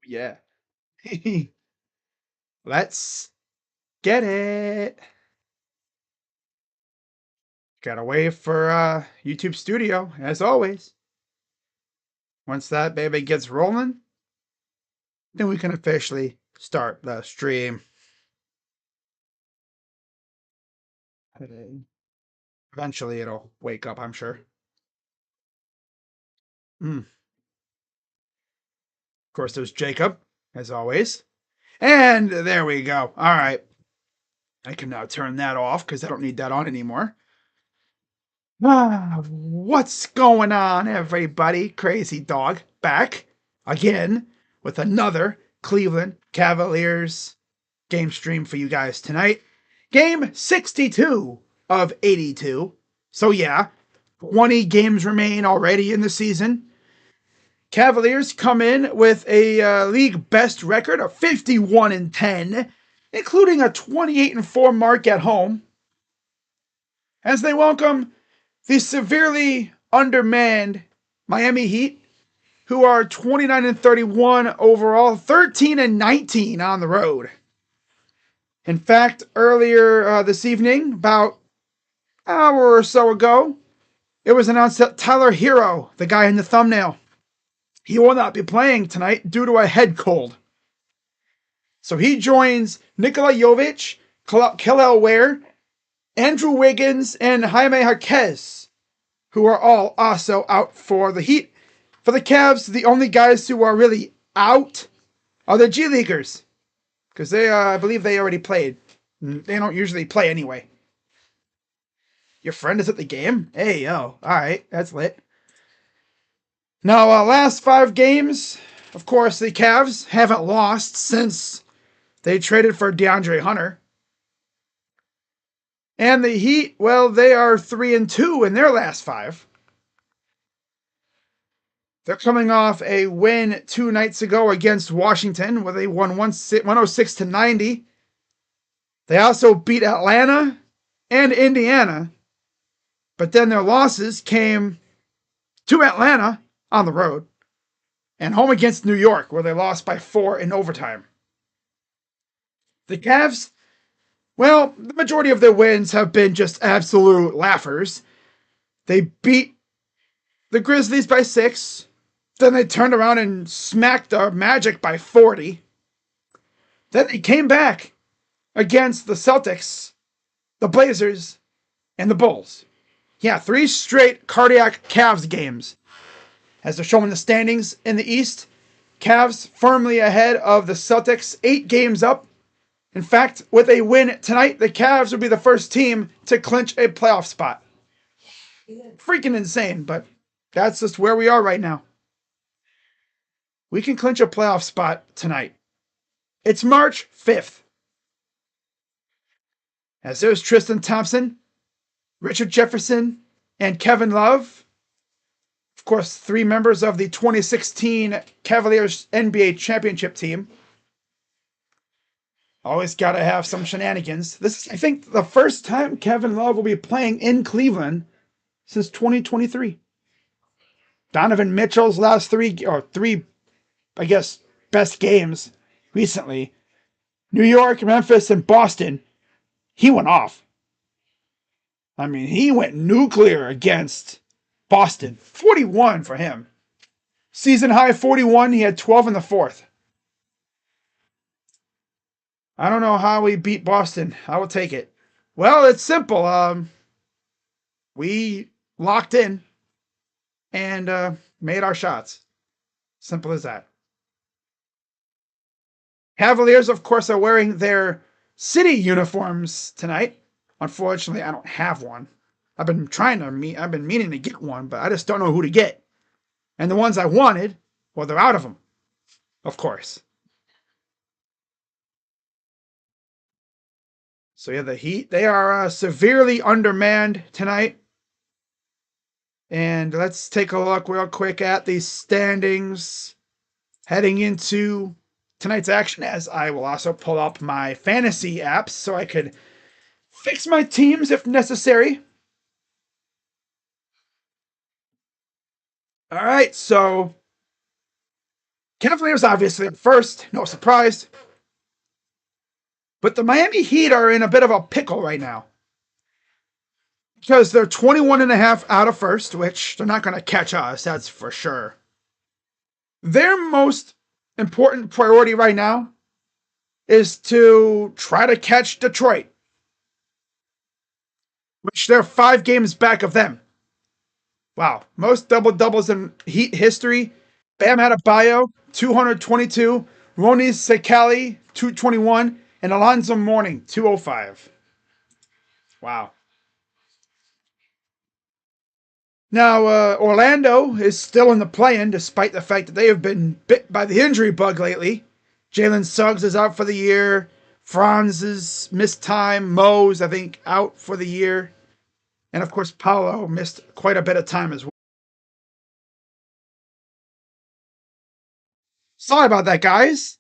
Yeah. Let's get it. Gotta wait for YouTube Studio, as always. Once that baby gets rolling, then we can officially start the stream. Eventually it'll wake up, I'm sure. Of course, there's Jacob, as always. And there we go. All right. I can now turn that off because I don't need that on anymore. What's going on, everybody? Crazy Dog back again with another Cleveland Cavaliers game stream for you guys tonight. Game 62 of 82. So, yeah, 20 games remain already in the season. Cavaliers come in with a league best record of 51-10, including a 28-4 mark at home, as they welcome the severely undermanned Miami Heat, who are 29-31 overall, 13-19 on the road. In fact, earlier this evening, about an hour or so ago, it was announced that Tyler Hero, the guy in the thumbnail, he will not be playing tonight due to a head cold. So he joins Nikola Jovic, Kel'el Ware, Andrew Wiggins, and Jaime Jaquez, who are all also out for the Heat. For the Cavs, the only guys who are really out are the G Leaguers, because I believe they already played. They don't usually play anyway. Your friend is at the game? Hey, yo, all right, that's lit. Now, last 5 games, of course, the Cavs haven't lost since they traded for DeAndre Hunter. And the Heat, well, they are 3-2 in their last 5. They're coming off a win 2 nights ago against Washington, where they won 106-90. They also beat Atlanta and Indiana, but then their losses came to Atlanta on the road and home against New York, where they lost by 4 in overtime. The Cavs, well, the majority of their wins have been just absolute laughers. They beat the Grizzlies by 6. Then they turned around and smacked the Magic by 40. Then they came back against the Celtics, the Blazers, and the Bulls. Yeah, 3 straight cardiac Cavs games. As they're showing the standings in the East, Cavs firmly ahead of the Celtics, 8 games up. In fact, with a win tonight, the Cavs will be the first team to clinch a playoff spot. Freaking insane, but that's just where we are right now. We can clinch a playoff spot tonight. It's March 5th. As there's Tristan Thompson, Richard Jefferson, and Kevin Love. Of course, 3 members of the 2016 Cavaliers NBA championship team. Always got to have some shenanigans. This is, I think, the first time Kevin Love will be playing in Cleveland since 2023. Donovan Mitchell's last 3, I guess, best games recently. New York, Memphis, and Boston. He went off. I mean, he went nuclear against Boston. 41 for him. Season high 41. He had 12 in the 4th. I don't know how we beat Boston. I will take it. Well, it's simple. We locked in and made our shots. Simple as that. Cavaliers, of course, are wearing their city uniforms tonight. Unfortunately, I don't have one. I've been meaning to get one, but I just don't know who to get. And the ones I wanted, well, they're out of them. Of course. So yeah, the Heat, they are severely undermanned tonight. And let's take a look real quick at the standings heading into tonight's action, as I will also pull up my fantasy apps so I could fix my teams if necessary. All right, so Cavaliers obviously at first, no surprise. But the Miami Heat are in a bit of a pickle right now because they're 21 and a half out of first, which they're not going to catch us, that's for sure. Their most important priority right now is to try to catch Detroit, which they're 5 games back of them. Wow, most double doubles in Heat history. Bam Adebayo, 222. Ronnie Sekali, 221. And Alonzo Mourning, 205. Wow. Now, Orlando is still in the play-in, despite the fact that they have been bit by the injury bug lately. Jalen Suggs is out for the year. Franz is missed time. Mo's, I think, out for the year. And, of course, Paolo missed quite a bit of time as well. Sorry about that, guys.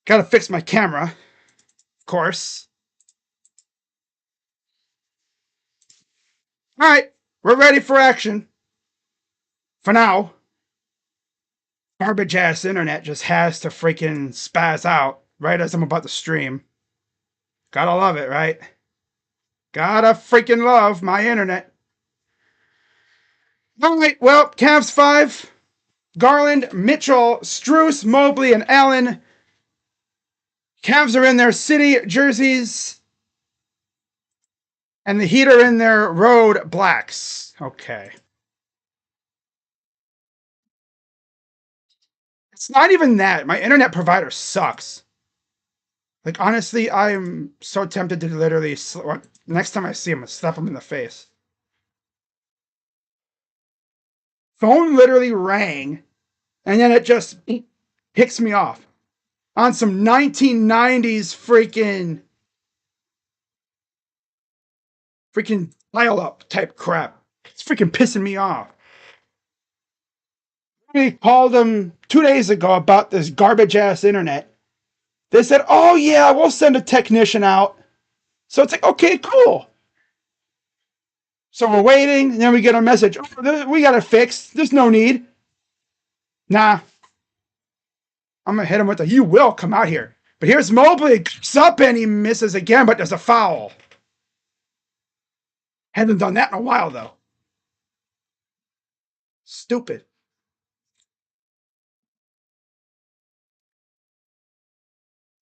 Gotta fix my camera, of course. All right, we're ready for action. For now. Garbage ass internet just has to freaking spaz out right as I'm about to stream. Gotta love it, right? Gotta freaking love my internet. All right, well, Cavs 5. Garland, Mitchell, Strus, Mobley, and Allen. Cavs are in their city jerseys. And the Heat are in their road blacks. Okay. It's not even that. My internet provider sucks. Like, honestly, I'm so tempted to literally, next time I see him, I'll slap him in the face. Phone literally rang, and then it just picks me off on some 1990s freaking dial-up type crap. It's freaking pissing me off. We called them 2 days ago about this garbage ass internet. They said, "Oh yeah, we'll send a technician out." So it's like, okay, cool. So we're waiting, and then we get a message. "Oh, we got it fixed. There's no need." Nah. I'm going to hit him with a, "You will come out here." But here's Mobley. Gets up and he misses again, but there's a foul. Haven't done that in a while, though. Stupid.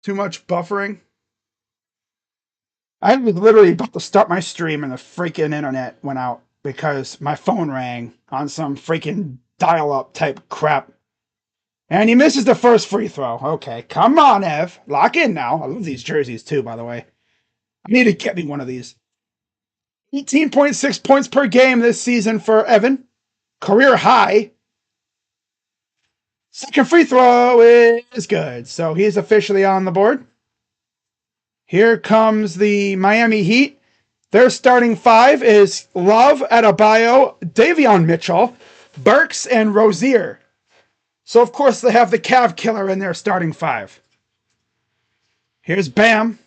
Too much buffering. I was literally about to start my stream and the freaking internet went out because my phone rang on some freaking dial-up type crap. And he misses the first free throw. Okay, come on, Ev. Lock in now. I love these jerseys too, by the way. I need to get me one of these. 18.6 points per game this season for Evan. Career high. Second free throw is good. So he's officially on the board. Here comes the Miami Heat. Their starting 5 is Love, Adebayo, Davion Mitchell, Burks, and Rozier. So, of course, they have the Cav killer in their starting 5. Here's Bam.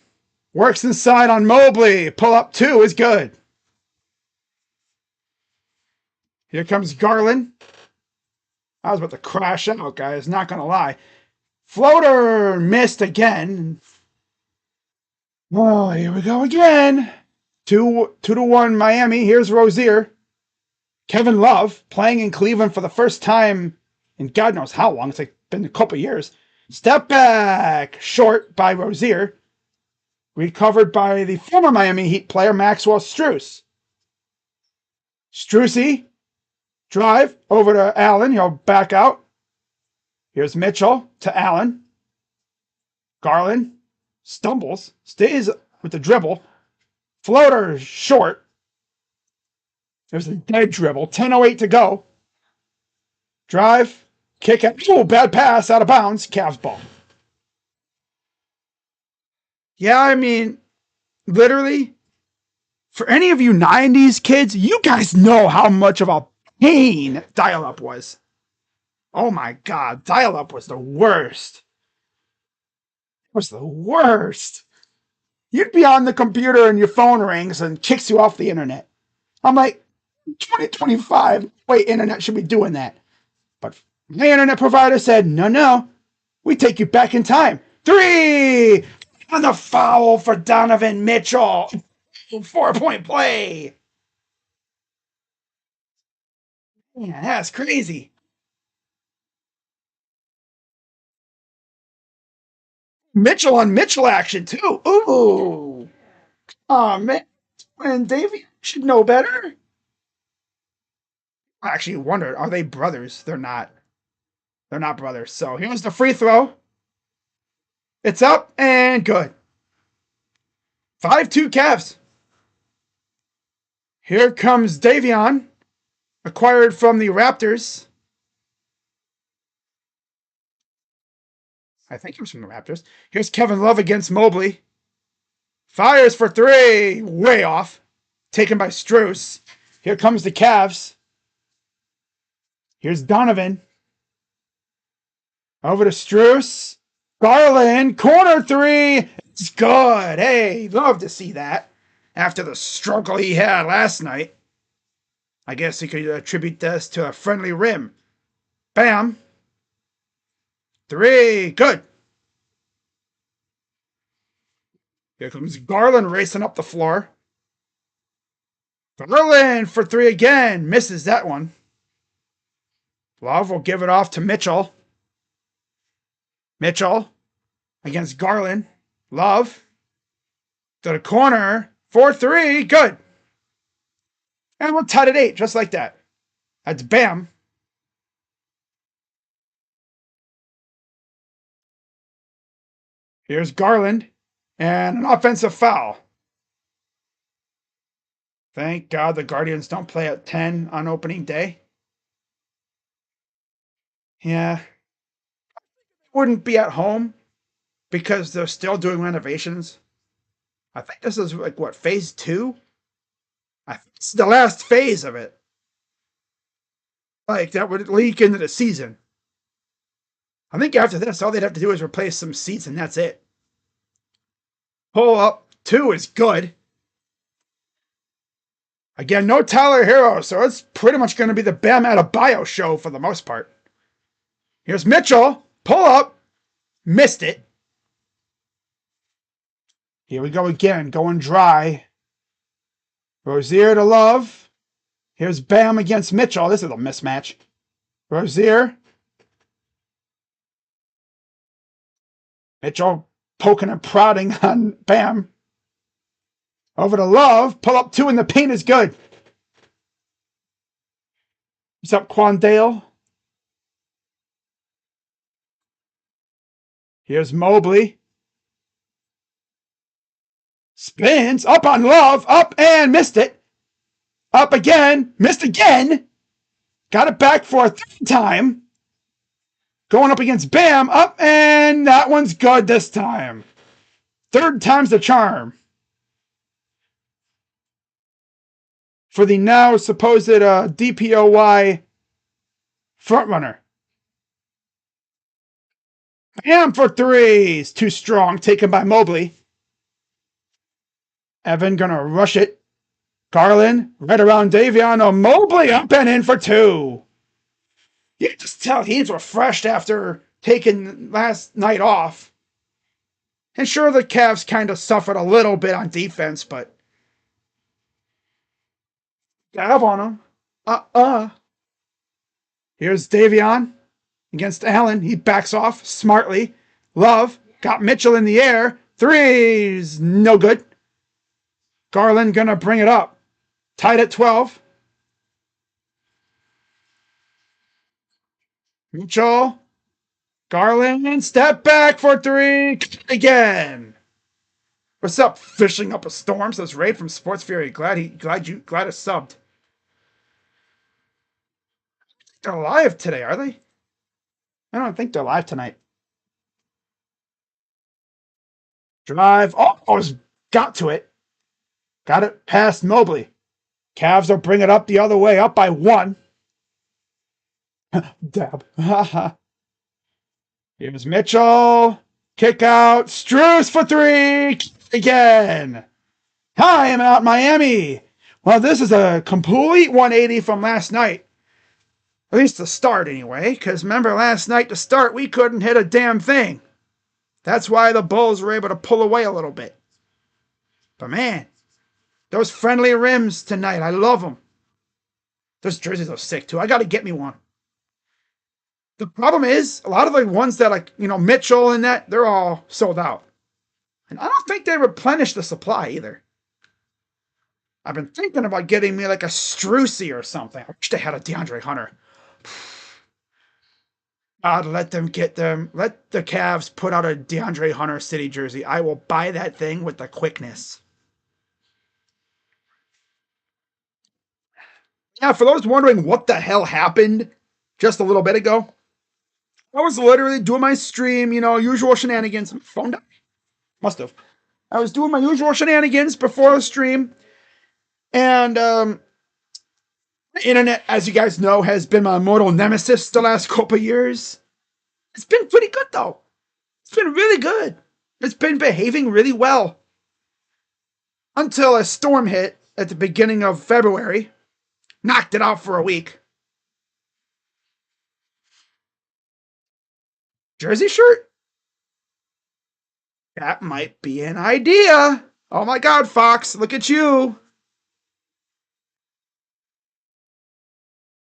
Works inside on Mobley. Pull up 2 is good. Here comes Garland. I was about to crash out, guys. Not going to lie. Floater missed again. Oh, here we go again. 2-1 Miami. Here's Rozier. Kevin Love playing in Cleveland for the first time in God knows how long. It's like been a couple years. Step back. Short by Rozier. Recovered by the former Miami Heat player, Maxwell Strus. Strusy. Drive over to Allen. He'll back out. Here's Mitchell to Allen. Garland stumbles. Stays with the dribble. Floater short. There's a dead dribble. 10:08 to go. Drive. Kick it. Oh, bad pass out of bounds. Cavs ball. Yeah, I mean, literally, for any of you 90s kids, you guys know how much of a pain dial-up was. Oh my God, dial-up was the worst. It was the worst. You'd be on the computer and your phone rings and kicks you off the internet. I'm like, 2025. Wait, internet should be doing that. But my internet provider said, no, we take you back in time. 3! And the foul for Donovan Mitchell. 4-point play. Man, that's crazy. Mitchell on Mitchell action, too. Ooh. Oh, man. And Davey should know better. I actually wondered, are they brothers? They're not. They're not brothers. So here's the free throw. It's up and good. 5-2 Cavs. Here comes Davion, acquired from the Raptors. I think he was from the Raptors. Here's Kevin Love against Mobley. Fires for 3. Way off. Taken by Strus. Here comes the Cavs. Here's Donovan. Over to Strus. Garland. Corner 3. It's good. Hey, love to see that. After the struggle he had last night. I guess you could attribute this to a friendly rim. Bam. 3. Good. Here comes Garland racing up the floor. Garland for 3 again. Misses that one. Love will give it off to Mitchell. Mitchell against Garland. Love to the corner. 4-3. Good. And we're tied at 8, just like that. That's Bam. Here's Garland. And an offensive foul. Thank God the Guardians don't play at 10 on opening day. Yeah. Wouldn't be at home because they're still doing renovations. I think this is like, what, phase 2? I think it's the last phase of it. Like, that would leak into the season. I think after this, all they'd have to do is replace some seats, and that's it. Pull up 2 is good. Again, no Tyler Hero, so it's pretty much going to be the Bam Adebayo show for the most part. Here's Mitchell. Pull up. Missed it. Here we go again, going dry. Rozier to Love. Here's Bam against Mitchell. This is a mismatch. Rozier. Mitchell poking and prodding on Bam. Over to Love. Pull up 2 in the paint is good. What's up, Quandale? Here's Mobley. Spins. Up on Love. Up and missed it. Up again. Missed again. Got it back for a 3rd time. Going up against Bam. Up and that one's good this time. 3rd time's the charm. For the now supposed DPOY frontrunner. Bam for 3s. Too strong. Taken by Mobley. Evan gonna rush it. Garland right around Davion. Mobley up and in for 2. You can just tell he's refreshed after taking last night off. And sure, the Cavs kind of suffered a little bit on defense, but Gav on him. Here's Davion against Allen. He backs off smartly. Love got Mitchell in the air. 3s, no good. Garland gonna bring it up. Tied at 12. Mitchell. Garland, step back for 3. Again. What's up, fishing up a storm? Says Ray from Sports Fury. Glad it subbed. They're live today, are they? I don't think they're live tonight. Drive. Almost got to it. Got it past Mobley. Cavs will bring it up the other way, up by 1. Dab. Here's Mitchell. Kick out. Strus for 3. Again. Time out, Miami. Well, this is a complete 180 from last night. At least the start, anyway. Because remember, last night to start, we couldn't hit a damn thing. That's why the Bulls were able to pull away a little bit. But man, those friendly rims tonight, I love them. Those jerseys are sick too. I got to get me one. The problem is, a lot of the ones that, like, Mitchell and that, they're all sold out. And I don't think they replenish the supply either. I've been thinking about getting me like a Strucy or something. I wish they had a DeAndre Hunter. God, let them get them. Let the Cavs put out a DeAndre Hunter City jersey. I will buy that thing with the quickness. Yeah, for those wondering what the hell happened just a little bit ago, I was literally doing my stream, usual shenanigans. Phone died. Must have. I was doing my usual shenanigans before the stream, and the internet, as you guys know, has been my mortal nemesis the last couple of years. It's been pretty good, though. It's been really good. It's been behaving really well. Until a storm hit at the beginning of February. Knocked it out for a week. Jersey shirt? That might be an idea. Oh my God, Fox, look at you.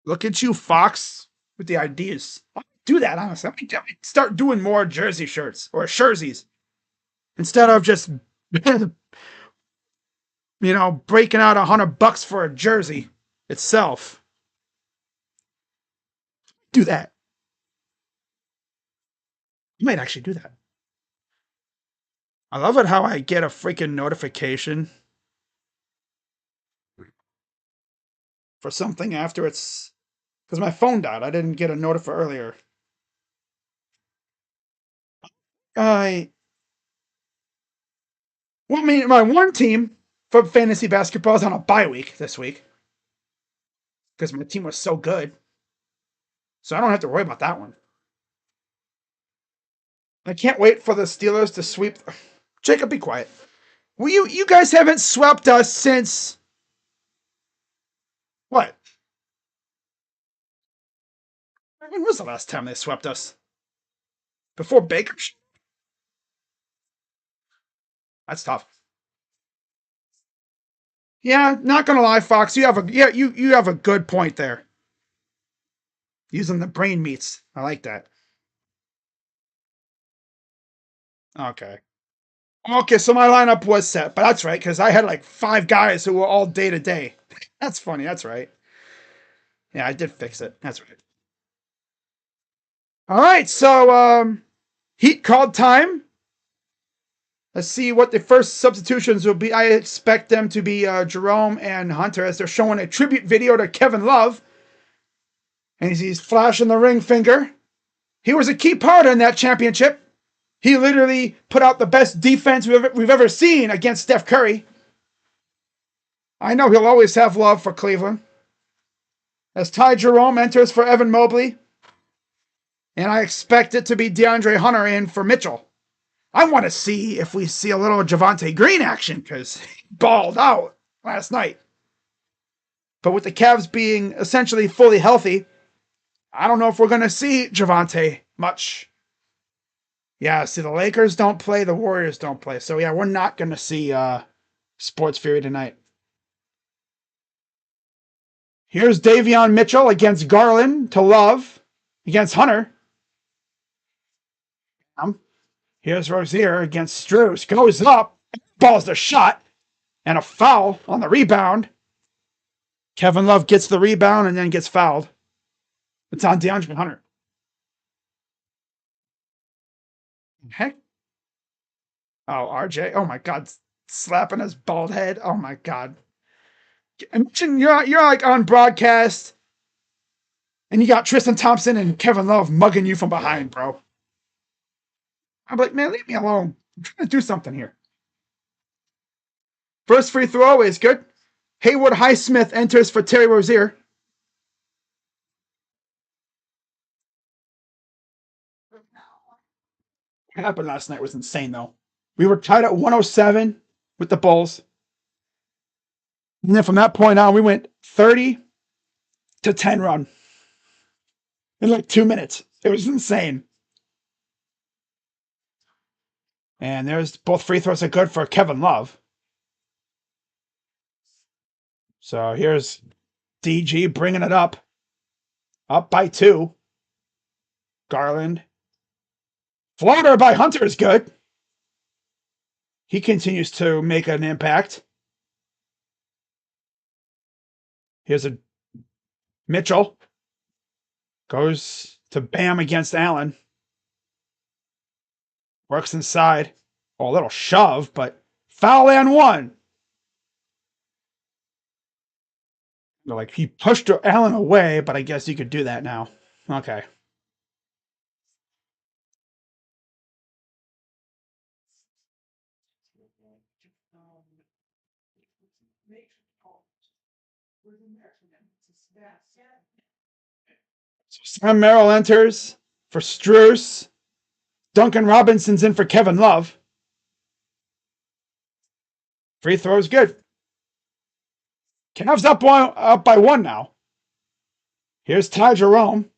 Look at you, Fox, with the ideas. I'll do that, honestly. Let me start doing more jersey shirts or jerseys instead of just, breaking out $100 for a jersey itself. Do that. You might actually do that. I love it how I get a freaking notification for something after it's, because my phone died. I didn't get a notification earlier. My one team for fantasy basketball is on a bye week this week because my team was so good. So I don't have to worry about that one. I can't wait for the Steelers to sweep. Jacob, be quiet. Well, you guys haven't swept us since what? When was the last time they swept us? Before Baker? That's tough. Yeah, not gonna lie, Fox. You have a good point there. Using the brain meats. I like that. Okay. Okay, so my lineup was set, but that's right, because I had like 5 guys who were all day to day. That's funny, that's right. Yeah, I did fix it. That's right. All right, so Heat called time. Let's see what the first substitutions will be. I expect them to be Jerome and Hunter, as they're showing a tribute video to Kevin Love. And he's flashing the ring finger. He was a key part in that championship. He literally put out the best defense we've ever seen against Steph Curry. I know he'll always have love for Cleveland. As Ty Jerome enters for Evan Mobley. And I expect it to be DeAndre Hunter in for Mitchell. I want to see if we see a little Javonte Green action, because he balled out last night. But with the Cavs being essentially fully healthy, I don't know if we're going to see Javonte much. Yeah, see, the Lakers don't play, the Warriors don't play. So yeah, we're not going to see Sports Fury tonight. Here's Davion Mitchell against Garland to Love against Hunter. Here's Rozier against Strus. Goes up, balls the shot, and a foul on the rebound. Kevin Love gets the rebound and then gets fouled. It's on DeAndre Hunter. Heck. Oh, RJ. Oh my God. Slapping his bald head. Oh my God. Imagine you're like on broadcast and you got Tristan Thompson and Kevin Love mugging you from behind, bro. I'm like, man, leave me alone. I'm trying to do something here. First free throw is good. Haywood Highsmith enters for Terry Rozier. What happened last night was insane, though. We were tied at 107 with the Bulls. And then from that point on, we went 30-10 run in like 2 minutes. It was insane. And there's both free throws are good for Kevin Love. So here's DG bringing it up by 2. Garland. Floater by Hunter is good. He continues to make an impact. Here's a Mitchell. Goes to Bam against Allen. Works inside. Oh, a little shove, but foul and 1. Like he pushed Allen away, but I guess you could do that now. Okay. So Sam Merrill enters for Strus. Duncan Robinson's in for Kevin Love. Free throws good. Cavs up by 1 now. Here's Ty Jerome.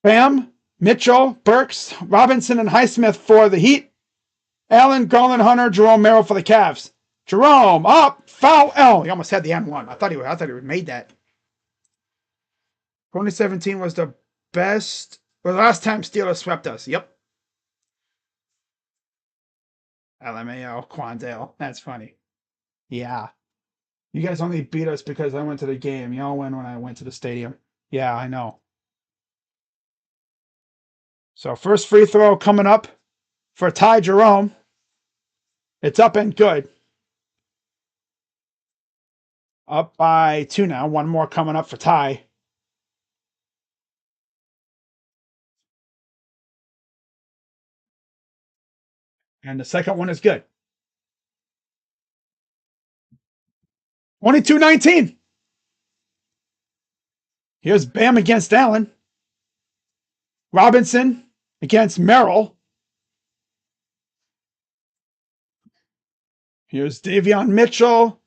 Bam, Mitchell, Burks, Robinson, and Highsmith for the Heat. Allen, Garland, Hunter, Jerome, Merrill for the Cavs. Jerome up, foul. Oh, he almost had the N1. I thought he would made that. 2017 was the best. Well, the last time Steelers swept us. Yep. LMAO, Quandale. That's funny. Yeah. You guys only beat us because I went to the game. Y'all win when I went to the stadium. Yeah, I know. So first free throw coming up for Ty Jerome. It's up and good. Up by 2 now. One more coming up for Ty. And the second one is good. 22-19. Here's Bam against Allen. Robinson against Merrill. Here's Davion Mitchell.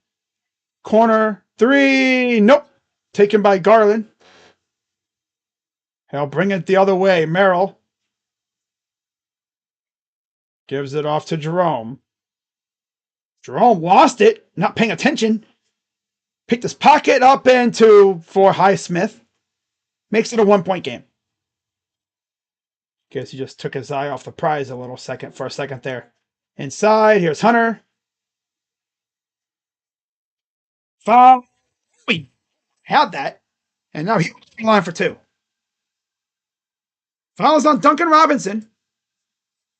Corner 3. Nope. Taken by Garland. He'll bring it the other way. Merrill gives it off to Jerome. Jerome lost it. Not paying attention. Picked his pocket up into for Highsmith. Makes it a 1-point game. Guess he just took his eye off the prize for a second there. Inside, here's Hunter. Foul. We had that. And now he's in line for 2. Fouls on Duncan Robinson.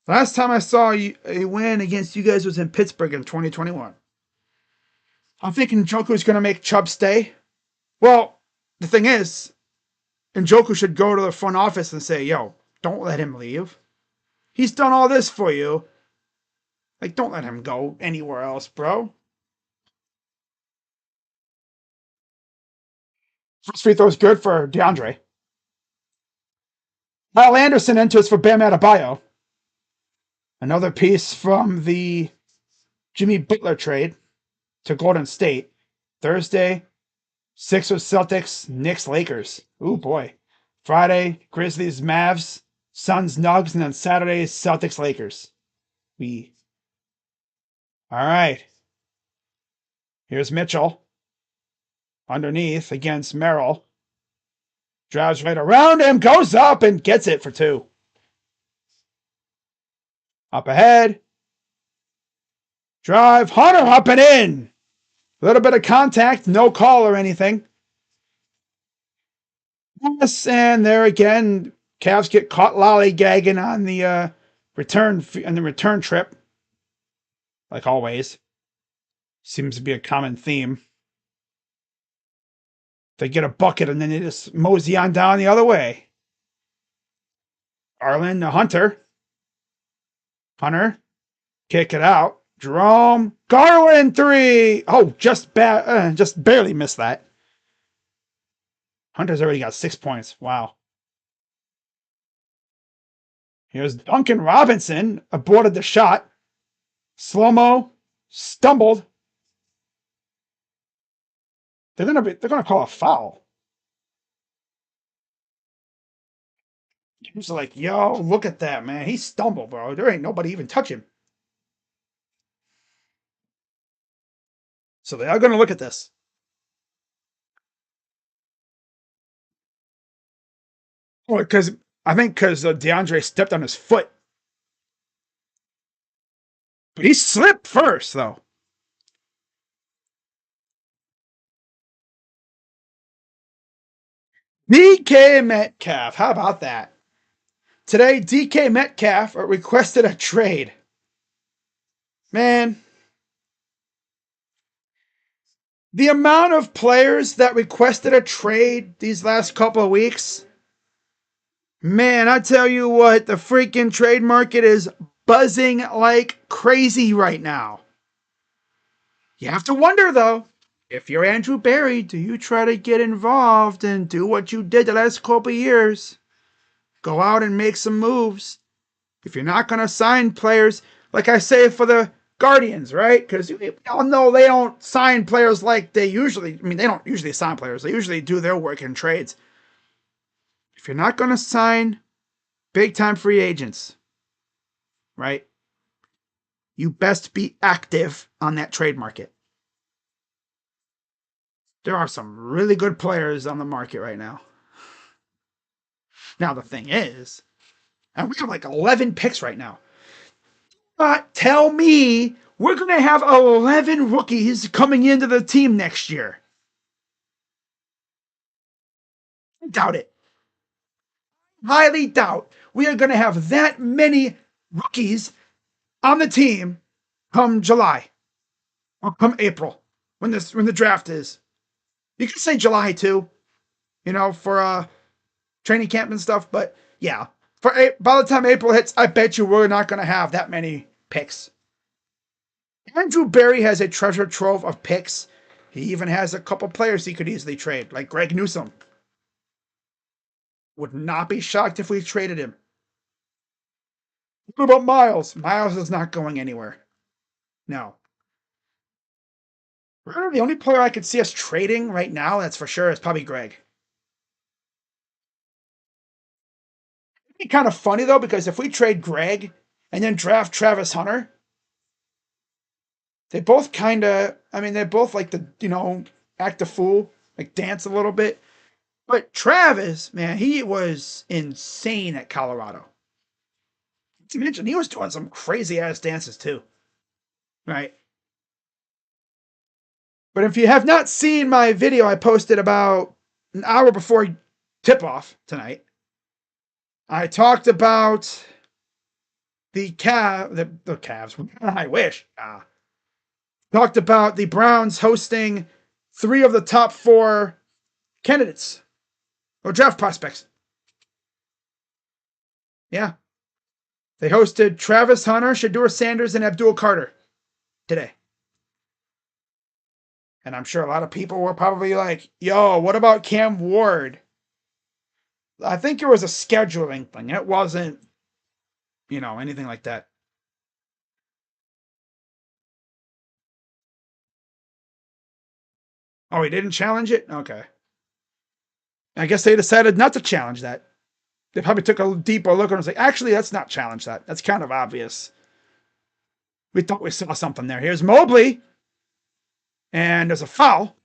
Last time I saw a win against you guys was in Pittsburgh in 2021. I'm thinking Njoku's going to make Chubb stay. Well, the thing is, Njoku should go to the front office and say, yo, don't let him leave. He's done all this for you. Like, don't let him go anywhere else, bro. First free throw is good for DeAndre. Kyle Anderson enters for Bam Adebayo. Another piece from the Jimmy Butler trade to Golden State. Thursday, Sixers, Celtics, Knicks, Lakers. Ooh, boy. Friday, Grizzlies, Mavs, Suns, Nugs, and then Saturday, Celtics, Lakers. All right. Here's Mitchell. Underneath against Merrill. Drives right around him, goes up and gets it for 2. Up ahead. Drive. Hunter up and in. A little bit of contact, no call or anything. Yes, and there again, Cavs get caught lollygagging on the return trip. Like always. Seems to be a common theme. They get a bucket and then they just mosey on down the other way. Arlen to Hunter. Hunter. Kick it out. Jerome. Garland 3. Oh, just barely missed that. Hunter's already got 6 points. Wow. Here's Duncan Robinson. Aborted the shot. Slow-mo. Stumbled. They're gonna call a foul. He's like, yo, look at that, man. He stumbled, bro. There ain't nobody even touch him. So they are gonna look at this. Well, because I think because DeAndre stepped on his foot. But he slipped first, though. DK Metcalf. How about that? Today, DK Metcalf requested a trade. Man, the amount of players that requested a trade these last couple of weeks, man, I tell you what, the freaking trade market is buzzing like crazy right now. You have to wonder, though, if you're Andrew Berry, do you try to get involved and do what you did the last couple of years? Go out and make some moves. If you're not going to sign players, like I say for the Guardians, right? Because we all know they don't sign players like they usually, I mean, they don't usually sign players. They usually do their work in trades. If you're not going to sign big time free agents, right? You best be active on that trade market. There are some really good players on the market right now. Now, the thing is, and we have like 11 picks right now. But tell me we're going to have 11 rookies coming into the team next year. I doubt it. Highly doubt we are going to have that many rookies on the team come July or come April when the draft is. You can say July too, for training camp and stuff. But yeah, by the time April hits, I bet you we're not going to have that many picks. Andrew Berry has a treasure trove of picks. He even has a couple players he could easily trade, like Greg Newsome. Would not be shocked if we traded him. What about Miles? Miles is not going anywhere. No. Really, the only player I could see us trading right now, that's for sure, is probably Greg. It'd be kind of funny, though, because if we trade Greg and then draft Travis Hunter, they both kind of, I mean, they both like to, act a fool, like dance a little bit. But Travis, man, he was insane at Colorado. To mention, he was doing some crazy ass dances too. Right. But if you have not seen my video I posted about an hour before tip off tonight, I talked about the Cavs. I wish. Talked about the Browns hosting 3 of the top 4 candidates or draft prospects. Yeah. They hosted Travis Hunter, Shedeur Sanders, and Abdul Carter today. And I'm sure a lot of people were probably like, yo, what about Cam Ward? I think it was a scheduling thing. It wasn't, anything like that. Oh, he didn't challenge it? Okay. I guess they decided not to challenge that. They probably took a deeper look and was like, actually, let's not challenge that. That's kind of obvious. We thought we saw something there. Here's Mobley. And there's a foul.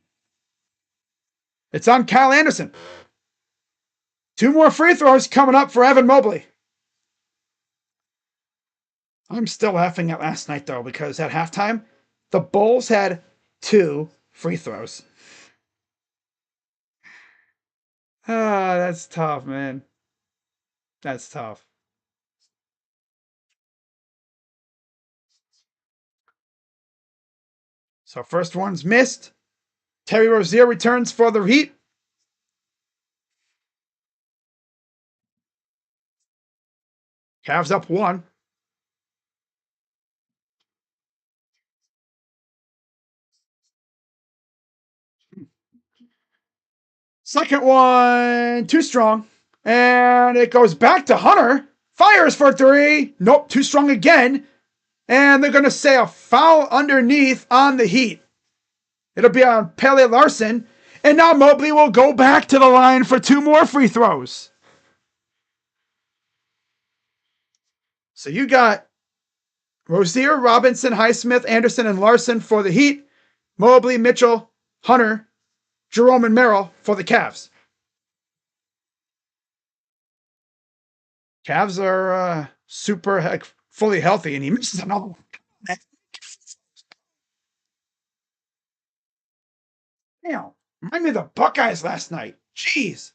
It's on Kyle Anderson. 2 more free throws coming up for Evan Mobley. I'm still laughing at last night, though, because at halftime, the Bulls had 2 free throws. That's tough, man. That's tough. So first one's missed. Terry Rozier returns for the Heat. Cavs up 1. Second one, too strong. And it goes back to Hunter. Fires for 3. Nope, too strong again. And they're going to say a foul underneath on the Heat. It'll be on Pele Larson. And now Mobley will go back to the line for 2 more free throws. So you got Rozier, Robinson, Highsmith, Anderson, and Larson for the Heat. Mobley, Mitchell, Hunter, Jerome, and Merrill for the Cavs. Cavs are super fully healthy, and he misses another one. Damn. Remind me of the Buckeyes last night. Jeez.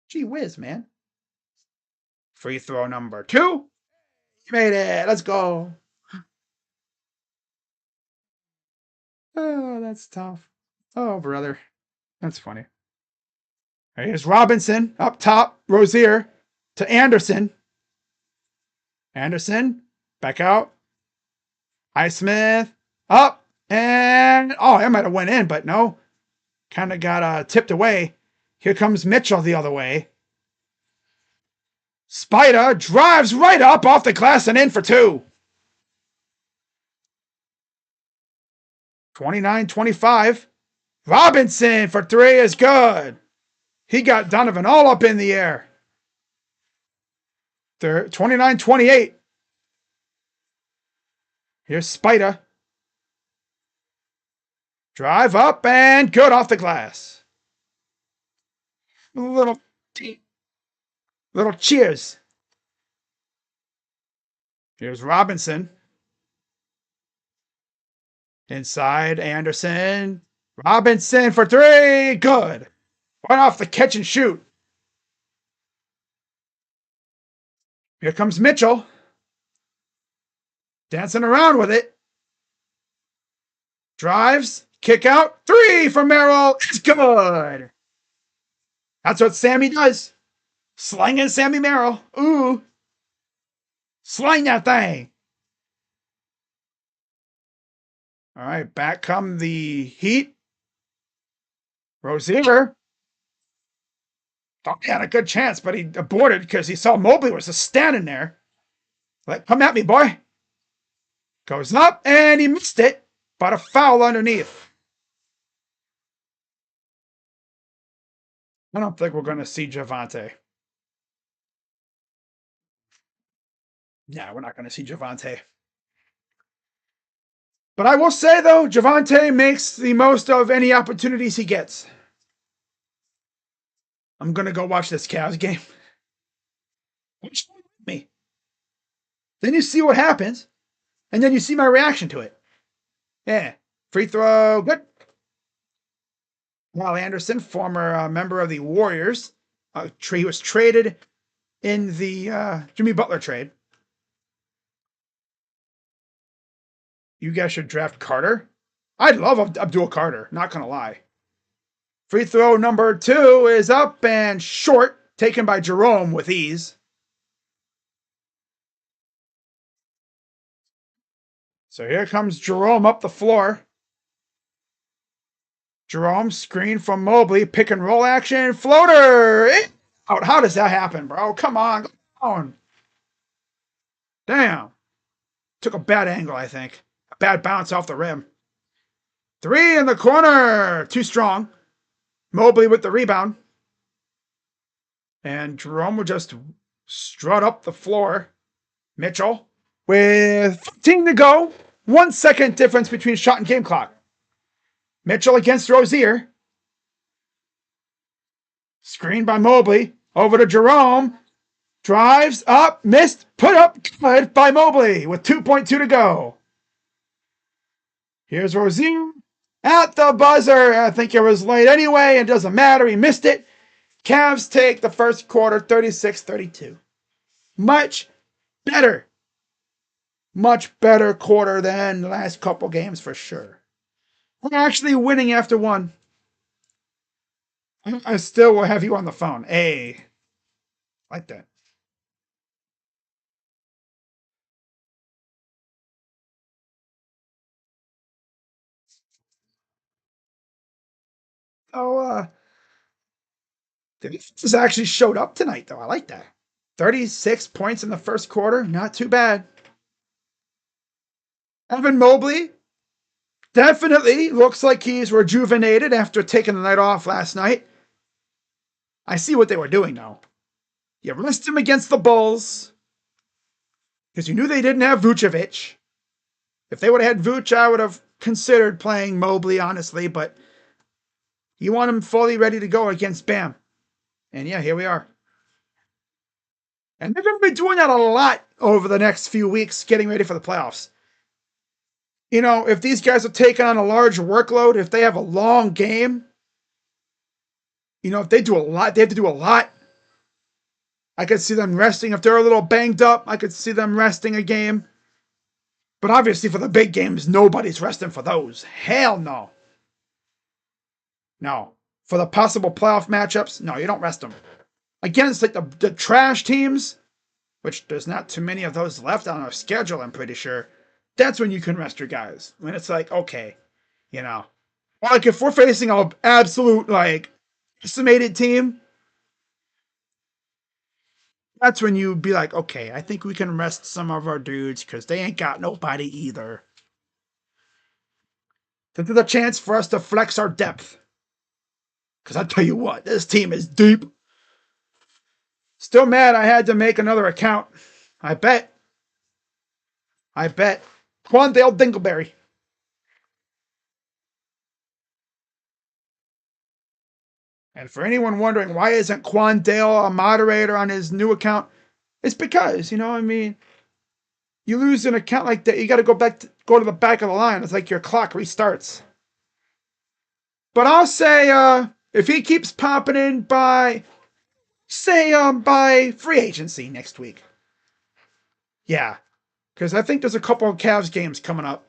Gee whiz, man. Free throw number 2. You made it. Let's go. Oh, that's tough. Oh, brother. That's funny. Here's Robinson up top. Rozier to Anderson. Anderson back out. Highsmith up. And, oh, I might have went in, but no. Kind of got tipped away. Here comes Mitchell the other way. Spider drives right up off the glass and in for 2. 29-25. Robinson for 3 is good. He got Donovan all up in the air. 29-28. Here's Spider. Drive up and good off the glass. Little cheers. Here's Robinson. Inside, Anderson. Robinson for 3. Good. Right off the catch and shoot. Here comes Mitchell. Dancing around with it. Drives. Kick out. 3 for Merrill. It's good. That's what Sammy does. Slinging Sammy Merrill. Ooh. Sling that thing. All right, back come the Heat. Rozier. Thought he had a good chance, but he aborted because he saw Mobley was just standing there. Like, come at me, boy. Goes up, and he missed it, but a foul underneath. I don't think we're going to see Javante. Yeah, we're not going to see Javante. But I will say, though, Javante makes the most of any opportunities he gets. I'm going to go watch this Cavs game. Watch me. Then you see what happens, and then you see my reaction to it. Yeah. Free throw, good. Kyle Anderson, former member of the Warriors. He was traded in the Jimmy Butler trade. You guys should draft Carter. I'd love Abdul Carter, not going to lie. Free throw number 2 is up and short, taken by Jerome with ease. So here comes Jerome up the floor. Jerome, screen from Mobley, pick and roll action, floater! Out. How does that happen, bro? Come on, come on. Damn. Took a bad angle, I think. A bad bounce off the rim. 3 in the corner. Too strong. Mobley with the rebound. And Jerome will just strut up the floor. Mitchell with 15 to go. 1 second difference between shot and game clock. Mitchell against Rozier. Screen by Mobley. Over to Jerome. Drives up. Missed. Put up. Good by Mobley with 2.2 to go. Here's Rozier. At the buzzer. I think it was late anyway. It doesn't matter. He missed it. Cavs take the first quarter 36-32. Much better. Much better quarter than the last couple games for sure. We're actually winning after 1. I still will have you on the phone. Hey. Like that. Oh, this actually showed up tonight, though. I like that. 36 points in the first quarter. Not too bad. Evan Mobley Definitely looks like he's rejuvenated after taking the night off last night. I see what they were doing now. You rest him against the Bulls because you knew they didn't have Vucevic. If they would have had Vuce, I would have considered playing Mobley, honestly, but you want him fully ready to go against Bam. And yeah, here we are. And they're going to be doing that a lot over the next few weeks, getting ready for the playoffs. You know, if these guys are taking on a large workload, if they have a long game, you know, if they do a lot, they have to do a lot. I could see them resting. If they're a little banged up, I could see them resting a game. But obviously for the big games, nobody's resting for those. Hell no. No. For the possible playoff matchups, no, you don't rest them. Against like the trash teams, which there's not too many of those left on our schedule, I'm pretty sure. That's when you can rest your guys. When it's like, okay, you know. Like if we're facing an absolute like decimated team, that's when you'd be like, okay, I think we can rest some of our dudes because they ain't got nobody either. This is a chance for us to flex our depth. Because I tell you what, this team is deep. Still mad I had to make another account. I bet. Quandale Dingleberry. And for anyone wondering why isn't Quandale a moderator on his new account, it's because, you know, I mean, you lose an account like that, you got to go to the back of the line. It's like your clock restarts. But I'll say, if he keeps popping in by free agency next week. Yeah, because I think there's a couple of Cavs games coming up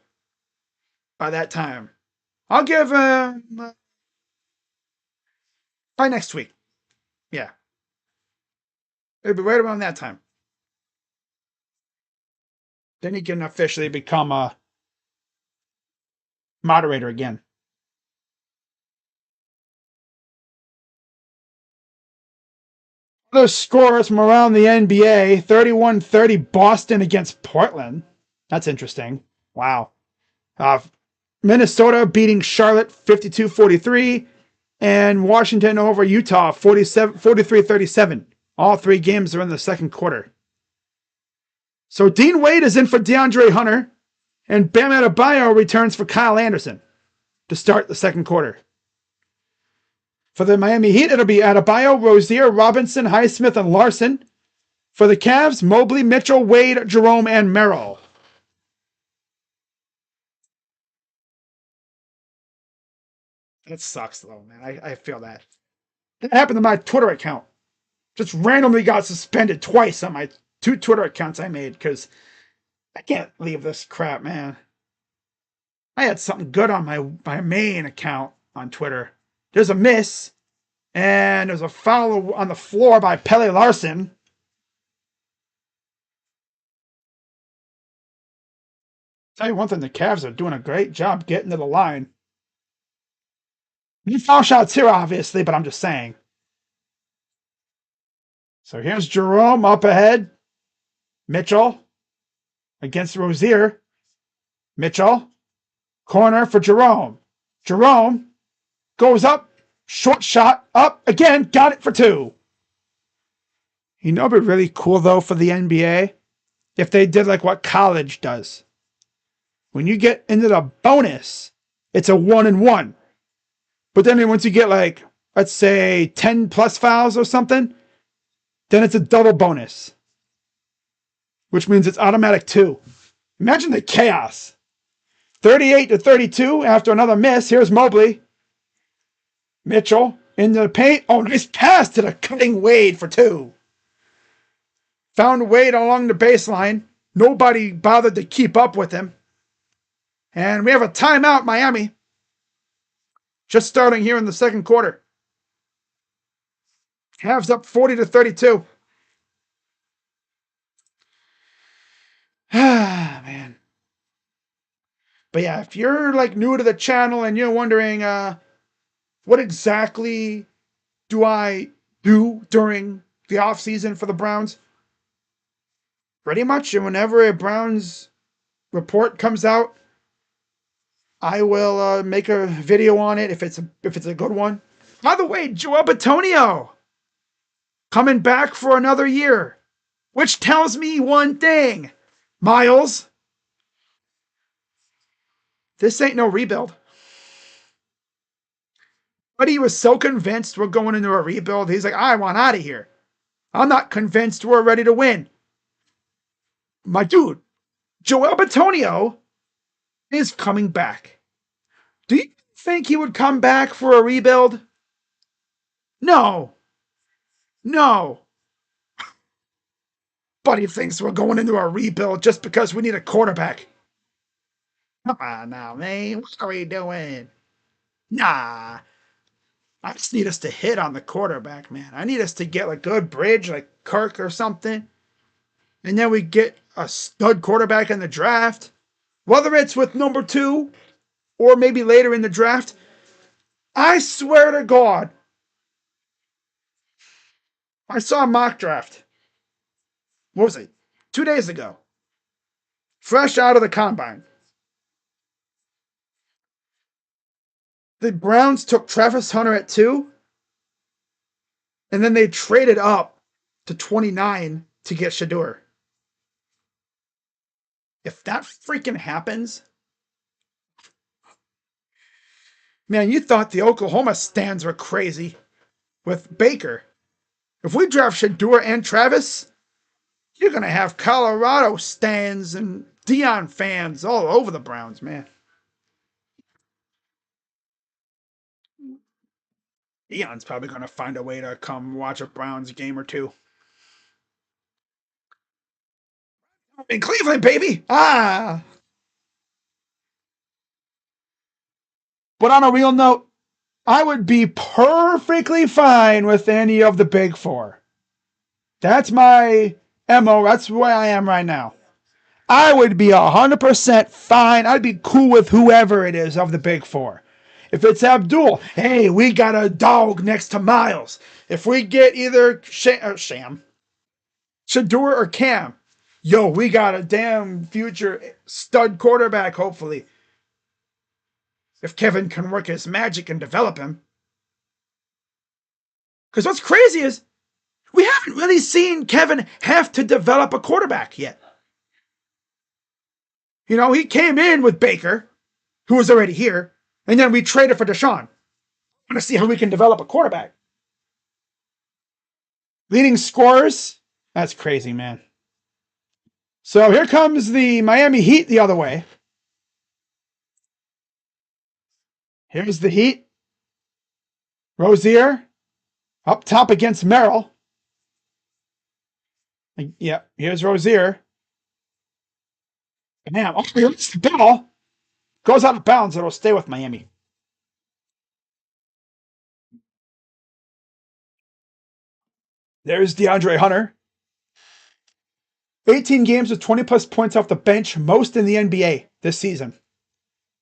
by that time. I'll give by next week. Yeah, it'll be right around that time. Then he can officially become a moderator again. Other scores from around the NBA, 31-30 Boston against Portland. That's interesting. Wow. Minnesota beating Charlotte 52-43, and Washington over Utah 43-37. All three games are in the second quarter. So Dean Wade is in for DeAndre Hunter, and Bam Adebayo returns for Kyle Anderson to start the second quarter. For the Miami Heat, it'll be Adebayo, Rozier, Robinson, Highsmith, and Larson. For the Cavs, Mobley, Mitchell, Wade, Jerome, and Merrill. That sucks, though, man. I feel that. That happened to my Twitter account. Just randomly got suspended twice on my 2 Twitter accounts I made because I can't leave this crap, man. I had something good on my main account on Twitter. There's a miss, and there's a foul on the floor by Pelle Larson. Tell you one thing, the Cavs are doing a great job getting to the line. No foul shots here, obviously, but I'm just saying. So here's Jerome up ahead. Mitchell against Rozier. Mitchell. Corner for Jerome. Jerome goes up. Short shot. Up again. Got it for 2. You know, it'd be really cool, though, for the NBA if they did like what college does. When you get into the bonus, it's a 1-and-1. But then once you get like, let's say 10 plus fouls or something, then it's a double bonus, which means it's automatic 2. Imagine the chaos. 38-32 after another miss. Here's Mobley. Mitchell into the paint. Oh, nice pass to the cutting Wade for 2. Found Wade along the baseline. Nobody bothered to keep up with him. And we have a timeout, Miami. Just starting here in the second quarter. Cavs up 40-32. Ah, man. But yeah, if you're like new to the channel and you're wondering what exactly do I do during the off season for the Browns, pretty much whenever a Browns report comes out, I will make a video on it if it's a good one. By the way, Joel Bitonio coming back for another year, which tells me one thing, Miles. This ain't no rebuild. But he was so convinced we're going into a rebuild. He's like, I want out of here. I'm not convinced we're ready to win. My dude, Joel Bitonio is coming back. Do you think he would come back for a rebuild? No. No. But he thinks we're going into a rebuild just because we need a quarterback. Come on now, man. What are we doing? Nah. I just need us to hit on the quarterback, man. I need us to get a good bridge like Kirk or something. And then we get a stud quarterback in the draft. Whether it's with number 2 or maybe later in the draft. I swear to God, I saw a mock draft. What was it? 2 days ago. Fresh out of the combine. The Browns took Travis Hunter at 2. And then they traded up to 29 to get Shedeur. If that freaking happens, man, you thought the Oklahoma stands were crazy with Baker. If we draft Shedeur and Travis, you're going to have Colorado stands and Dion fans all over the Browns, man. Dion's probably going to find a way to come watch a Browns game or two. In Cleveland, baby! Ah! But on a real note, I would be perfectly fine with any of the big 4. That's my MO. That's where I am right now. I would be 100% fine. I'd be cool with whoever it is of the big 4. If it's Abdul, hey, we got a dog next to Miles. If we get either Sham, Shedeur, or Cam, yo, we got a damn future stud quarterback, hopefully. If Kevin can work his magic and develop him. Because what's crazy is we haven't really seen Kevin have to develop a quarterback yet. You know, he came in with Baker, who was already here, and then we traded for Deshaun. I want to see how we can develop a quarterback. Leading scorers, that's crazy, man. So here comes the Miami Heat the other way. Here's the Heat. Rozier up top against Merrill. Yep, here's Rozier. Bam. Oh, here's the ball. Goes out of bounds. It'll stay with Miami. There's DeAndre Hunter. 18 games with 20 plus points off the bench, most in the NBA this season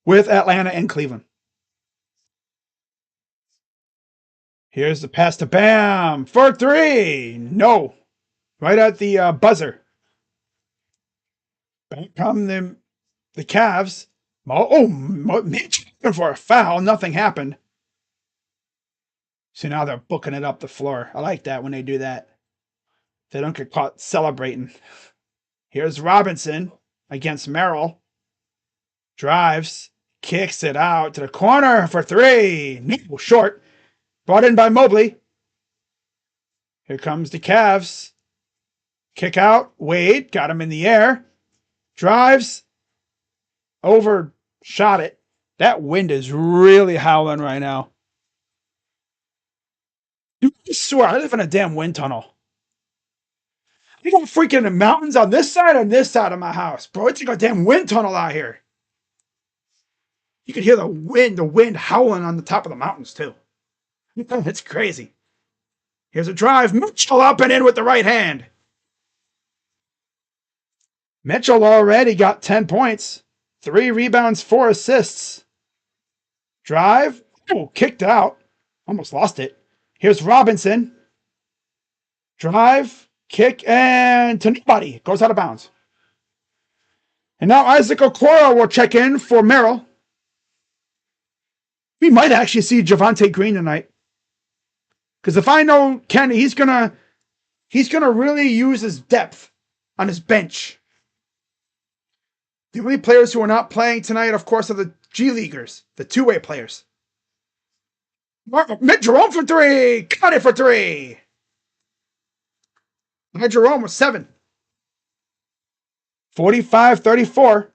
with Atlanta and Cleveland. Here's the pass to Bam for 3. No. Right at the buzzer. Back come the Cavs. Mitch for a foul. Nothing happened. So now they're booking it up the floor. I like that when they do that. They don't get caught celebrating. Here's Robinson against Merrill. Drives. Kicks it out to the corner for 3. No, short. Brought in by Mobley. Here comes the Cavs. Kick out. Wade. Got him in the air. Drives. Overshot it. That wind is really howling right now. Dude, I swear, I live in a damn wind tunnel. You got freaking mountains on this side and this side of my house, bro. It's like a damn wind tunnel out here. You can hear the wind howling on the top of the mountains, too. It's crazy. Here's a drive. Mitchell up and in with the right hand. Mitchell already got 10 points. 3 rebounds, 4 assists. Drive. Oh, kicked out. Almost lost it. Here's Robinson. Drive. Kick and to nobody. Goes out of bounds. And now Isaac Okoro will check in for Merrill. We might actually see Javonte Green tonight. Because if I know Kenny, he's gonna really use his depth on his bench. The only players who are not playing tonight, of course, are the G Leaguers, the two-way players. Jerome for three! Cut it for three! My Jerome was 7. 45-34.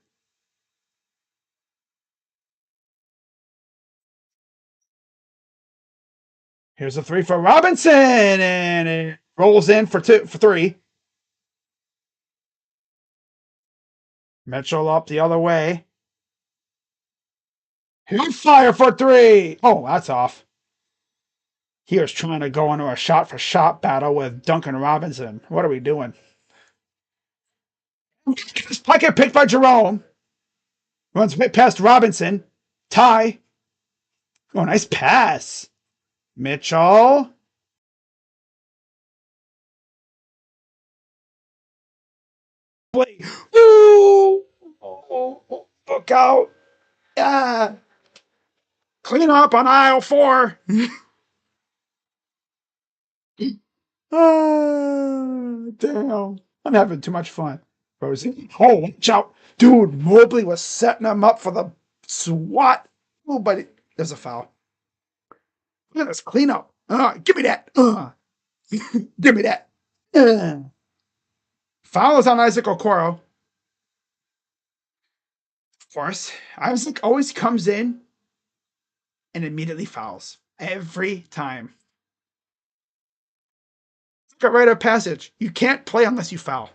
Here's a 3 for Robinson, and it rolls in for 3. Mitchell up the other way. He'll fire for 3. Oh, that's off. He was trying to go into a shot-for-shot battle with Duncan Robinson. What are we doing? Pocket picked by Jerome. Runs past Robinson. Tie. Oh, nice pass. Mitchell. Ooh. Oh, look out. Yeah. Clean up on aisle 4. Damn. I'm having too much fun. Rosie. Oh, watch out. Dude, Mobley was setting him up for the swat. Oh, but there's a foul. Look at this. Clean up. Give me that. Give me that. Foul is on Isaac Okoro. Of course. Isaac always comes in and immediately fouls. Every time. It's like a rite of passage. You can't play unless you foul.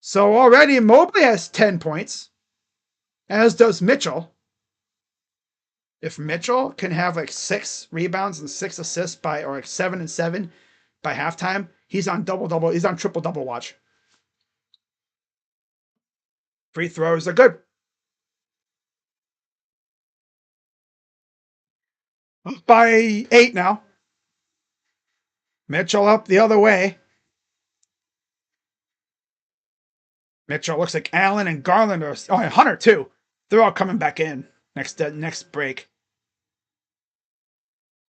So already Mobley has 10 points, as does Mitchell. If Mitchell can have like 6 rebounds and 6 assists or like 7 and 7 by halftime, he's on double-double. He's on triple-double watch. Free throws are good. Up by 8 now. Mitchell up the other way. Mitchell looks like Allen and Garland are. Oh, and Hunter too. They're all coming back in next break.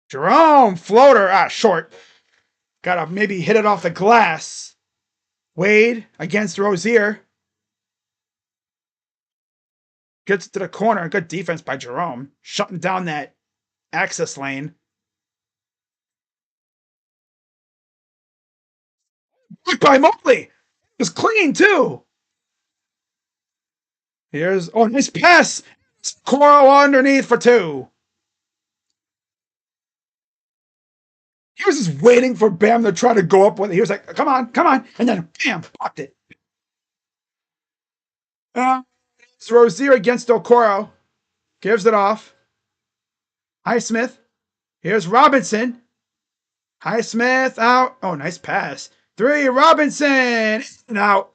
Jerome floater. Short. Gotta maybe hit it off the glass. Wade against Rozier. Gets to the corner. Good defense by Jerome. Shutting down that access lane. Blocked by Mobley. It was clean too. Here's nice pass. Coro underneath for 2. He was just waiting for Bam to try to go up with it. He was like, come on, and then bam, blocked it. It's Rozier against Okoro. Gives it off. Highsmith. Here's Robinson. Highsmith out. Oh, nice pass. 3, Robinson. And out.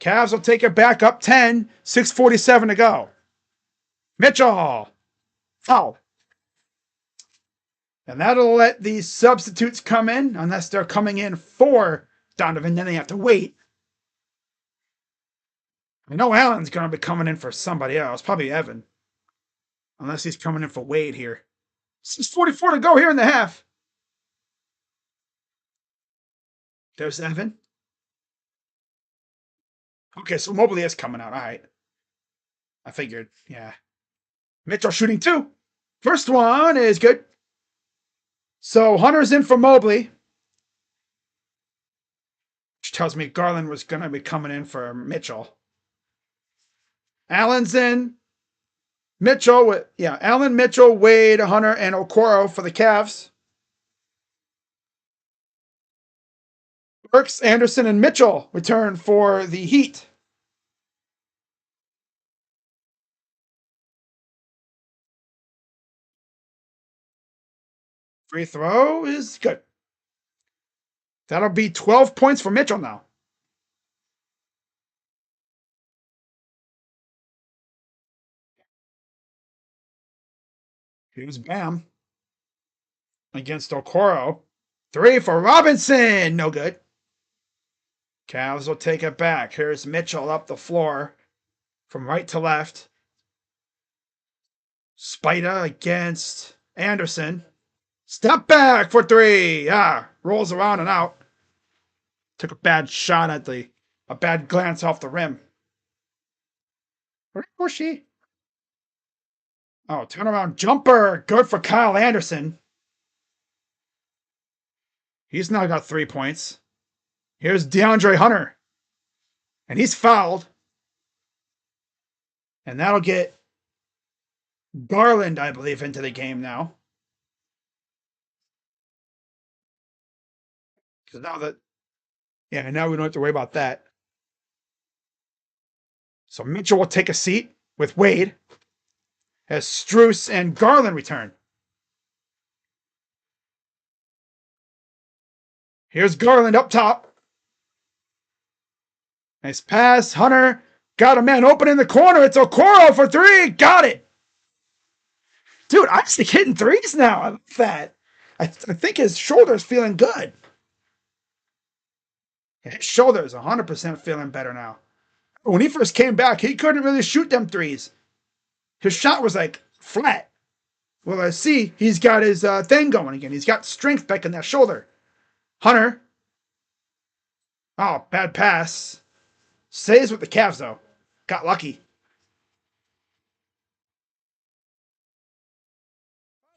Cavs will take it back up 10. 6:47 to go. Mitchell. Foul. And that'll let these substitutes come in, unless they're coming in for Donovan. Then they have to wait. I know Allen's going to be coming in for somebody else. Probably Evan. Unless he's coming in for Wade here. 6:44 to go here in the half. There's Evan. Okay, so Mobley is coming out. All right. I figured, yeah. Mitchell shooting 2. First one is good. So Hunter's in for Mobley. Which tells me Garland was going to be coming in for Mitchell. Allen's in. Mitchell, Allen, Mitchell, Wade, Hunter, and Okoro for the Cavs. Burks, Anderson, and Mitchell return for the Heat. Free throw is good. That'll be 12 points for Mitchell now. Here's Bam against Okoro. 3 for Robinson. No good. Cavs will take it back. Here's Mitchell up the floor from right to left. Spider against Anderson. Step back for three. Rolls around and out. Took a bad shot at a bad glance off the rim. Where was she? Oh, turnaround jumper. Good for Kyle Anderson. He's now got 3 points. Here's DeAndre Hunter. And he's fouled. And that'll get Garland, I believe, into the game now. Because now that, yeah, now we don't have to worry about that. So Mitchell will take a seat with Wade as Strus and Garland return. Here's Garland up top. Nice pass. Hunter got a man open in the corner. It's Okoro for three. Got it. Dude, I'm just hitting threes now. I love that. I think his shoulder's feeling good. His shoulder's 100% feeling better now. When he first came back, he couldn't really shoot them threes. His shot was like flat. Well, I see he's got his thing going again. He's got strength back in that shoulder. Hunter. Oh, bad pass. Stays with the Cavs, though. Got lucky.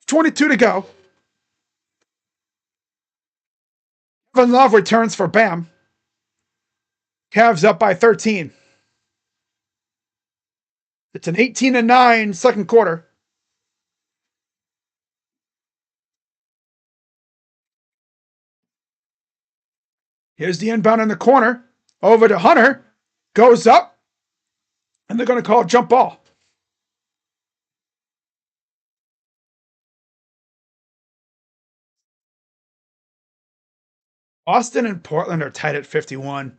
22 to go. Kevin Love returns for Bam. Cavs up by 13. It's an 18-9 second quarter. Here's the inbound in the corner. Over to Hunter. Goes up. And they're going to call jump ball. Austin and Portland are tied at 51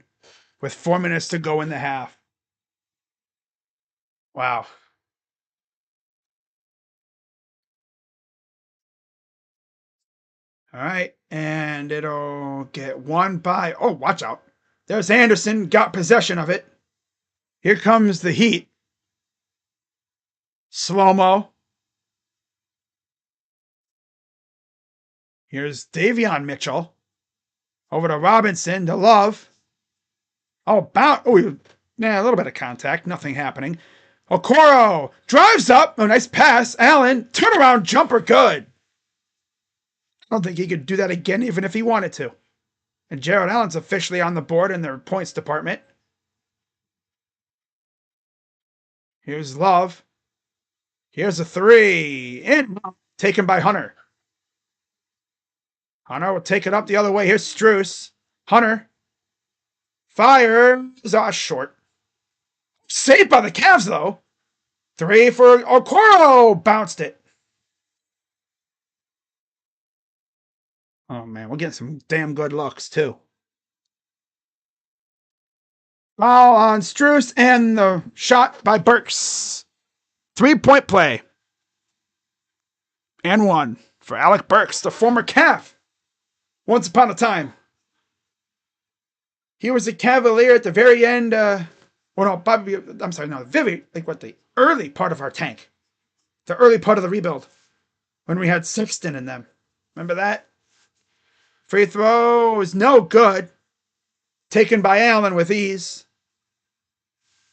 with 4 minutes to go in the half. Wow. All right. And it'll get won by, oh, watch out. There's Anderson, got possession of it. Here comes the Heat. Slow-mo. Here's Davion Mitchell. Over to Robinson, to Love. Oh, a little bit of contact. Nothing happening. Okoro drives up. Oh, nice pass. Allen, turnaround jumper, good. I don't think he could do that again, even if he wanted to. And Jared Allen's officially on the board in their points department. Here's Love. Here's a three. In. Taken by Hunter. Hunter will take it up the other way. Here's Strus. Hunter. Fires. Short. Saved by the Cavs, though. Three for Okoro. Bounced it. Oh, man. We're getting some damn good looks, too. Foul on Strus and the shot by Burks. 3-point play. And one for Alec Burks, the former Cav. Once upon a time. He was a Cavalier at the very end. The early part of our tank. The early part of the rebuild. When we had Sexton in them. Remember that? Free throw is no good. Taken by Allen with ease.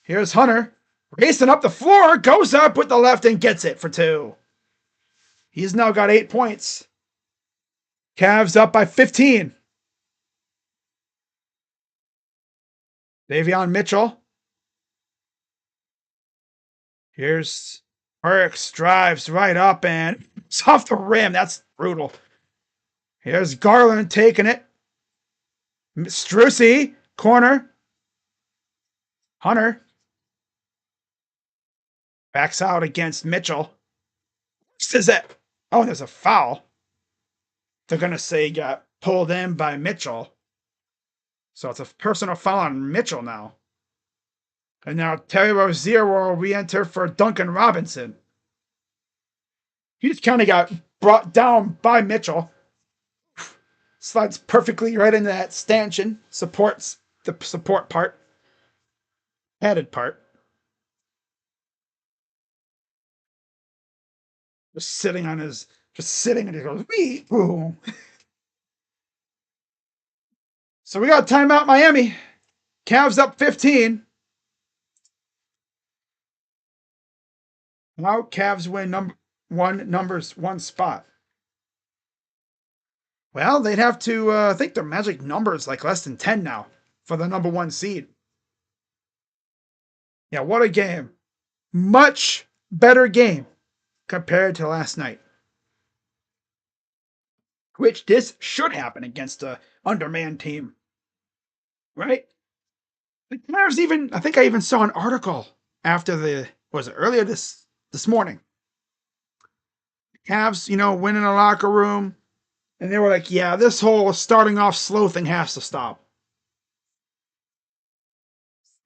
Here's Hunter. Racing up the floor. Goes up with the left and gets it for two. He's now got 8 points. Cavs up by 15. Davion Mitchell. Here's Burks. Drives right up and it's off the rim. That's brutal. Here's Garland taking it. Strusy. Corner. Hunter. Backs out against Mitchell. Says that. Oh, there's a foul. They're going to say he got pulled in by Mitchell. So it's a personal foul on Mitchell now. And now Terry Rozier will re-enter for Duncan Robinson. He just kind of got brought down by Mitchell. Slides perfectly right into that stanchion. Supports the support part. Padded part. just sitting on his, just sitting, and he goes, "Wee, boom." So we got timeout, Miami. Cavs up 15. Now Cavs win numbers one spot. Well, they'd have to, I think their magic number is like less than 10 now for the number one seed. Yeah, what a game. Much better game compared to last night. Which this should happen against a undermanned team, right? The Cavs even, I think I even saw an article after was it earlier this morning. Cavs, went in a locker room and they were like, yeah, this whole starting off slow thing has to stop.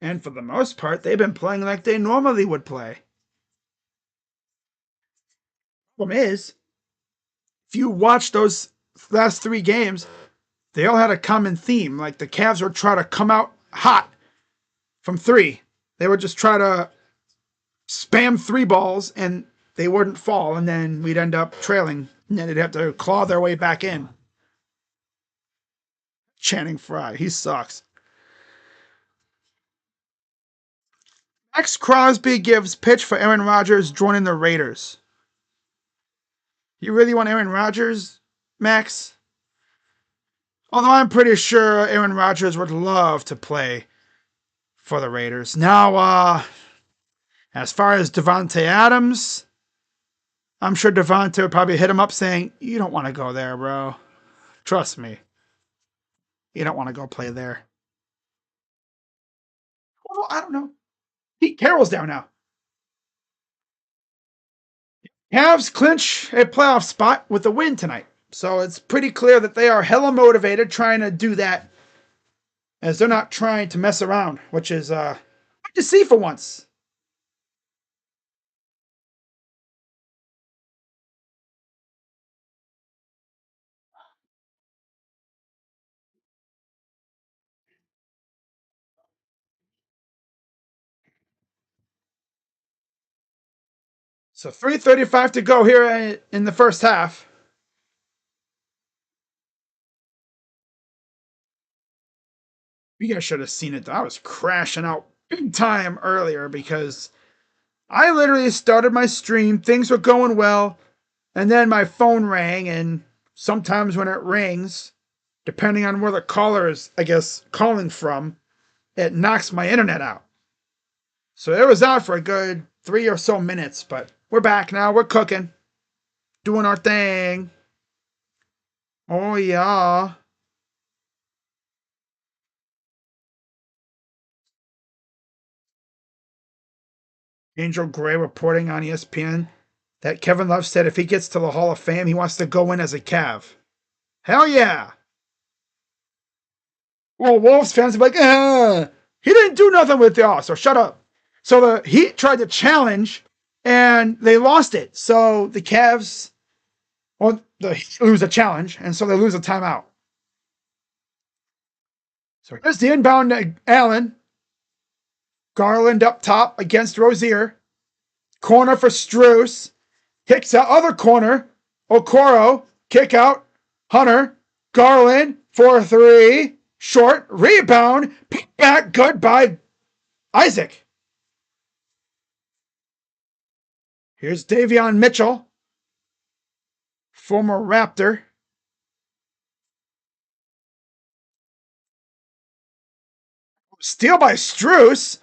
And for the most part, they've been playing like they normally would play. Problem is, if you watch those last three games, they all had a common theme. Like the Cavs would try to come out hot from three. They would just try to spam three balls and they wouldn't fall, and then we'd end up trailing, and then they'd have to claw their way back in. Channing Frye, he sucks. Max Crosby gives pitch for Aaron Rodgers joining the Raiders. You really want Aaron Rodgers, Max? Although I'm pretty sure Aaron Rodgers would love to play for the Raiders. Now, as far as Devontae Adams, I'm sure Devontae would probably hit him up saying, "You don't want to go there, bro. Trust me. You don't want to go play there." Well, I don't know. Pete Carroll's down now. Cavs clinch a playoff spot with a win tonight. So it's pretty clear that they are hella motivated trying to do that, as they're not trying to mess around, which is good to see for once. So 3:35 to go here in the first half. You guys should have seen it. I was crashing out big time earlier because I literally started my stream. Things were going well. And then my phone rang. And sometimes when it rings, depending on where the caller is, I guess, calling from, it knocks my internet out. So it was out for a good 3 or so minutes. But we're back now. We're cooking, doing our thing. Oh, yeah. Angel Gray reporting on ESPN that Kevin Love said if he gets to the Hall of Fame, he wants to go in as a Cav. Hell yeah. Well, Wolves fans are like, he didn't do nothing with y'all, so shut up. So the Heat tried to challenge, and they lost it. So the Cavs, well, the Heat lose a challenge, and so they lose a timeout. So here's the inbound to Allen. Garland up top against Rozier. Corner for Strus. Kicks out other corner. Okoro. Kick out. Hunter. Garland for three. Short. Rebound. Pick back. Good by Isaac. Here's Davion Mitchell. Former Raptor. Steal by Strus.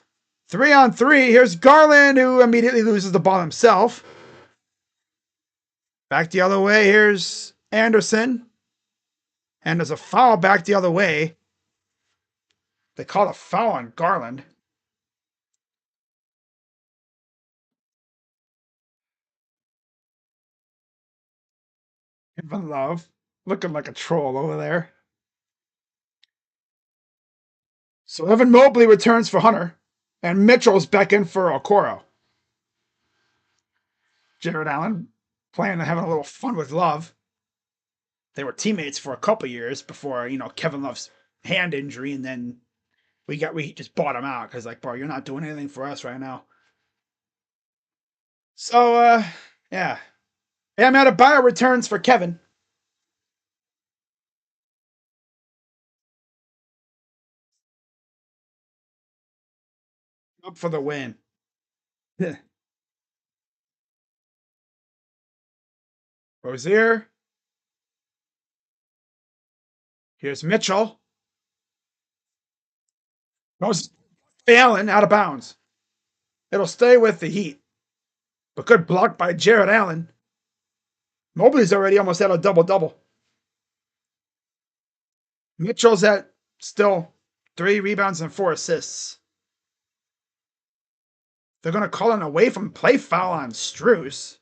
3-on-3. Here's Garland, who immediately loses the ball himself. Back the other way. Here's Anderson. And there's a foul back the other way. They called a foul on Garland. Kevin Love looking like a troll over there. So Evan Mobley returns for Hunter. And Mitchell's back in for Okoro. Jared Allen playing and having a little fun with Love. They were teammates for a couple years before, Kevin Love's hand injury, and then we just bought him out because, like, bro, you're not doing anything for us right now. So yeah. Am out of bio returns for Kevin. Up for the win. Rozier. Here's Mitchell. Goes Allen out of bounds. It'll stay with the Heat. But good block by Jared Allen. Mobley's already almost at a double-double. Mitchell's at still 3 rebounds and 4 assists. They're going to call an away from play foul on Strus.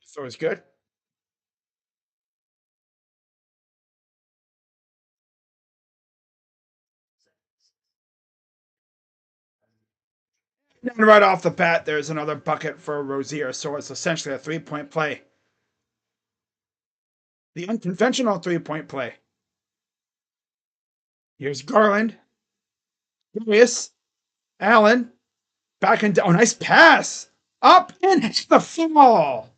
So it's good. And right off the bat, there's another bucket for Rozier, so it's essentially a 3-point play. The unconventional 3-point play. Here's Garland. Darius. Allen. Back and down. Oh, nice pass. Up and hits the fall.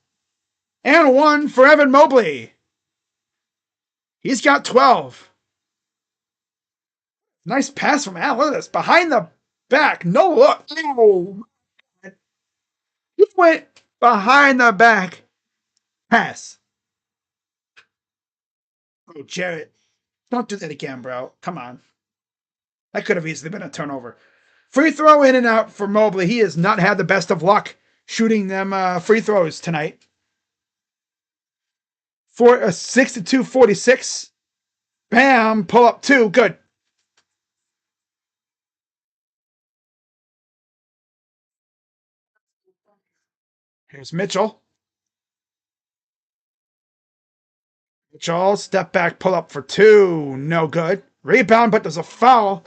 And 1 for Evan Mobley. He's got 12. Nice pass from Allen. Look at this. Behind the back. No look. Oh. He went behind the back. Pass. Oh, Jarrett. Don't do that again, bro. Come on. That could have easily been a turnover. Free throw in and out for Mobley. He has not had the best of luck shooting them free throws tonight. For a 62-46. Bam. Pull up 2. Good. Here's Mitchell. Mitchell, step back, pull up for 2. No good. Rebound, but there's a foul.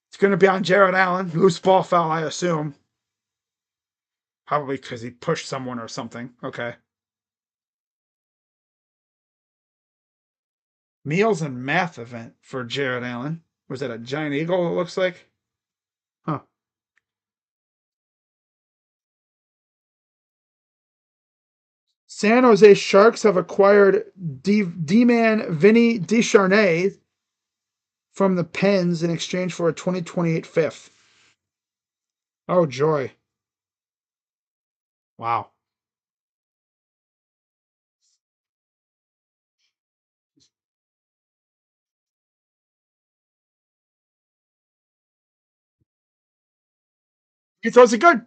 It's going to be on Jared Allen. Loose ball foul, I assume. Probably because he pushed someone or something. Okay. Meals and math event for Jared Allen. Was that a giant eagle, it looks like? Huh. San Jose Sharks have acquired D-Man Vinny Descharnay from the Pens in exchange for a 2028 fifth. Oh, joy. Wow. He throws it good.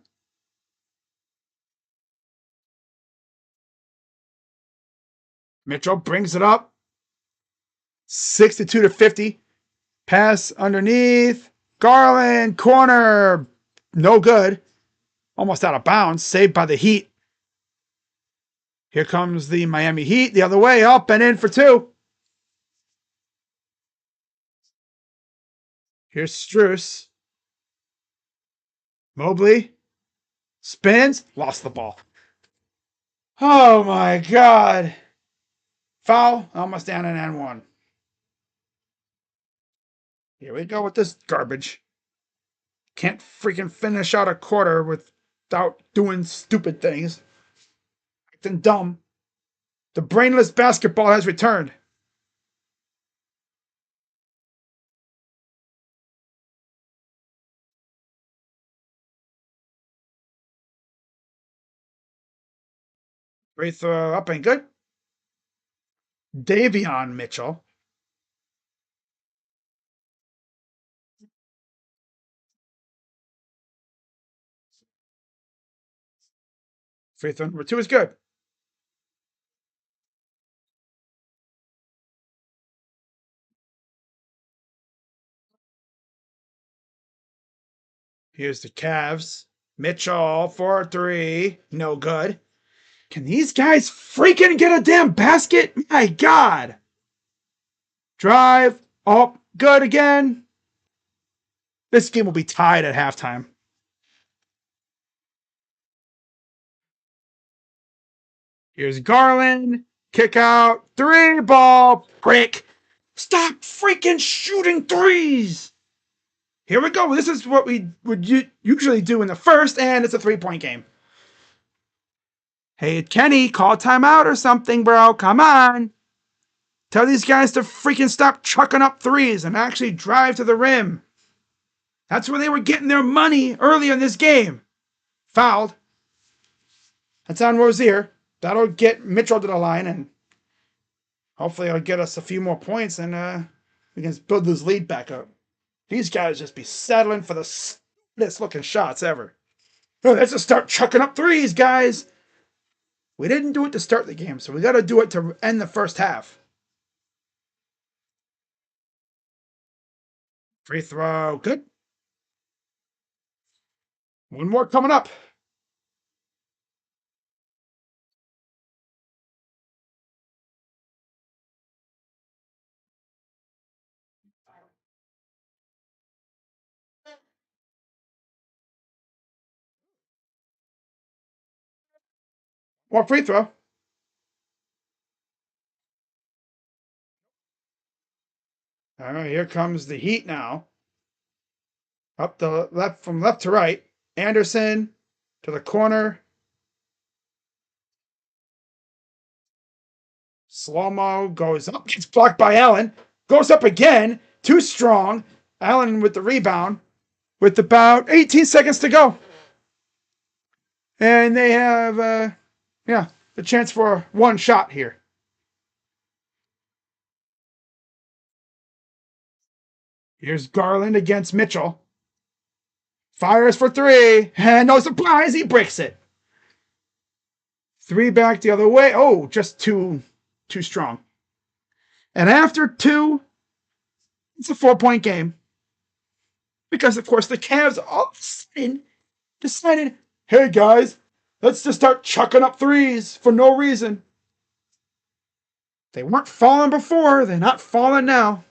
Mitchell brings it up. 62-50. Pass underneath. Garland, corner. No good. Almost out of bounds. Saved by the Heat. Here comes the Miami Heat. The other way. Up and in for 2. Here's Strus. Mobley. Spins. Lost the ball. Oh my God. Foul. Almost down an N1. Here we go with this garbage. Can't freaking finish out a quarter without doing stupid things. Acting dumb. The brainless basketball has returned. Free throw up and good. Davion Mitchell. Free throw number 2 is good. Here's the Cavs. Mitchell for 3. No good. Can these guys freaking get a damn basket? My God. Drive. Oh, good again. This game will be tied at halftime. Here's Garland. Kick out. 3-ball. Break. Stop freaking shooting threes. Here we go. This is what we would usually do in the first, and it's a 3-point game. Hey, Kenny, call timeout or something, bro. Come on. Tell these guys to freaking stop chucking up threes and actually drive to the rim. That's where they were getting their money early in this game. Fouled. That's on Rozier. That'll get Mitchell to the line, and hopefully it'll get us a few more points, and we can build this lead back up. These guys just be settling for the stupidest looking shots ever. Oh, let's just start chucking up threes, guys. We didn't do it to start the game, so we got to do it to end the first half. Free throw. Good. One more coming up. More free throw. All right, here comes the Heat now. Up the left, from left to right. Anderson to the corner. Slow-mo goes up, gets blocked by Allen. Goes up again. Too strong. Allen with the rebound with about 18 seconds to go. And they have, the chance for one shot here. Here's Garland against Mitchell. Fires for 3. And no surprise, he breaks it. 3 back the other way. Oh, just too strong. And after 2, it's a 4-point game. Because, of course, the Cavs all of a sudden decided, hey, guys, let's just start chucking up threes for no reason. They weren't falling before. They're not falling now.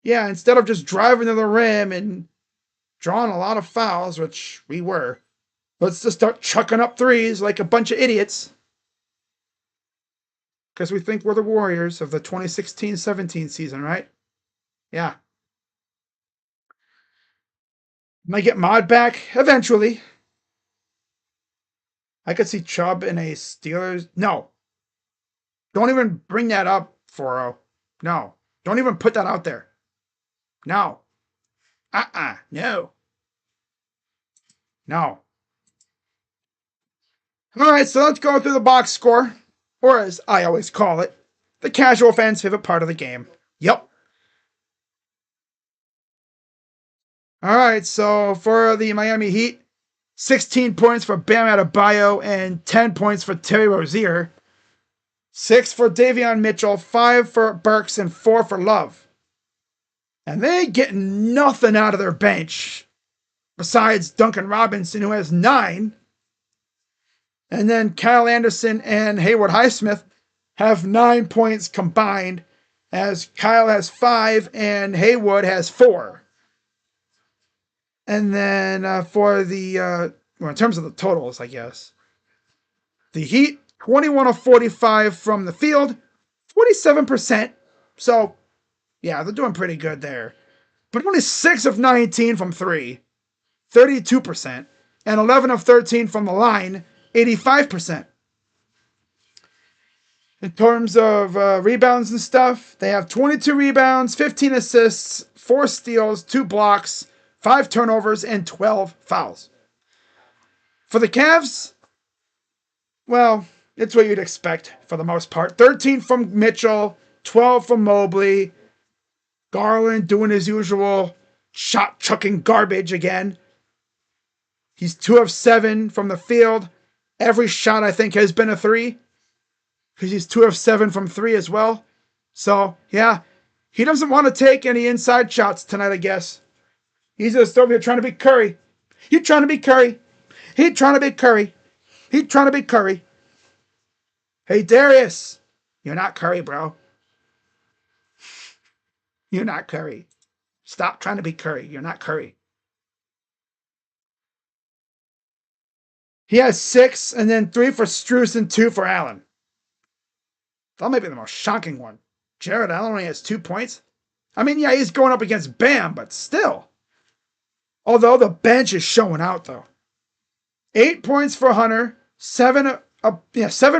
Yeah, instead of just driving to the rim and drawing a lot of fouls, which we were, let's just start chucking up threes like a bunch of idiots. Because we think we're the Warriors of the 2016-17 season, right? Yeah. Might get Mod back eventually. I could see Chubb in a Steelers. No. Don't even bring that up, Foro. No. Don't even put that out there. No. No. No. All right, so let's go through the box score, or as I always call it, the casual fan's favorite part of the game. Yep. All right, so for the Miami Heat, 16 points for Bam Adebayo and 10 points for Terry Rozier. 6 for Davion Mitchell, 5 for Burks, and 4 for Love. And they get nothing out of their bench besides Duncan Robinson, who has 9. And then Kyle Anderson and Haywood Highsmith have 9 points combined, as Kyle has 5 and Haywood has 4. And then for the, in terms of the totals, I guess, the Heat, 21 of 45 from the field, 47%. So, yeah, they're doing pretty good there. But only 6 of 19 from 3, 32%. And 11 of 13 from the line, 85%. In terms of rebounds and stuff, they have 22 rebounds, 15 assists, 4 steals, 2 blocks, 5 turnovers, and 12 fouls. For the Cavs, well, it's what you'd expect for the most part. 13 from Mitchell, 12 from Mobley. Garland doing his usual shot chucking garbage again. He's 2 of 7 from the field. Every shot, I think, has been a 3. Because he's 2 of 7 from 3 as well. So, yeah, he doesn't want to take any inside shots tonight, I guess. He's just over here trying to be Curry. He's trying to be Curry. He's trying to be Curry. He's trying to be Curry. Hey, Darius, you're not Curry, bro. You're not Curry. Stop trying to be Curry. You're not Curry. He has 6, and then 3 for Struess and 2 for Allen. That might be the most shocking one. Jared Allen only has 2 points. I mean, yeah, he's going up against Bam, but still. Although the bench is showing out, though. 8 points for Hunter, 7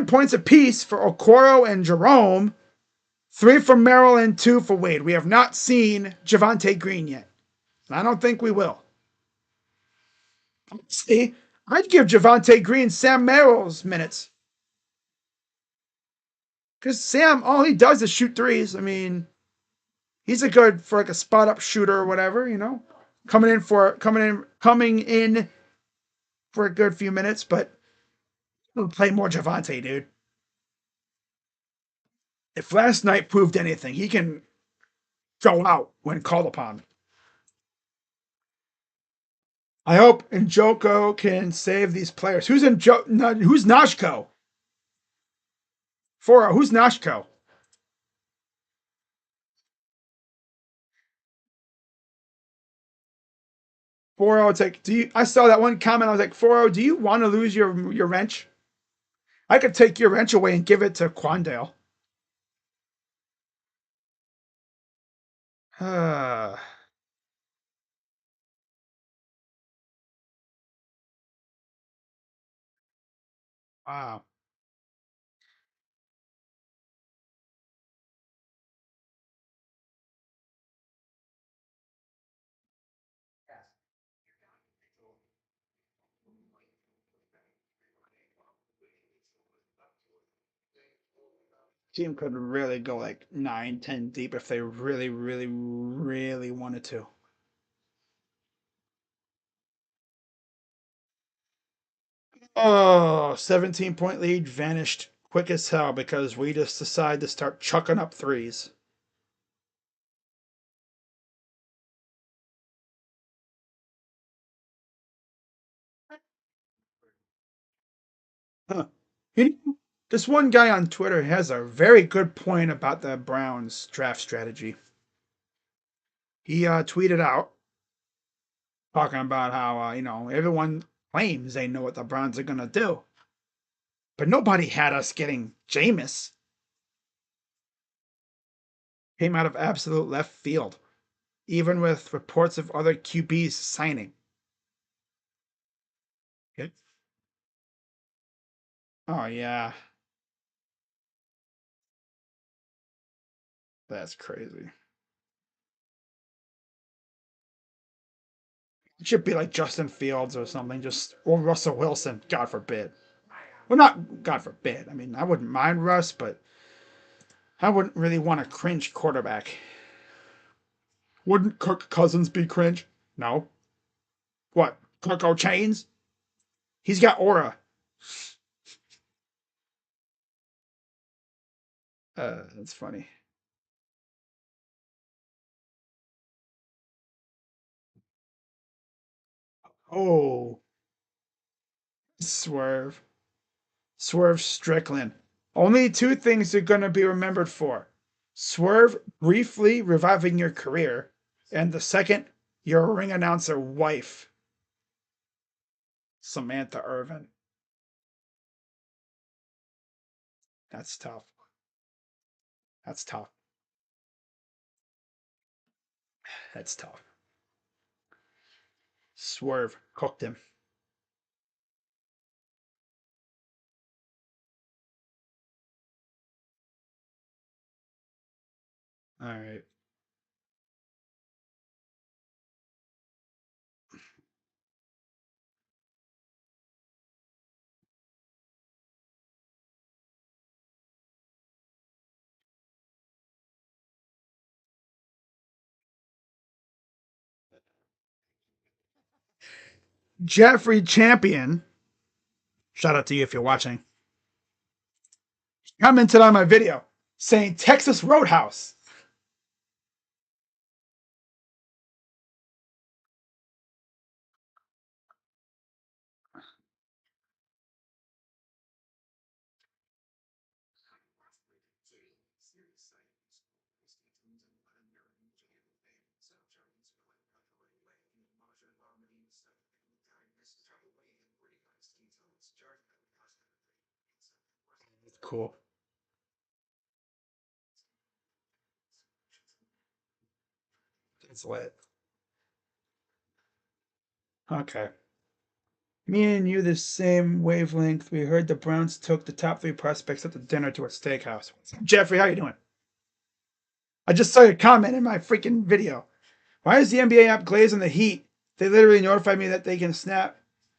points apiece for Okoro and Jerome, 3 for Merrill and 2 for Wade. We have not seen Javonte Green yet. I don't think we will. See, I'd give Javonte Green Sam Merrill's minutes. Because Sam, all he does is shoot threes. I mean, he's a good for like a spot up shooter or whatever, coming in for a good few minutes, but we'll play more Javonte, dude. If last night proved anything, he can go out when called upon. I hope Njoko can save these players. Who's who's Nashko? Foro, who's Nashko? Foro, it's like, I saw that one comment. I was like, Foro, do you want to lose your wrench? I could take your wrench away and give it to Quandale. Wow. Team could really go like 9, 10 deep if they really, really, really wanted to. Oh, 17-point lead vanished quick as hell because we just decided to start chucking up threes. Huh. You know, this one guy on Twitter has a very good point about the Browns draft strategy. He tweeted out talking about how everyone claims they know what the Browns are gonna do, but nobody had us getting Jameis. Came out of absolute left field, even with reports of other QBs signing. It, oh yeah, that's crazy. It should be like Justin Fields or something, or Russell Wilson. God forbid. Well, not God forbid. I mean, I wouldn't mind Russ, but I wouldn't really want a cringe quarterback. Wouldn't Kirk Cousins be cringe? No. What? Coco Chains? He's got aura. That's funny. Oh, Swerve. Swerve Strickland. Only 2 things you're going to be remembered for: Swerve briefly reviving your career, and the second, your ring announcer wife, Samantha Irvin. That's tough. That's tough. That's tough. Swerve cooked him. All right. Jeffrey Champion, shout out to you if you're watching, commented on my video saying Texas Roadhouse. Cool. It's lit. Okay. Me and you the same wavelength. We heard the Browns took the top three prospects at the dinner to a steakhouse. Jeffrey, how you doing? I just saw your comment in my freaking video. Why is the NBA app glazed on the Heat? They literally notified me that they can snap.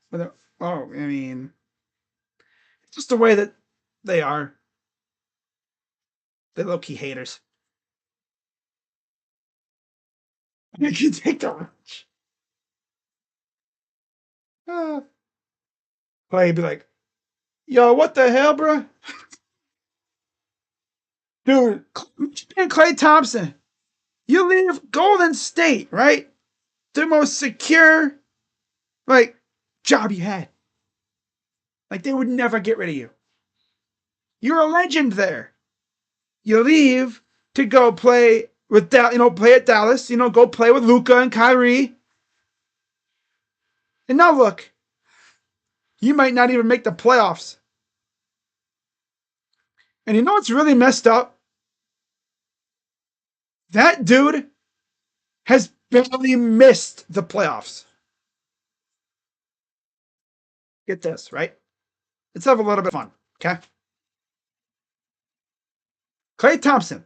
With a, oh, I mean, just the way that they are. They're low key haters. You can take the wrench. Uh, Clay be like, yo, what the hell, bro? Dude, Clay Thompson, you leave Golden State, right? The most secure, like, job you had. Like, they would never get rid of you. You're a legend there. You leave to go play with play at Dallas. Go play with Luka and Kyrie. And now look, you might not even make the playoffs. And you know what's really messed up? That dude has barely missed the playoffs. Get this, right? Let's have a little bit of fun, okay? Klay Thompson,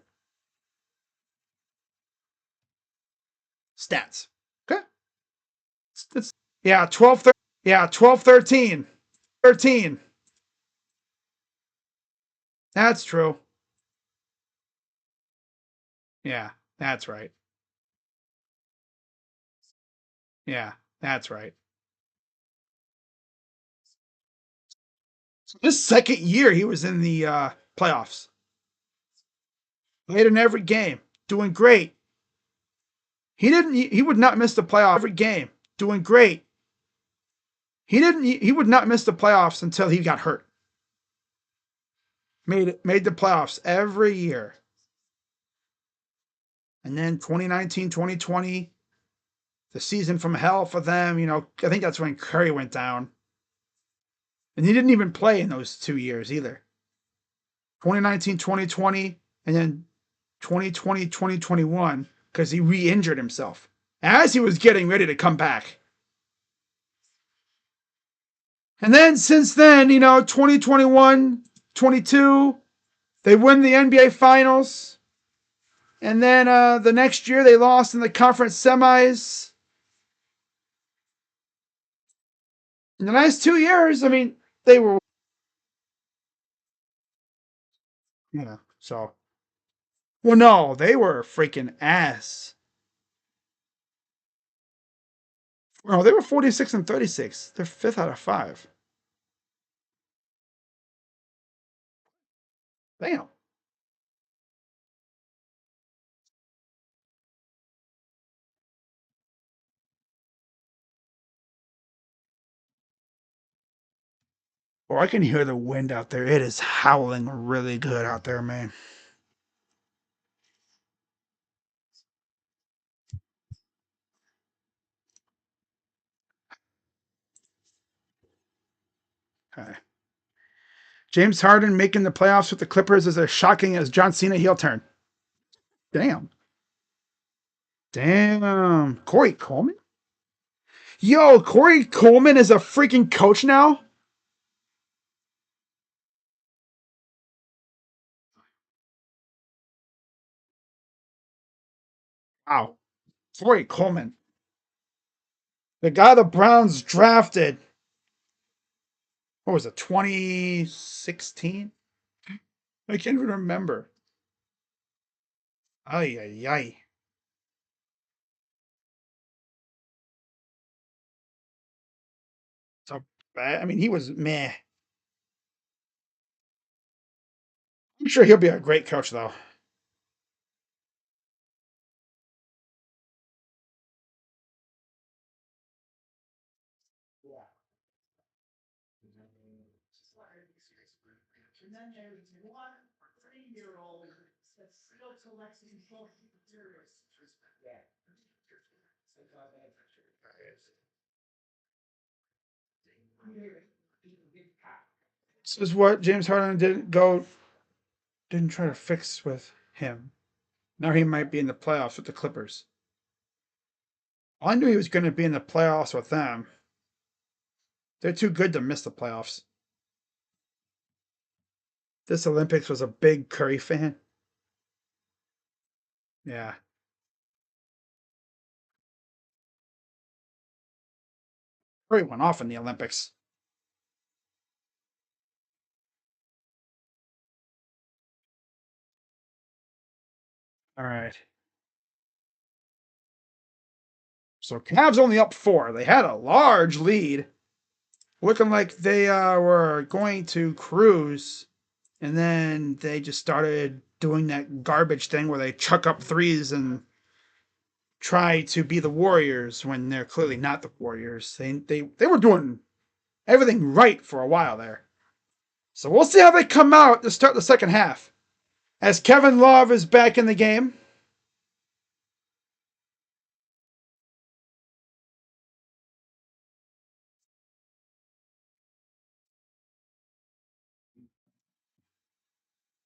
stats. Okay? Yeah, 12, 13. Yeah, 12, 13. 13. That's true. Yeah, that's right. Yeah, that's right. This second year, he was in the playoffs. Played in every game, doing great. He didn't. He would not miss the playoff every game, doing great. He didn't. He would not miss the playoffs until he got hurt. Made the playoffs every year, and then 2019, 2020, the season from hell for them. I think that's when Curry went down, and he didn't even play in those 2 years either. 2019, 2020, and then 2020, 2021, because he re-injured himself as he was getting ready to come back. And then since then, 2021, 22, they win the NBA Finals. And then the next year they lost in the conference semis. In the last 2 years, I mean, they were. Yeah. So, well, no, they were freaking ass. Oh, they were 46 and 36. They're fifth out of five. Damn. Oh, I can hear the wind out there. It is howling really good out there, man. Okay. James Harden making the playoffs with the Clippers is as shocking as John Cena heel turn. Damn. Damn. Corey Coleman? Yo, Corey Coleman is a freaking coach now? Wow. Corey Coleman. The guy the Browns drafted, what was it, 2016? I can't even remember. Ay, ay, ay. So bad. I mean, he was meh. I'm sure he'll be a great coach, though. This is what James Harden didn't try to fix with him. Now he might be in the playoffs with the Clippers. I knew he was going to be in the playoffs with them. They're too good to miss the playoffs. This Olympics was a big Curry fan. Yeah. Curry went off in the Olympics. All right. So Cavs only up 4. They had a large lead, looking like they were going to cruise, and then they just started doing that garbage thing where they chuck up threes and try to be the Warriors when they're clearly not the Warriors. They were doing everything right for a while there. So we'll see how they come out to start the second half. As Kevin Love is back in the game.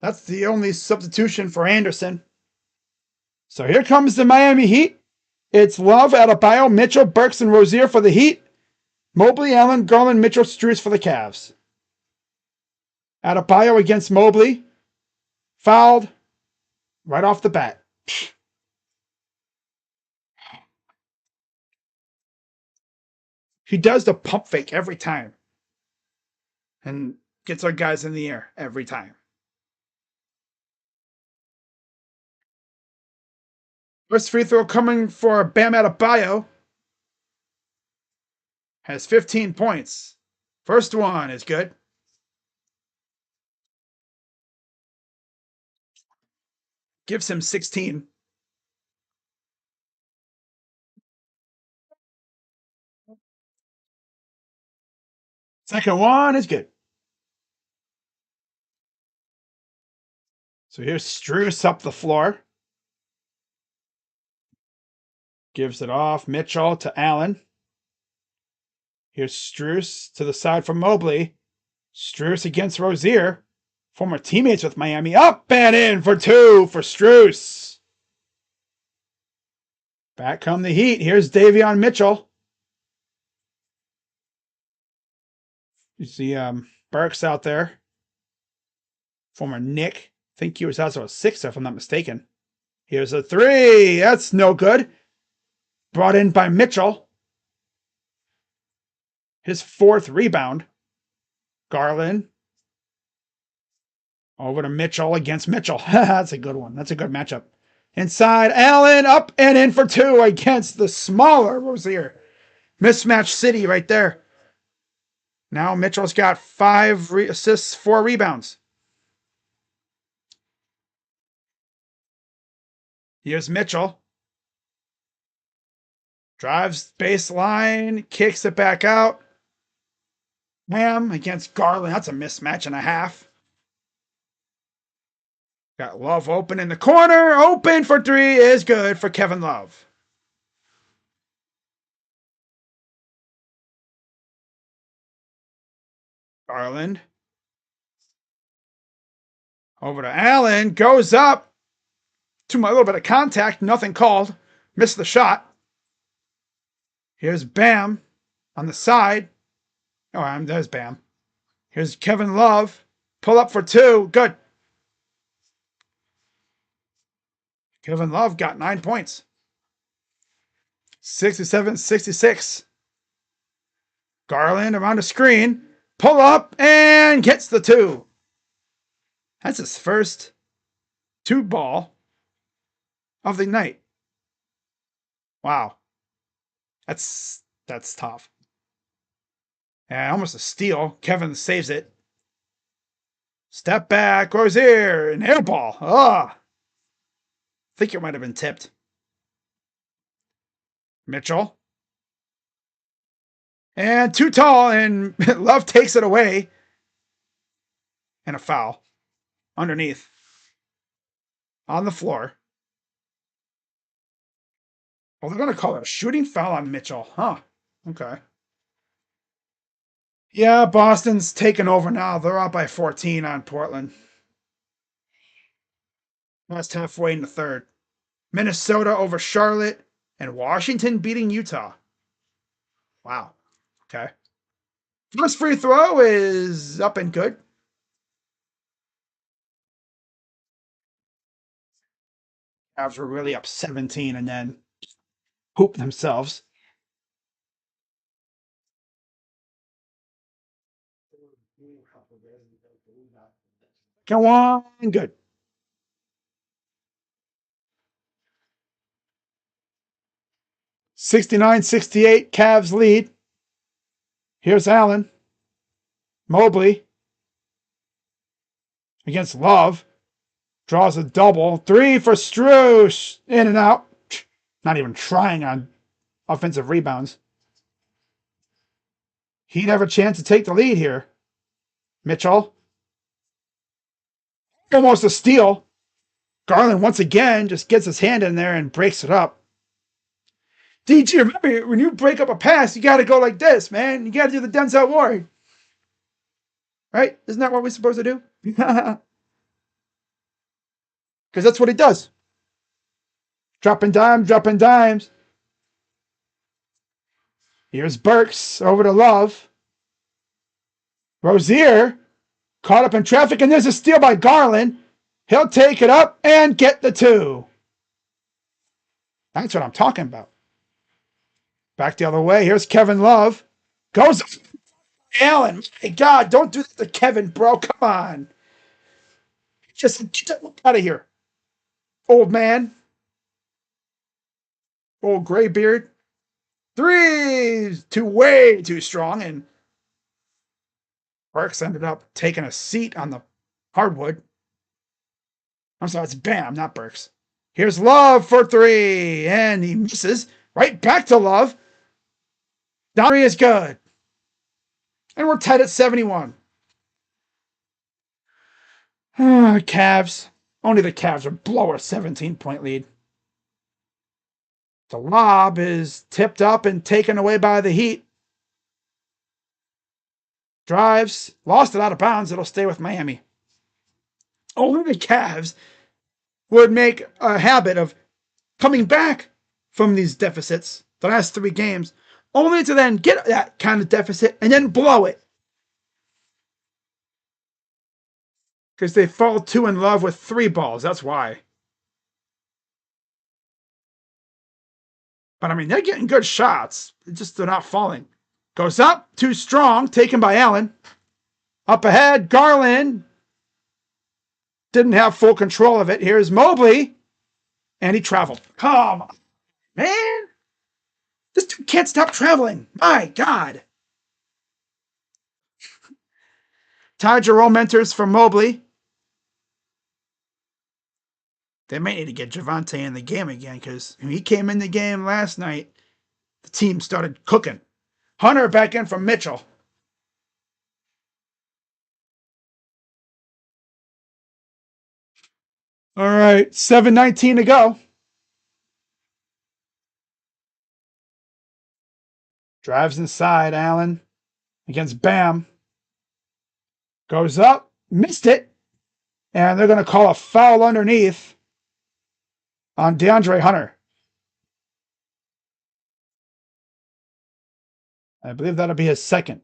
That's the only substitution for Anderson. So here comes the Miami Heat. It's Love, Adebayo, Mitchell, Burks, and Rozier for the Heat. Mobley, Allen, Garland, Mitchell, Strus for the Cavs. Adebayo against Mobley. Fouled right off the bat. He does the pump fake every time and gets our guys in the air every time. First free throw coming for Bam Adebayo. Has 15 points. First one is good. Gives him 16. Second one is good. So here's Strus up the floor. Gives it off. Mitchell to Allen. Here's Strus to the side for Mobley. Strus against Rozier. Former teammates with Miami. Up and in for 2 for Strus. Back come the Heat. Here's Davion Mitchell. You see Burks out there. Former Nick. I think he was also a Sixer, if I'm not mistaken. Here's a 3. That's no good. Brought in by Mitchell. His 4th rebound. Garland. Over to Mitchell against Mitchell. That's a good one. That's a good matchup. Inside, Allen up and in for 2 against the smaller Rozier. Mismatch city right there. Now Mitchell's got 5 assists, 4 rebounds. Here's Mitchell. Drives baseline, kicks it back out. Bam against Garland. That's a mismatch and a half. Got Love open in the corner. Open for 3 is good for Kevin Love. Garland. Over to Allen. Goes up. To my little bit of contact. Nothing called. Missed the shot. Here's Bam on the side. Oh, there's Bam. Here's Kevin Love. Pull up for 2. Good. Kevin Love got 9 points. 67-66. Garland around the screen. Pull up and gets the 2. That's his first 2 ball of the night. Wow. That's tough. And almost a steal. Kevin saves it. Step back. Rozier. An air ball. I think it might have been tipped. Mitchell. And too tall. And Love takes it away. And a foul. Underneath. On the floor. Well, they're going to call it a shooting foul on Mitchell. Huh. Okay. Yeah, Boston's taken over now. They're up by 14 on Portland. Last halfway in the third. Minnesota over Charlotte, and Washington beating Utah. Wow. Okay. First free throw is up and good. Cavs were really up 17 and then hooped themselves. Come on, good. 69-68, Cavs lead. Here's Allen. Mobley against Love. Draws a double. Three for Strus. In and out. Not even trying on offensive rebounds. He'd have a chance to take the lead here. Mitchell. Almost a steal. Garland once again just gets his hand in there and breaks it up. DG, remember, when you break up a pass, you got to go like this, man. You got to do the Denzel Ward. Right? Isn't that what we're supposed to do? Because that's what he does. Dropping dimes. Here's Burks over to Love. Rozier caught up in traffic, and there's a steal by Garland. He'll take it up and get the two. That's what I'm talking about. Back the other way. Here's Kevin Love. Goes Allen. My God, don't do that to Kevin, bro. Come on. Just get out of here. Old man. Old gray beard. Three. Way too strong. And Burks ended up taking a seat on the hardwood. I'm sorry, it's Bam, not Burks. Here's Love for three. And he misses. Right back to Love. Down three is good. And we're tied at 71. Cavs. Only the Cavs would blow a 17-point lead. The lob is tipped up and taken away by the Heat. Drives. Lost it out of bounds. It'll stay with Miami. Only the Cavs would make a habit of coming back from these deficits, the last three games, only to then get that kind of deficit and then blow it. Because they fall too in love with three balls. That's why. But I mean, they're getting good shots. It's just they're not falling. Goes up, too strong, taken by Allen. Up ahead, Garland. Didn't have full control of it. Here's Mobley. And he traveled. Come on, man. This dude can't stop traveling. My God. Ty Jerome enters for Mobley. They might need to get Javante in the game again because when he came in the game last night, the team started cooking. Hunter back in from Mitchell. All right, 7:19 to go. Drives inside, Allen against Bam. Goes up, missed it, and they're going to call a foul underneath on DeAndre Hunter. I believe that'll be his second.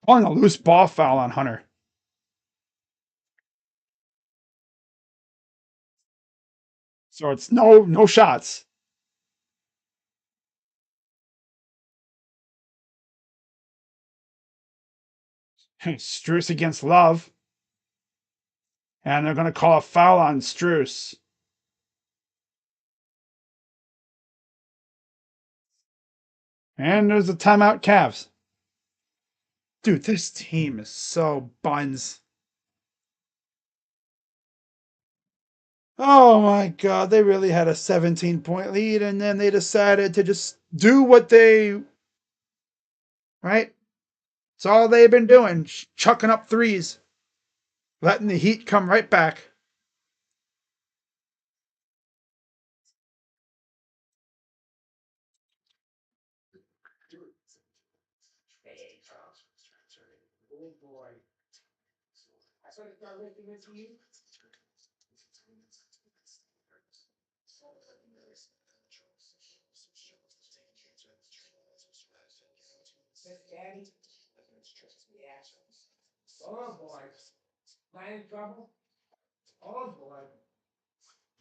Calling a loose ball foul on Hunter. So it's no shots. Strus against Love. And they're going to call a foul on Strus. And there's a timeout, Cavs. Dude, this team is so buns. Oh my God, they really had a 17-point lead, and then they decided to just do what they right? That's all they've been doing, chucking up threes, letting the Heat come right back.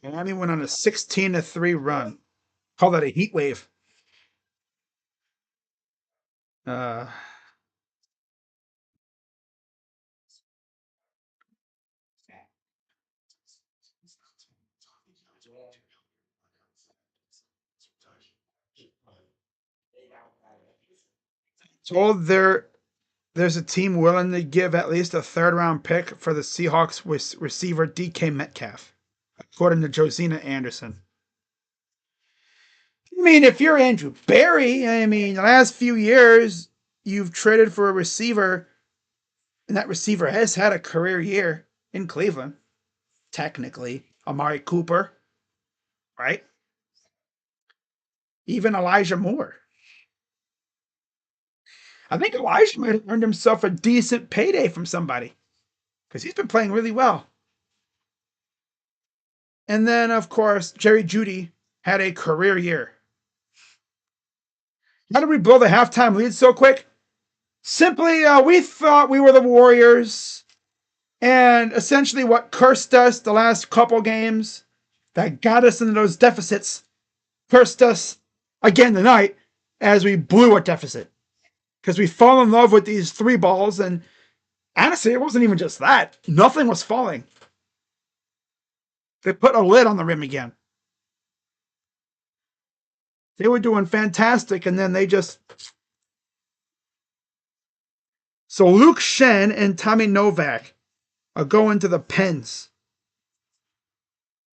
And he went on a 16-3 run. Call that a heat wave. Uh, told there's a team willing to give at least a third-round pick for the Seahawks receiver DK Metcalf, according to Josina Anderson. I mean, if you're Andrew Berry, I mean, the last few years you've traded for a receiver, and that receiver has had a career year in Cleveland. Technically, Amari Cooper, right? Even Elijah Moore. I think Elijah might have earned himself a decent payday from somebody because he's been playing really well. And then, of course, Jerry Jeudy had a career year. How did we blow the halftime lead so quick? Simply, we thought we were the Warriors, and essentially what cursed us the last couple games that got us into those deficits cursed us again tonight as we blew a deficit. Because we fall in love with these three balls, and honestly, it wasn't even just that. Nothing was falling. They put a lid on the rim again. They were doing fantastic, and then they just. So Luke Shen and Tommy Novak are going to the Pens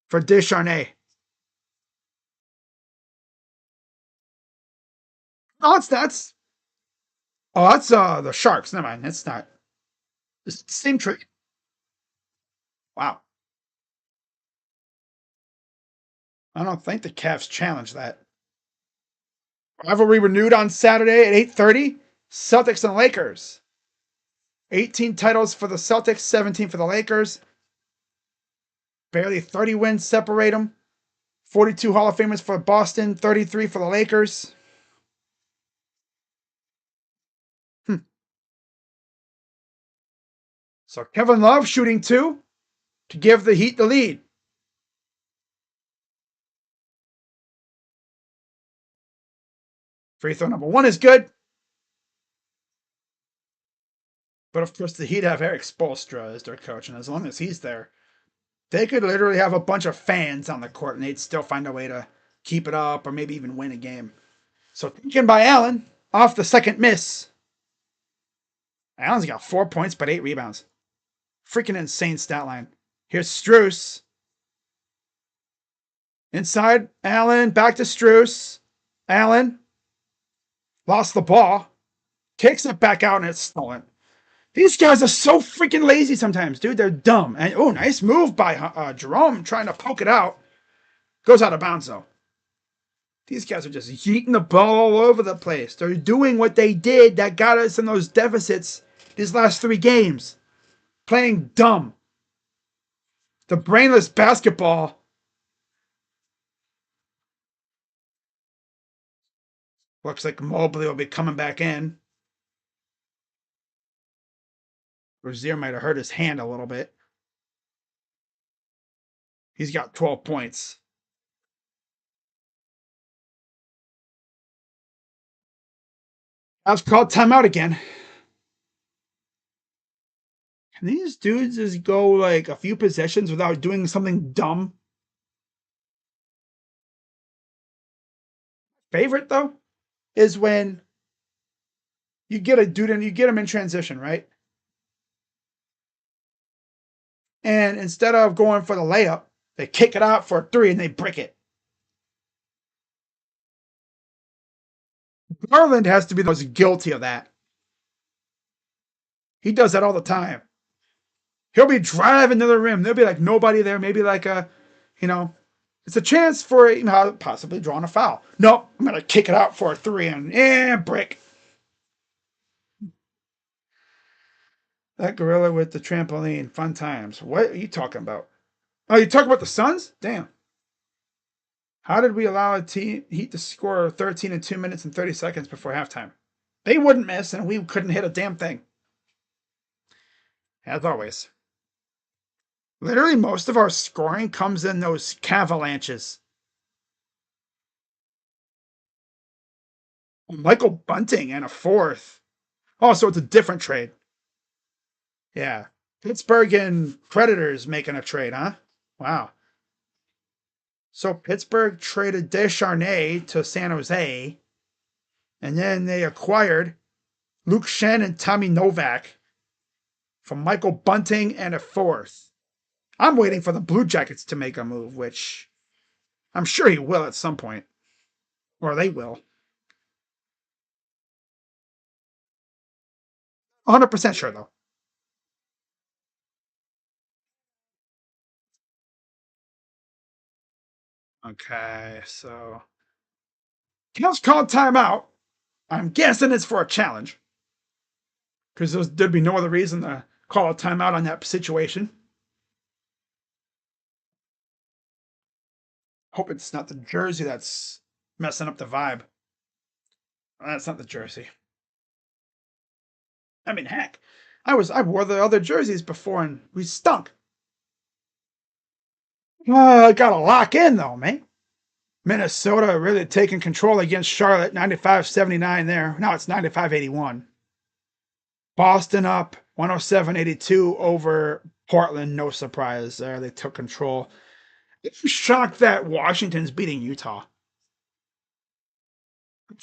for Descharnay. Oh, that's the Sharks. Never mind. That's not. It's the same trade. Wow. I don't think the Cavs challenged that. Rivalry renewed on Saturday at 8:30. Celtics and Lakers. 18 titles for the Celtics, 17 for the Lakers. Barely 30 wins separate them. 42 Hall of Famers for Boston, 33 for the Lakers. So Kevin Love shooting 2 to give the Heat the lead. Free throw number 1 is good. But of course, the Heat have Eric Spoelstra as their coach, and as long as he's there, they could literally have a bunch of fans on the court and they'd still find a way to keep it up or maybe even win a game. So taken by Allen off the second miss. Allen's got 4 points but 8 rebounds. Freaking insane stat line. Here's Strus. Inside, Allen, back to Strus. Allen lost the ball. Takes it back out and it's stolen. These guys are so freaking lazy sometimes, dude. They're dumb. And oh, nice move by Jerome trying to poke it out. Goes out of bounds though. These guys are just yeeting the ball all over the place. They're doing what they did that got us in those deficits these last 3 games. Playing dumb. The brainless basketball. Looks like Mobley will be coming back in. Rozier might have hurt his hand a little bit. He's got 12 points. I was called timeout again. Can these dudes just go like a few possessions without doing something dumb? Favorite though is when you get a dude and you get him in transition, right? And instead of going for the layup, they kick it out for a 3 and they brick it. Garland has to be the most guilty of that. He does that all the time. He'll be driving to the rim. There'll be like nobody there. Maybe like a, you know, it's a chance for possibly drawing a foul. Nope, I'm gonna kick it out for a three and break. That gorilla with the trampoline, fun times. What are you talking about? Oh, you talking about the Suns? Damn. How did we allow a team Heat to score 13 in 2 minutes and 30 seconds before halftime? They wouldn't miss, and we couldn't hit a damn thing. As always. Literally, most of our scoring comes in those Cavalanches. Michael Bunting and a fourth. Oh, so it's a different trade. Yeah. Pittsburgh and Predators making a trade, huh? Wow. So Pittsburgh traded Descharnay to San Jose, and then they acquired Luke Shen and Tommy Novak from Michael Bunting and a fourth. I'm waiting for the Blue Jackets to make a move, which I'm sure he will at some point. Or they will. 100% sure, though. Okay, so Kels called timeout. I'm guessing it's for a challenge. Because there'd be no other reason to call a timeout on that situation. Hope it's not the jersey that's messing up the vibe. That's not the jersey. I mean, heck, I wore the other jerseys before and we stunk. Gotta lock in though, man. Minnesota really taking control against Charlotte, 95-79 there. Now it's 95-81. Boston up 107-82 over Portland. No surprise there. They took control. I'm shocked that Washington's beating Utah.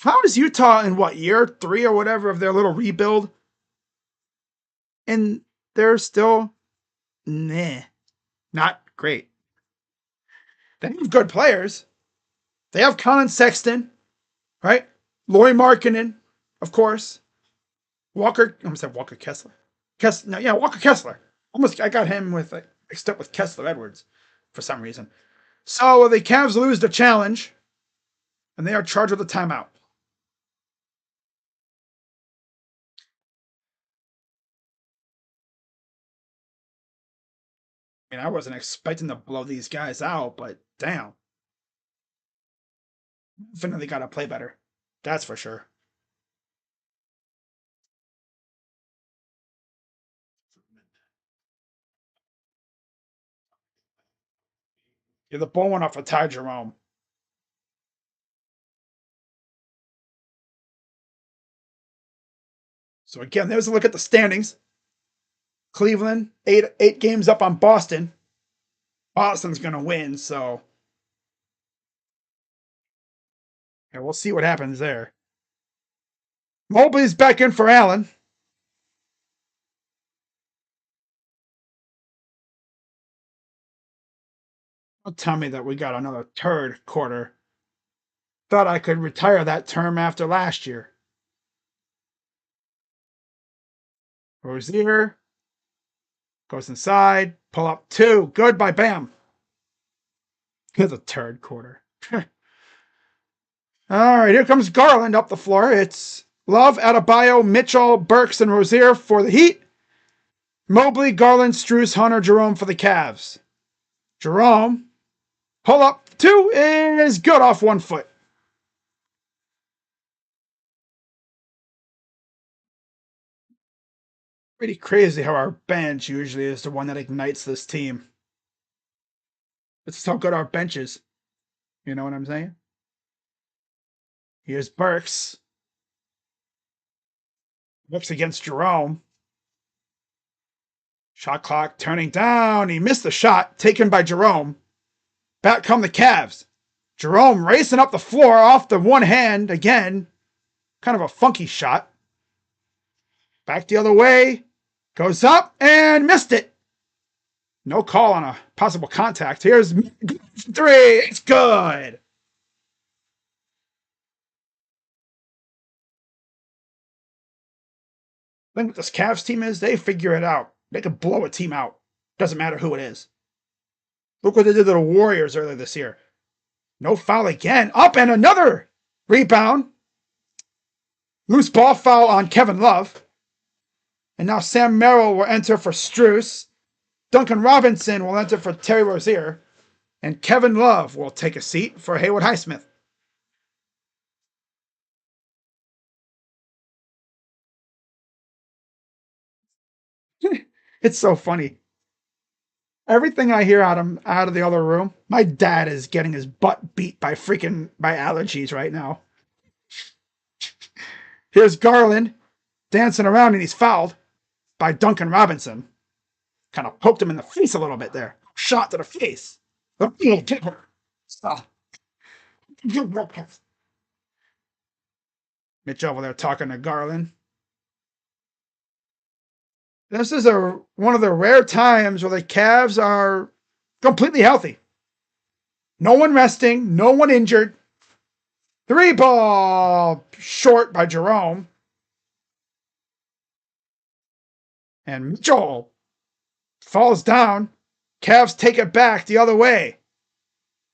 How is Utah in what, year 3 or whatever of their little rebuild? And they're still not great. They have good players. They have Colin Sexton, right? Lauri Markkanen, of course. Walker, I almost said Walker Kessler. Walker Kessler. Almost, I got him mixed up with Kessler Edwards for some reason. So the Cavs lose the challenge, and they are charged with a timeout. I mean, I wasn't expecting to blow these guys out, but damn. Definitely got to play better. That's for sure. You're the ball one off of Ty Jerome. So again, there's a look at the standings. Cleveland, eight games up on Boston. Boston's going to win, so yeah, we'll see what happens there. Mobley's back in for Allen. Don't tell me that we got another third quarter. Thought I could retire that term after last year. Rozier goes inside, pull up two. Good by Bam. Here's a third quarter. All right, here comes Garland up the floor. It's Love, Adebayo, Mitchell, Burks, and Rozier for the Heat. Mobley, Garland, Strus, Hunter, Jerome for the Cavs. Jerome, pull up two is good off 1 foot. Pretty crazy how our bench usually is the one that ignites this team. It's how good our bench is. You know what I'm saying? Here's Burks. Looks against Jerome. Shot clock turning down. He missed the shot taken by Jerome. Back come the Cavs. Jerome racing up the floor off the one hand again. Kind of a funky shot. Back the other way. Goes up and missed it. No call on a possible contact. Here's three. It's good. thing with this Cavs team is they figure it out. They can blow a team out. Doesn't matter who it is. Look what they did to the Warriors earlier this year. No foul again. Up and another rebound. Loose ball foul on Kevin Love. And now Sam Merrill will enter for Strus. Duncan Robinson will enter for Terry Rozier. And Kevin Love will take a seat for Haywood Highsmith. It's so funny. Everything I hear out of the other room, my dad is getting his butt beat by allergies right now. Here's Garland dancing around and he's fouled by Duncan Robinson. Kind of poked him in the face a little bit there. Shot to the face. Mitch over there talking to Garland. This is one of the rare times where the Cavs are completely healthy. No one resting, no one injured. 3-ball short by Jerome. And Mitchell falls down. Cavs take it back the other way.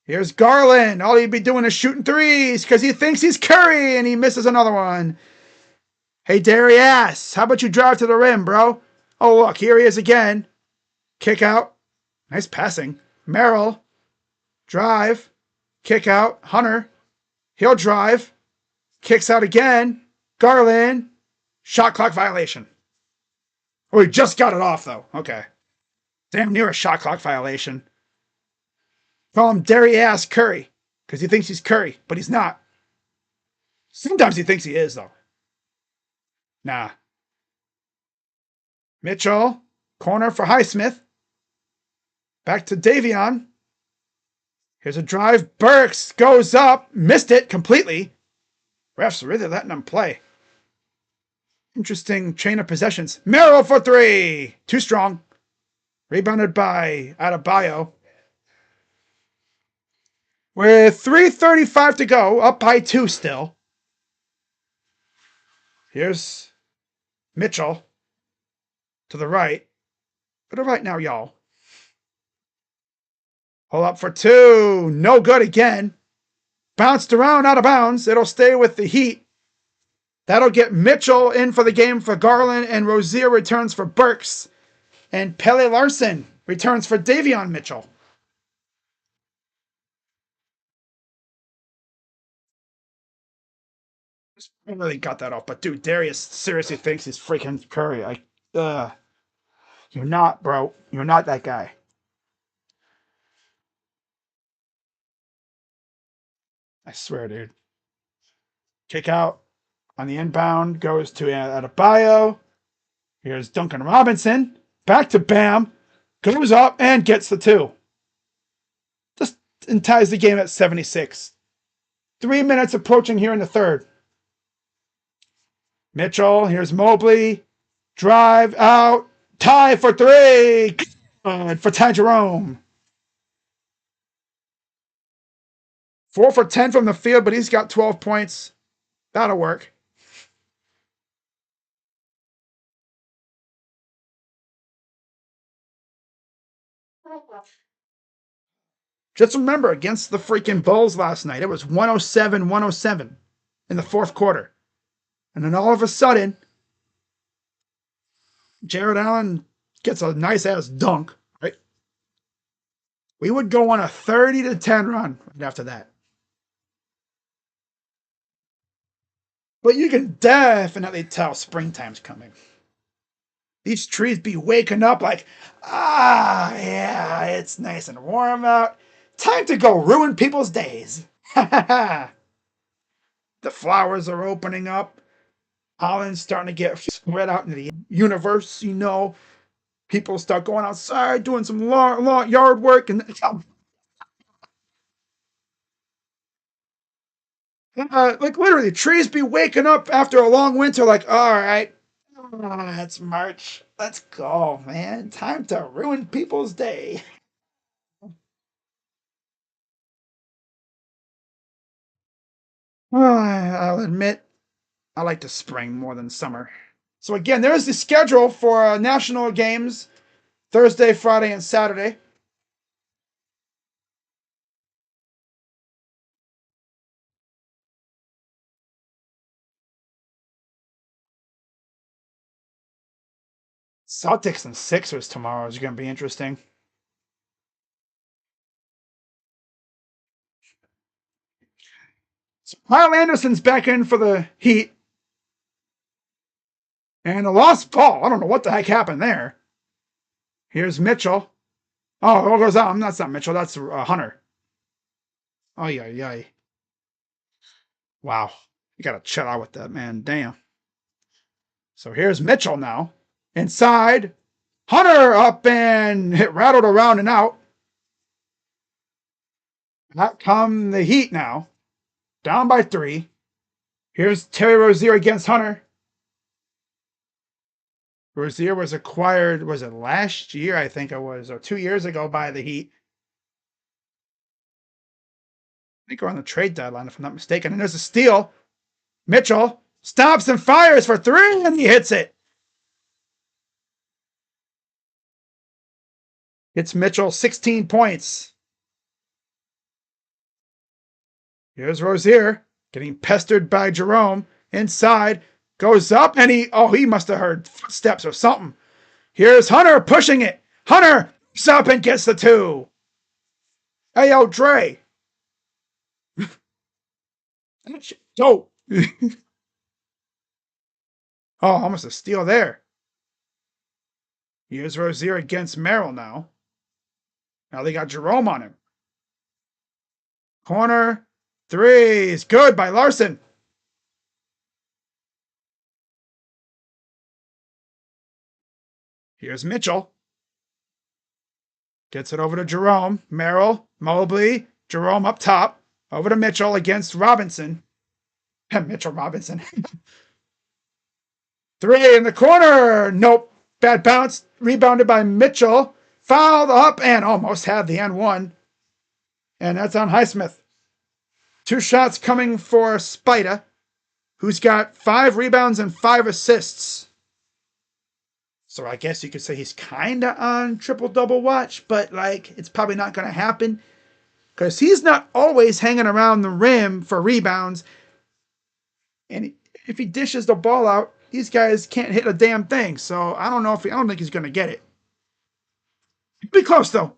Here's Garland. All he'd be doing is shooting threes because he thinks he's Curry and he misses another one. Hey, Darius, how about you drive to the rim, bro? Oh, look, here he is again. Kick out. Nice passing. Merrill. Drive. Kick out. Hunter. He'll drive. Kicks out again. Garland. Shot clock violation. Oh, he just got it off, though. Okay. Damn near a shot clock violation. Call him Darius Curry because he thinks he's Curry, but he's not. Sometimes he thinks he is, though. Nah. Mitchell. Corner for Highsmith. Back to Davion. Here's a drive. Burks goes up. Missed it completely. Refs really letting him play. Interesting chain of possessions. Merrill for three. Too strong. Rebounded by Adebayo. With 3:35 to go. Up by 2 still. Here's Mitchell. To the right. To the right now, y'all. Hold up for 2. No good again. Bounced around out of bounds. It'll stay with the Heat. That'll get Mitchell in for the game for Garland, and Rozier returns for Burks. And Pele Larson returns for Davion Mitchell. I really got that off, but dude, Darius seriously thinks he's freaking Curry. You're not, bro. You're not that guy. I swear, dude. Kick out on the inbound goes to Adebayo. Here's Duncan Robinson. Back to Bam. Goes up and gets the 2. Just ties the game at 76. 3 minutes approaching here in the third. Mitchell. Here's Mobley. Drive out. Tie for 3. Good for Ty Jerome. 4 for 10 from the field, but he's got 12 points. That'll work. Just remember, against the freaking Bulls last night, it was 107-107 in the fourth quarter. And then all of a sudden, Jared Allen gets a nice-ass dunk, right? We would go on a 30-10 run right after that. But you can definitely tell springtime's coming. These trees be waking up like, yeah, it's nice and warm out. Time to go ruin people's days. The flowers are opening up. Holland's starting to get spread out into the universe, you know. People start going outside, doing some long yard work, and like literally, trees be waking up after a long winter. Like, all right, it's March. Let's go, man. Time to ruin people's day. I'll admit, I like the spring more than summer. So again, there's the schedule for national games Thursday, Friday, and Saturday. Celtics and Sixers tomorrow is going to be interesting. So Kyle Anderson's back in for the Heat. And a lost ball. I don't know what the heck happened there. Here's Mitchell. Oh, it goes out. That's not Mitchell. That's Hunter. Oh, yeah. Wow. You got to chill out with that, man. Damn. So here's Mitchell now. Inside. Hunter up and hit rattled around and out. Out come the Heat now. Down by 3. Here's Terry Rozier against Hunter. Rozier was acquired, was it last year? I think it was, or 2 years ago by the Heat. I think we're on the trade deadline, if I'm not mistaken. And there's a steal. Mitchell stops and fires for 3, and he hits it. It's Mitchell, 16 points. Here's Rozier getting pestered by Jerome. Inside, goes up, and he must have heard footsteps or something. Here's Hunter pushing it. Hunter up and gets the 2. Hey, yo, Dre. Dope. Oh, almost a steal there. Here's Rozier against Merrill now. Now they got Jerome on him. Corner. 3 is good by Larson. Here's Mitchell. Gets it over to Jerome. Merrill, Mobley, Jerome up top. Over to Mitchell against Robinson. Mitchell Robinson. 3 in the corner. Nope. Bad bounce. Rebounded by Mitchell. Fouled up and almost had the N1. And that's on Highsmith. 2 shots coming for Spida, who's got 5 rebounds and 5 assists. So I guess you could say he's kind of on triple-double watch, but it's probably not going to happen because he's not always hanging around the rim for rebounds. And if he dishes the ball out, these guys can't hit a damn thing. So I don't think he's going to get it. It'll be close though.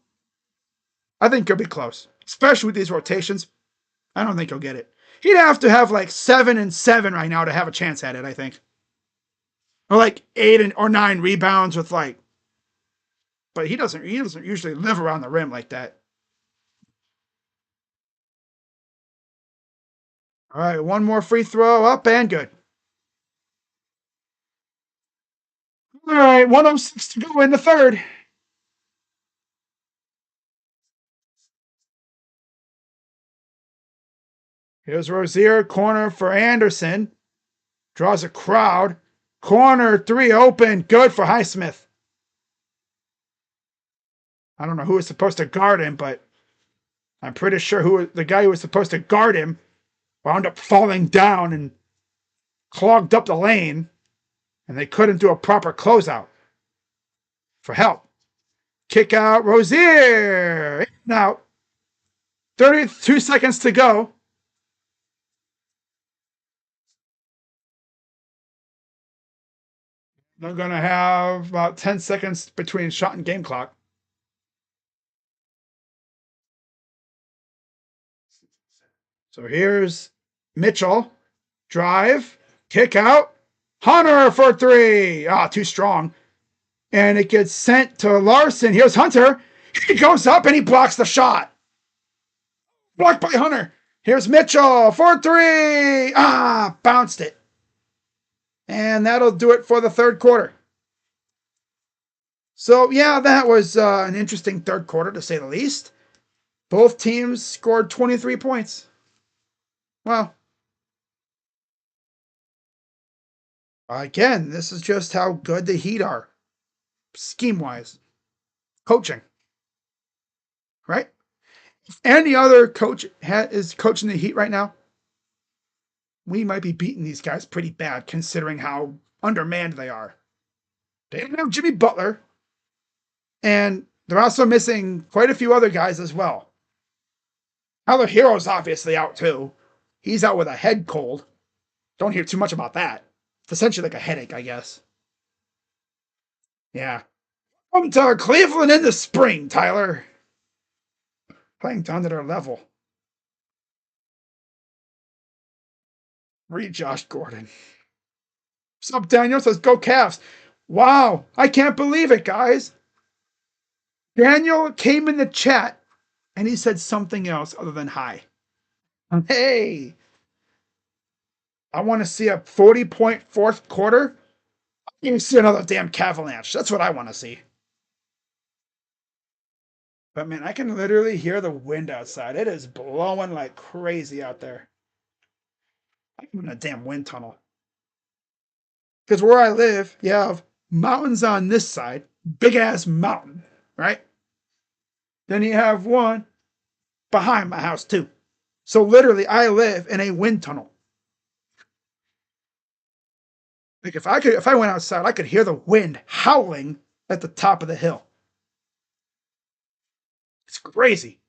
I think he'll be close, especially with these rotations. I don't think he'll get it. He'd have to have 7 and 7 right now to have a chance at it, I think. Or 8 or 9 rebounds with but he doesn't usually live around the rim like that. All right, 1 more free throw up and good. All right, 1:06 to go in the third. Here's Rozier, corner for Anderson. Draws a crowd. Corner 3 open, good for Highsmith. I don't know who was supposed to guard him, but I'm pretty sure the guy who was supposed to guard him wound up falling down and clogged up the lane, and they couldn't do a proper closeout for help. Kick out Rozier. Now, 32 seconds to go. They're going to have about 10 seconds between shot and game clock. So here's Mitchell. Drive. Kick out. Hunter for 3. Too strong. And it gets sent to Larson. Here's Hunter. He goes up and he blocks the shot. Blocked by Hunter. Here's Mitchell for 3. Bounced it. And that'll do it for the third quarter. So, yeah, that was an interesting third quarter, to say the least. Both teams scored 23 points. Well, again, this is just how good the Heat are, scheme-wise. Coaching. Right? If any other coach is coaching the Heat right now, we might be beating these guys pretty bad, considering how undermanned they are. They don't have Jimmy Butler, and they're also missing quite a few other guys as well. Tyler Hero's obviously out too. He's out with a head cold. Don't hear too much about that. It's essentially like a headache, I guess. Yeah. Come to Cleveland in the spring, Tyler. Playing down to their level. Read Josh Gordon. Sub Daniel says, go Cavs. Wow, I can't believe it, guys. Daniel came in the chat and he said something else other than hi. Hey, I want to see a 40-point fourth quarter. You see another damn Cavaliers. That's what I want to see. But man, I can literally hear the wind outside. It is blowing like crazy out there. I'm in a damn wind tunnel. Because where I live, you have mountains on this side, big ass mountain, right? Then you have one behind my house too. So literally, I live in a wind tunnel. Like if I went outside, I could hear the wind howling at the top of the hill. It's crazy.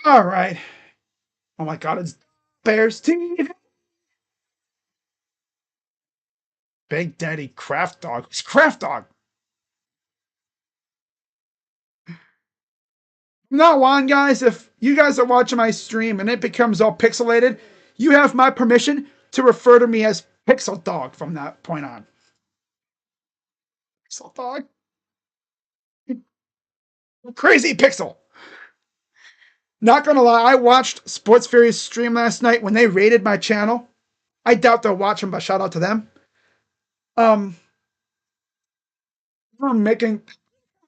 All right. Oh my God, it's Bears team. Big Daddy Craft Dog. It's Craft Dog. From now on, guys, if you guys are watching my stream and it becomes all pixelated, you have my permission to refer to me as Pixel Dog from that point on. Pixel Dog. Crazy Pixel. Not gonna lie, I watched Sports Fury's stream last night when they raided my channel. I doubt they'll watch them, but shout out to them. I'm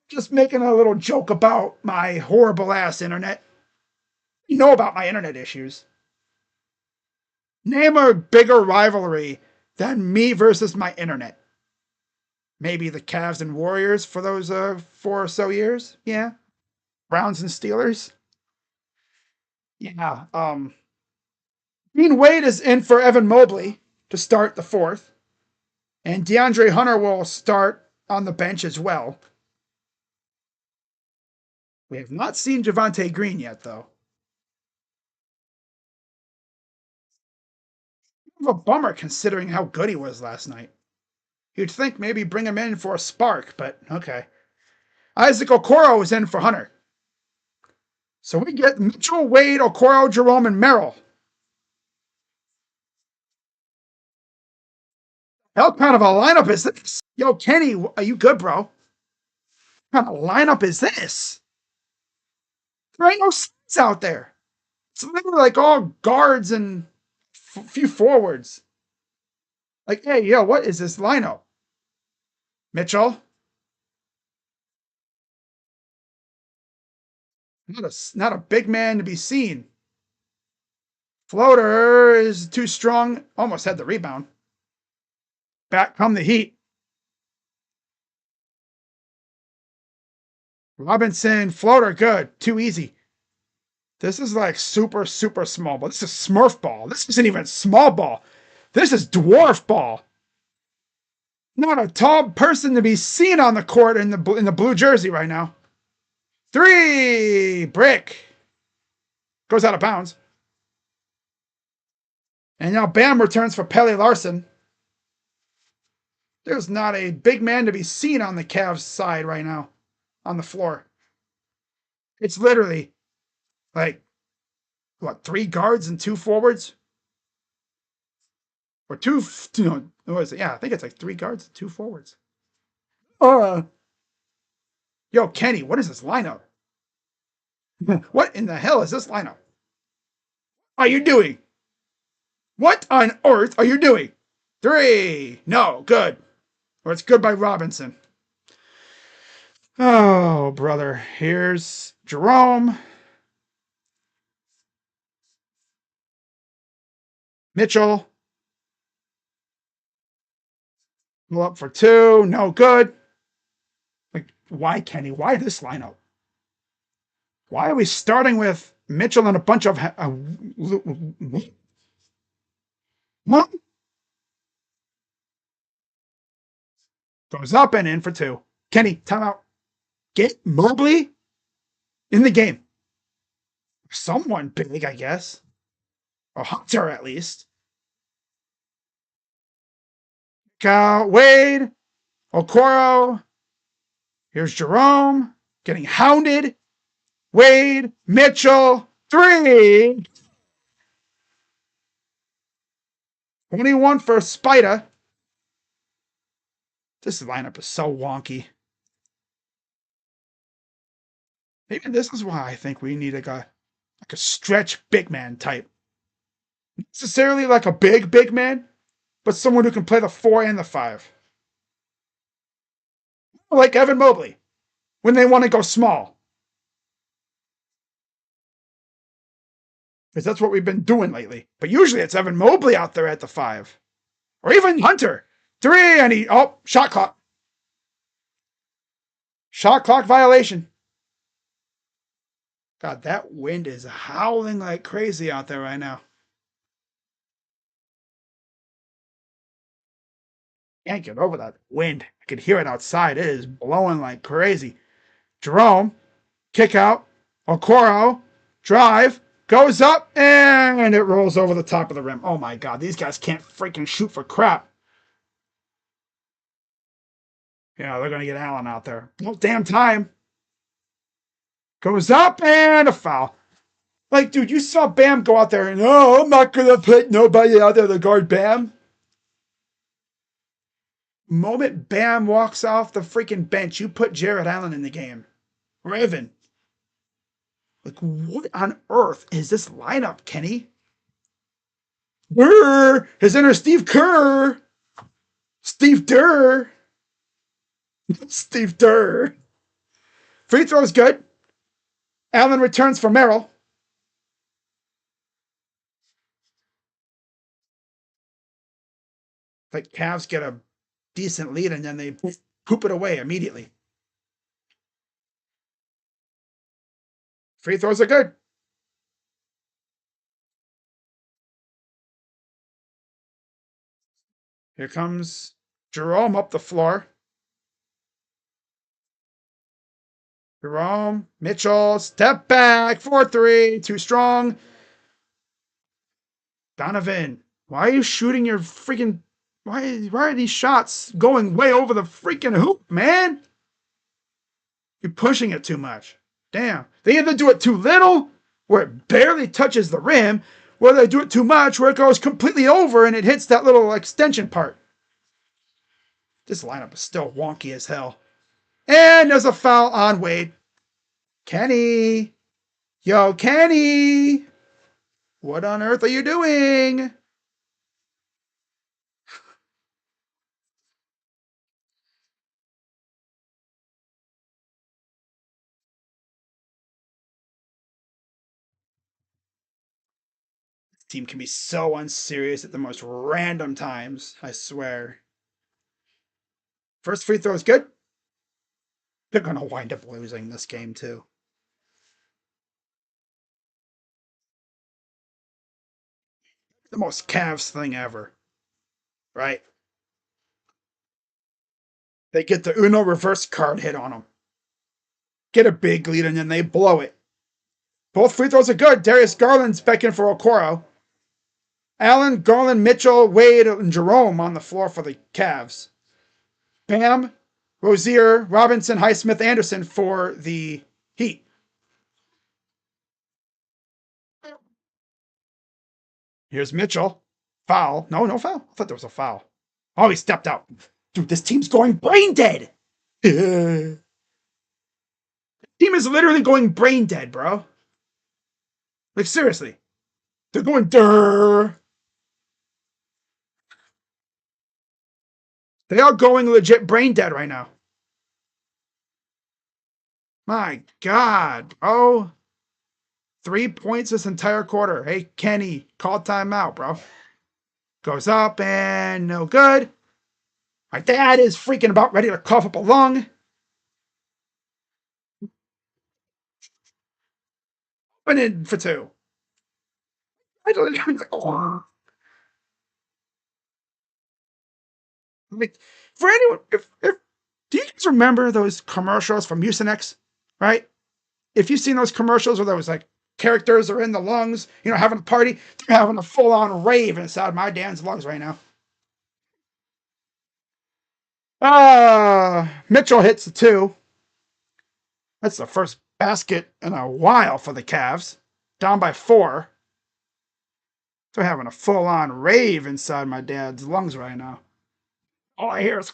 just making a little joke about my horrible ass internet. You know about my internet issues. Name a bigger rivalry than me versus my internet. Maybe the Cavs and Warriors for those 4 or so years. Yeah. Browns and Steelers. Yeah. Dean Wade is in for Evan Mobley to start the fourth. And DeAndre Hunter will start on the bench as well. We have not seen Javonte Green yet, though. Kind of a bummer considering how good he was last night. You'd think maybe bring him in for a spark, but okay. Isaac Okoro is in for Hunter. So we get Mitchell, Wade, Okoro, Jerome, and Merrill. Hell kind of a lineup is this? Yo, Kenny, are you good, bro? What kind of lineup is this? There ain't no sides out there. It's literally like all guards and a few forwards. Like, hey, yo, what is this lineup? Mitchell? Not a big man to be seen. Floater is too strong. Almost had the rebound. Back come the Heat. Robinson, floater, good. Too easy. This is like super, super small ball. This is Smurf ball. This isn't even small ball. This is dwarf ball. Not a tall person to be seen on the court in the blue jersey right now. 3 brick. Goes out of bounds. And now Bam returns for Pele Larson. There's not a big man to be seen on the Cavs side right now on the floor. It's literally like, what, 3 guards and 2 forwards? Or 2, what is it? Yeah, I think it's like 3 guards and 2 forwards. Yo, Kenny, what is this lineup? What in the hell is this lineup? Are you doing? What on earth are you doing? 3. No, good. Or it's good by Robinson. Oh, brother. Here's Jerome. Mitchell. Go up for 2. No good. Like, why, Kenny? Why this lineup? Why are we starting with Mitchell and a bunch of... One goes up and in for two. Kenny, timeout. Get Mobley in the game. Someone big, I guess. Or Hunter, at least. Wade. Okoro. Here's Jerome. Getting hounded. Wade. Mitchell. Three. 21 for Spida. This lineup is so wonky. Maybe this is why I think we need like a stretch big man type. Not necessarily like a big man, but someone who can play the 4 and the 5. Like Evan Mobley when they want to go small. Because that's what we've been doing lately. But usually it's Evan Mobley out there at the 5. Or even Hunter. 3 and shot clock. Shot clock violation. God, that wind is howling like crazy out there right now. Can't get over that wind. I can hear it outside. It is blowing like crazy. Jerome, kick out. Okoro, drive, goes up, and it rolls over the top of the rim. Oh my God, these guys can't freaking shoot for crap. Yeah, they're going to get Allen out there. No damn time. Goes up, and a foul. Like, dude, you saw Bam go out there, and I'm not going to put nobody out there to guard Bam. Moment Bam walks off the freaking bench, you put Jared Allen in the game. Raven. Like, what on earth is this lineup, Kenny? Durr! His inner Steve Kerr! Steve Durr! Steve Durr. Free throw is good. Allen returns for Merrill. Like, Cavs get a decent lead and then they poop it away immediately. Free throws are good. Here comes Jerome up the floor. Jerome, Mitchell, step back, 4-3, too strong. Donovan, why are you shooting your freaking... Why are these shots going way over the freaking hoop, man? You're pushing it too much. Damn. They either do it too little, where it barely touches the rim, or they do it too much, where it goes completely over and it hits that little extension part. This lineup is still wonky as hell. And there's a foul on Wade. Kenny. Yo, Kenny. What on earth are you doing? This team can be so unserious at the most random times, I swear. First free throw is good. They're going to wind up losing this game, too. The most Cavs thing ever. Right? They get the Uno reverse card hit on them. Get a big lead and then they blow it. Both free throws are good. Darius Garland's back in for Okoro. Allen, Garland, Mitchell, Wade, and Jerome on the floor for the Cavs. Bam, Rozier, Robinson, Highsmith, Anderson for the Heat. Here's Mitchell. Foul. No foul. I thought there was a foul. Oh, he stepped out. Dude, this team's going brain dead. Team is literally going brain dead, bro. Like, seriously. They're going durr. They are going legit brain dead right now. My God, bro. 3 points this entire quarter. Hey, Kenny, call timeout, bro. Goes up and no good. My dad is freaking about ready to cough up a lung. Went in for two. I don't. Oh. Like, for anyone, if do you guys remember those commercials from Mucinex, right? If you've seen those commercials where those like characters are in the lungs, having a party, they're having a full on rave inside my Dan's lungs right now. Mitchell hits the two. That's the first basket in a while for the Cavs. Down by 4. They're having a full on rave inside my dad's lungs right now. All I hear is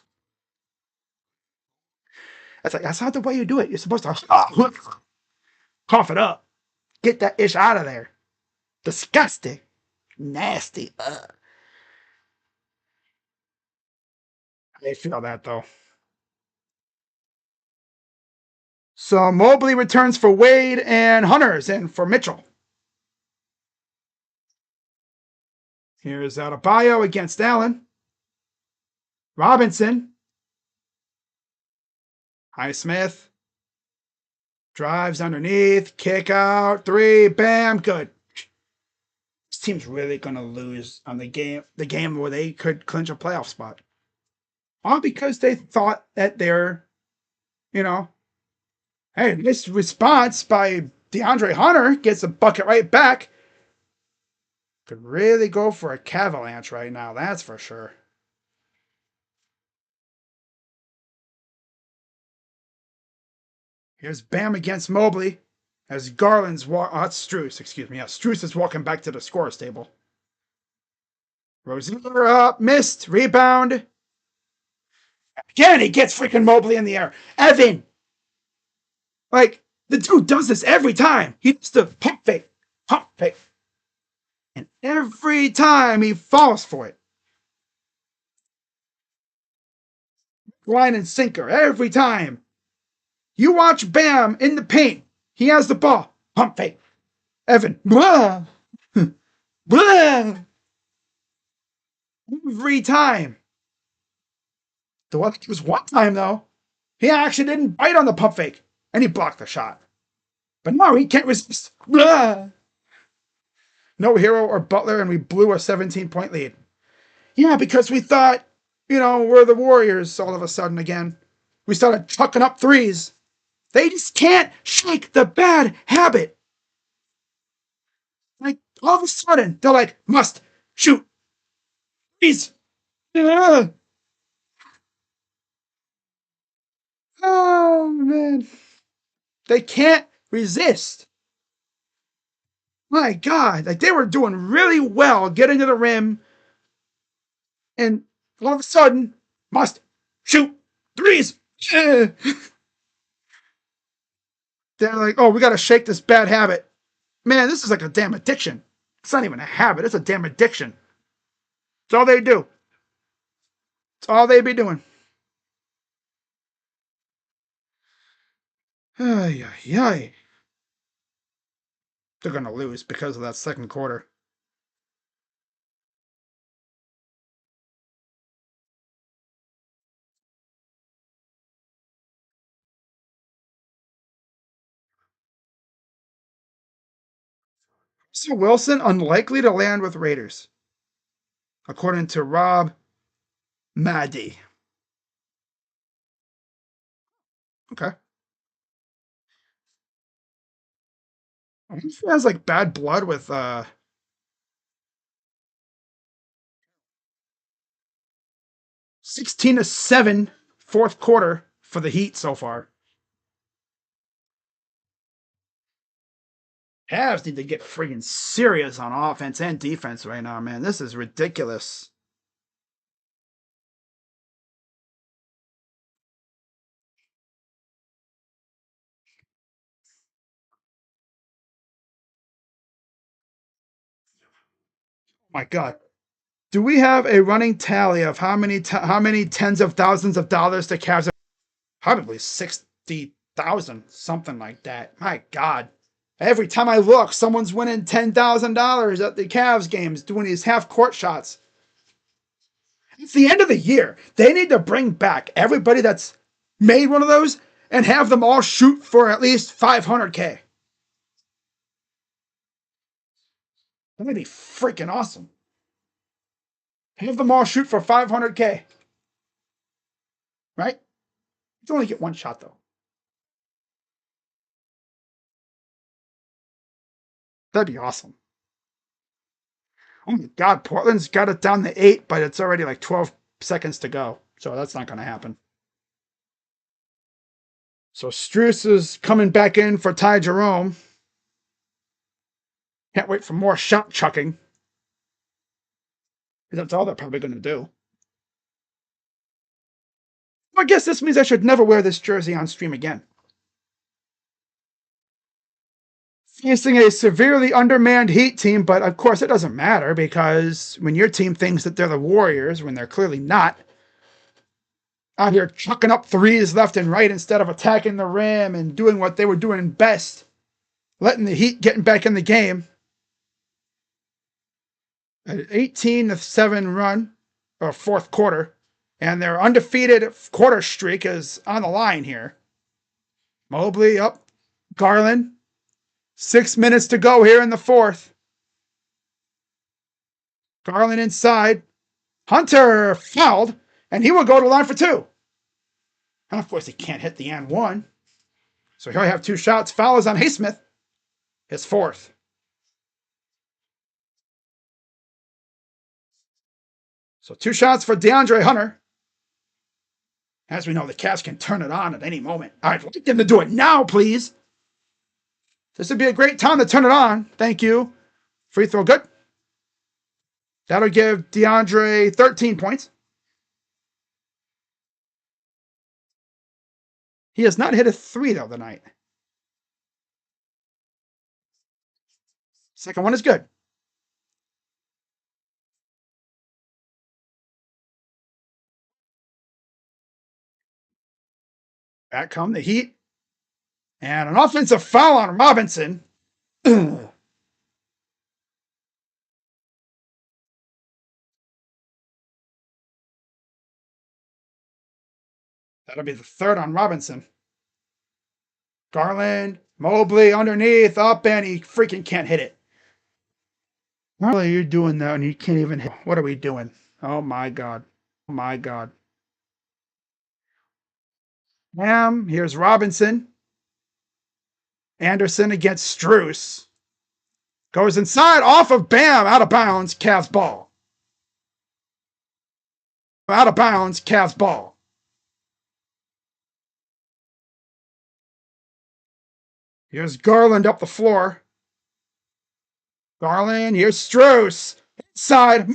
that's not the way you do it. You're supposed to cough it up. Get that ish out of there. Disgusting. Nasty. Ugh. I feel that though. So Mobley returns for Wade and Hunter's in for Mitchell. Here's Adebayo against Allen. Robinson. Highsmith. Drives underneath. Kick out. 3. Bam. Good. This team's really going to lose on the game where they could clinch a playoff spot. All because they thought that they're, you know, hey, this response by DeAndre Hunter gets a bucket right back. Could really go for a Cavaliers right now, that's for sure. Here's Bam against Mobley as Garland's Struess, excuse me. Yeah, Struess is walking back to the scorer's table. Rozier up, missed, rebound. Again, he gets freaking Mobley in the air. Evan! Like, the dude does this every time. He does the pump fake. And every time he falls for it. Line and sinker, every time. You watch Bam in the paint. He has the ball. Pump fake. Evan. Blah. Blah. Every time. There was one time, though, he actually didn't bite on the pump fake. And he blocked the shot. But no, he can't resist. Blah. No Hero or Butler, and we blew a 17-point lead. Yeah, because we thought, we're the Warriors all of a sudden again. We started chucking up threes. They just can't shake the bad habit. Like, all of a sudden, they're like, must shoot threes. Yeah. Oh, man. They can't resist. My God. Like, they were doing really well getting to the rim. And all of a sudden, must shoot threes. Yeah. They're like, oh, we got to shake this bad habit. Man, this is like a damn addiction. It's not even a habit. It's a damn addiction. It's all they do. It's all they be doing. Ay, ay, ay. They're going to lose because of that second quarter. So Wilson unlikely to land with Raiders, according to Rob Maddy. Okay. He has like bad blood with 16-7 fourth quarter for the Heat so far. Cavs need to get freaking serious on offense and defense right now, man. This is ridiculous. Oh my God. Do we have a running tally of how many tens of thousands of dollars the Cavs have? Probably 60,000, something like that. My God. Every time I look, someone's winning $10,000 at the Cavs games doing these half court shots. It's the end of the year. They need to bring back everybody that's made one of those and have them all shoot for at least 500K. That'd be freaking awesome. Have them all shoot for 500K. right? You only get one shot, though. That'd be awesome. Oh my God, Portland's got it down to 8, but it's already like 12 seconds to go. So that's not going to happen. So Struess is coming back in for Ty Jerome. Can't wait for more shot chucking. That's all they're probably going to do. I guess this means I should never wear this jersey on stream again. Facing a severely undermanned Heat team, but of course it doesn't matter because when your team thinks that they're the Warriors, when they're clearly not, out here chucking up threes left and right instead of attacking the rim and doing what they were doing best, letting the Heat getting back in the game. An 18-7 run, or fourth quarter, and their undefeated quarter streak is on the line here. Mobley up, Garland. 6 minutes to go here in the fourth. Garland inside. Hunter fouled, and he will go to line for two. And of course, he can't hit the and one. So he'll have two shots. Foul is on Haysmith. His fourth. So 2 shots for DeAndre Hunter. As we know, the Cavs can turn it on at any moment. All right, let them to do it now, please. This would be a great time to turn it on. Thank you. Free throw good. That'll give DeAndre 13 points. He has not hit a 3, though, tonight. Second one is good. Back come the Heat. And an offensive foul on Robinson. That'll be the third on Robinson. Garland, Mobley underneath, up, and he freaking can't hit it. Really, you're doing that and you can't even hit. What are we doing? Oh my God. Oh my God. Bam, here's Robinson. Anderson against Struess. Goes inside, off of Bam, out of bounds, Cavs ball. Out of bounds, Cavs ball. Here's Garland up the floor. Garland, here's Struess. Inside,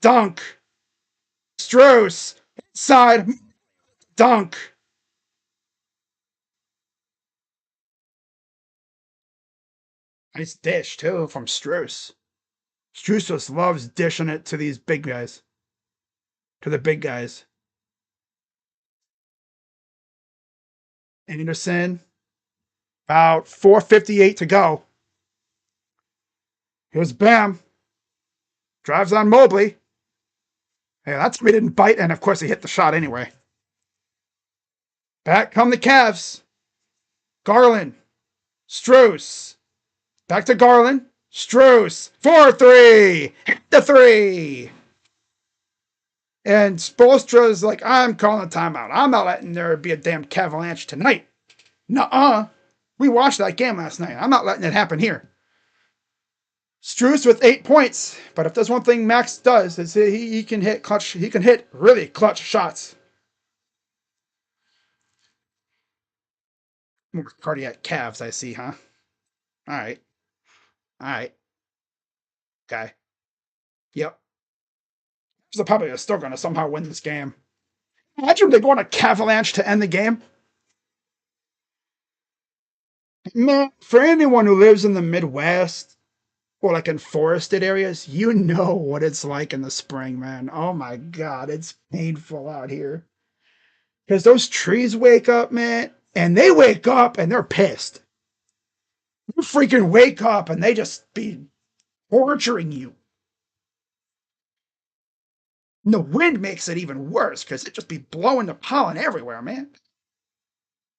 dunk. Struess, inside, dunk. Nice dish, too, from Struess. Struess just loves dishing it to these big guys. To the big guys. Anderson, about 4:58 to go. Here's Bam. Drives on Mobley. Hey, that's me didn't bite, and of course he hit the shot anyway. Back come the Cavs. Garland. Struess. Back to Garland. Struess. 4-3. Hit the 3. And Spoelstra's like, I'm calling a timeout. I'm not letting there be a damn Cavaliers tonight. Nuh-uh. We watched that game last night. I'm not letting it happen here. Struess with 8 points. But if there's one thing Max does, is he can hit clutch. He can hit really clutch shots. More cardiac calves, I see, huh? All right. All right. Okay. Yep. So probably still going to somehow win this game. Imagine they go on a Cavaliers to end the game. Man, for anyone who lives in the Midwest or like in forested areas, you know what it's like in the spring, man. Oh my God, it's painful out here. Because those trees wake up, man, and they wake up and they're pissed. You freaking wake up and they just be torturing you. And the wind makes it even worse because it just be blowing the pollen everywhere, man.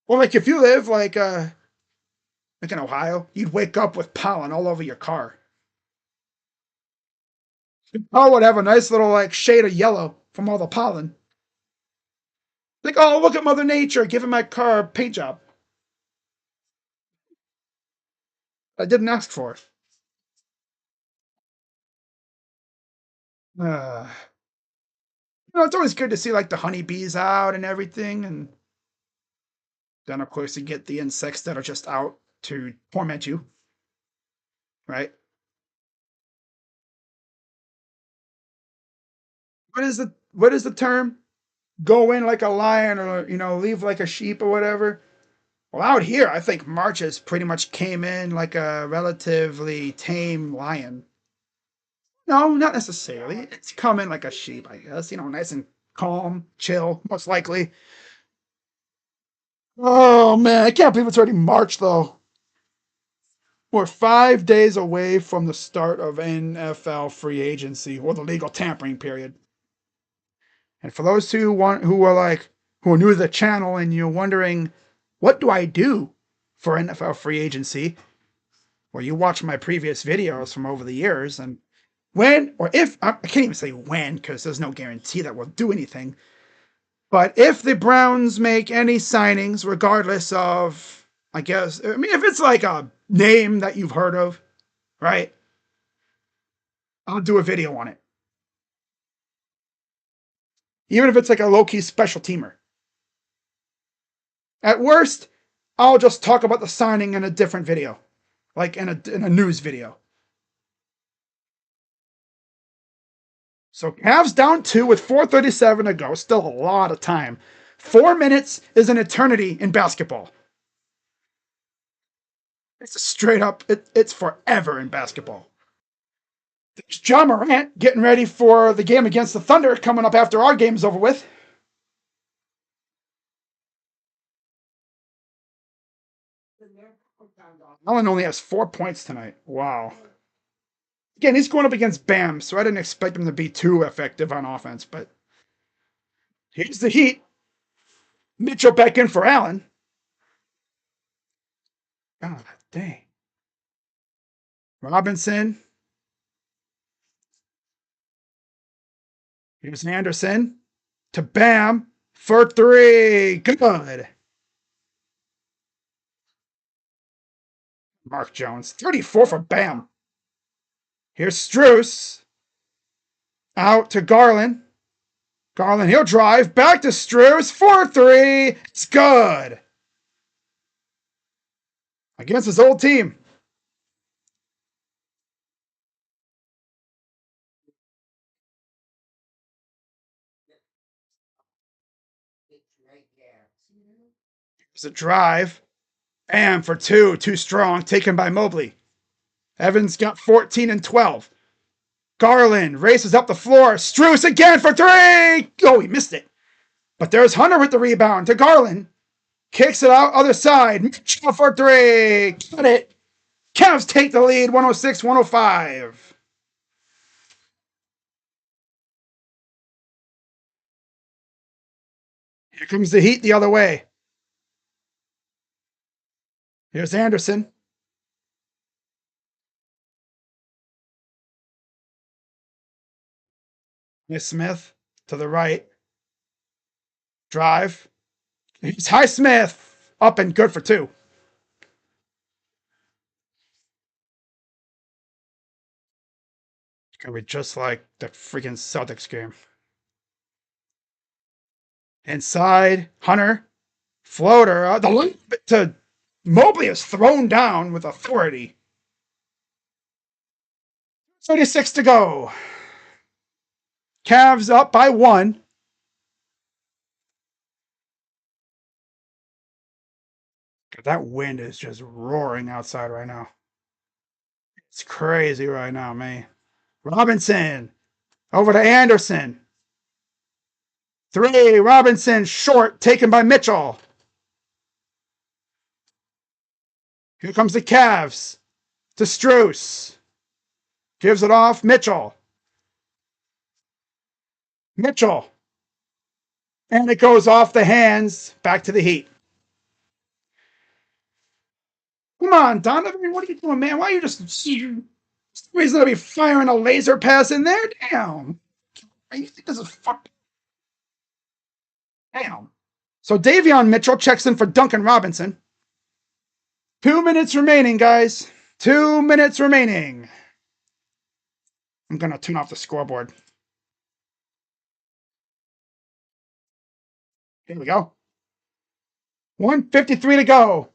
Well, like if you live like in Ohio, you'd wake up with pollen all over your car. Your car would have a nice little like shade of yellow from all the pollen. Like, oh, look at Mother Nature giving my car a paint job. I didn't ask for it. Uh, it's always good to see like the honeybees out and everything, and then of course you get the insects that are just out to torment you, right? What is the term? Go in like a lion, or leave like a sheep or whatever. Well, out here, I think Marches pretty much came in like a relatively tame lion. No, not necessarily. It's coming like a sheep, I guess. Nice and calm, chill, most likely. Oh man, I can't believe it's already March though. We're 5 days away from the start of NFL free agency, or the legal tampering period. And for those who are new to the channel and you're wondering, what do I do for NFL free agency? Well, you watch my previous videos from over the years, and when or if I can't even say when because there's no guarantee that we'll do anything. But if the Browns make any signings, regardless of, if it's like a name that you've heard of, right? I'll do a video on it. Even if it's like a low key special teamer. At worst, I'll just talk about the signing in a different video, like in a news video. So Cavs down 2 with 4:37 to go. Still a lot of time. 4 minutes is an eternity in basketball. It's a straight up. It's forever in basketball. There's John Morant getting ready for the game against the Thunder coming up after our game's over with. Allen only has 4 points tonight. Wow. Again, he's going up against Bam, so I didn't expect him to be too effective on offense. But here's the Heat. Mitchell back in for Allen. God dang. Robinson. Here's Anderson to Bam for three. Good. Mark Jones. 34 for Bam. Here's Strus. Out to Garland. Garland, he'll drive. Back to Strus. 4-3. It's good. Against his old team. There's a drive. Bam for two. Too strong. Taken by Mobley. Evans got 14 and 12. Garland races up the floor. Strus again for three. Oh, he missed it. But there's Hunter with the rebound to Garland. Kicks it out, other side. Mitchell for three. Got it. Cavs take the lead, 106-105. Here comes the Heat the other way. Here's Anderson. Here's Smith to the right. Drive. Here's Highsmith. Up and good for two. It's going to be just like the freaking Celtics game. Inside, Hunter. Floater. The limit to Mobley is thrown down with authority. 36 to go. Cavs up by one. That wind is just roaring outside right now. It's crazy right now, man. Robinson over to Anderson. Three. Robinson short, taken by Mitchell. Here comes the Cavs to Strus. Gives it off. Mitchell. Mitchell. And it goes off the hands. Back to the Heat. Come on, Donovan. What are you doing, man? Why are you just. Somebody's going to be firing a laser pass in there? Damn. You think this is fucked? Damn. So Davion Mitchell checks in for Duncan Robinson. 2 minutes remaining, guys. 2 minutes remaining. I'm going to turn off the scoreboard. Here we go. 1:53 to go.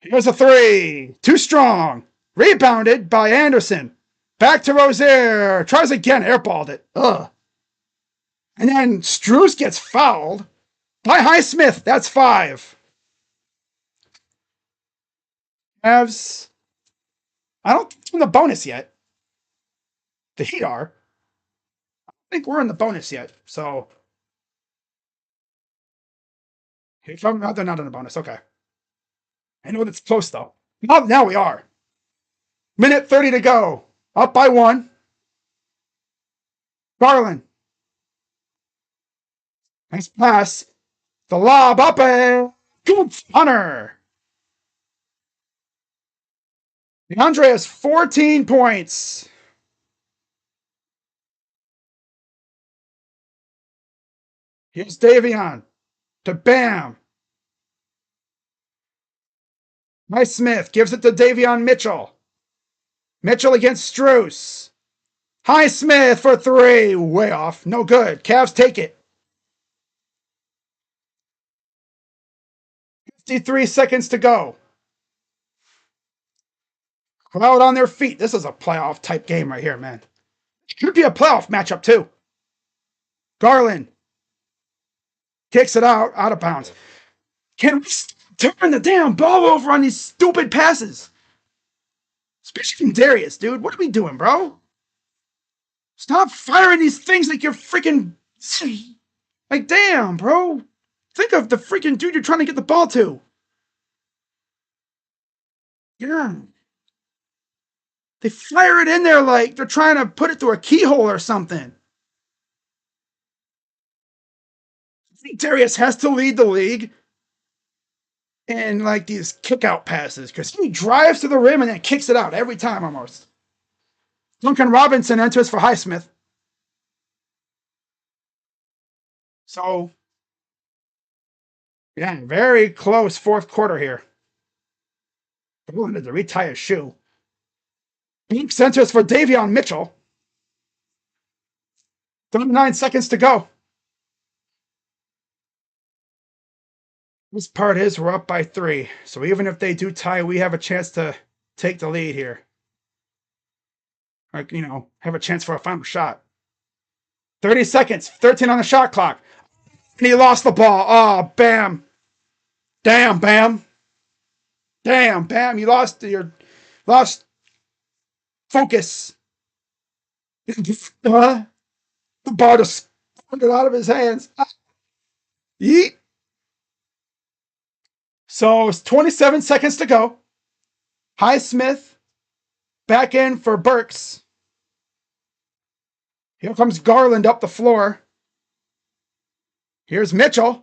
Here's a three. Too strong. Rebounded by Anderson. Back to Rozier. Tries again. Airballed it. Ugh. And then Strus gets fouled by Highsmith. That's 5. Cavs. I don't think we're in the bonus yet. The Heat are. I think we're in the bonus yet. So. If I'm not, they're not in the bonus. Okay. I know that's close, though. Now we are. Minute 30 to go. Up by 1. Garland. Nice pass. The lob up and good Hunter. DeAndre has 14 points. Here's Davion to Bam. Highsmith gives it to Davion Mitchell. Mitchell against Strus. Highsmith for 3. Way off. No good. Cavs take it. 53 seconds to go. Crowd on their feet. This is a playoff type game right here, man. Should be a playoff matchup, too. Garland kicks it out of bounds. Can we turn the damn ball over on these stupid passes? Especially from Darius, dude. What are we doing, bro? Stop firing these things like you're freaking... Like, damn, bro. Think of the freaking dude you're trying to get the ball to. Yeah. They fire it in there like they're trying to put it through a keyhole or something. I think Darius has to lead the league in like these kick-out passes because he drives to the rim and then kicks it out every time almost. Duncan Robinson enters for Highsmith. So, yeah, very close fourth quarter here. He wanted to retie his shoe. Beak enters for Davion Mitchell. 39 seconds to go. This part is we're up by 3. So even if they do tie, we have a chance to take the lead here. Like, have a chance for a final shot. 30 seconds. 13 on the shot clock. And he lost the ball. Oh, Bam. Damn, Bam. Damn, Bam. You lost focus. The ball just floated out of his hands. Yeet. So it's 27 seconds to go. Highsmith back in for Burks. Here comes Garland up the floor. Here's Mitchell.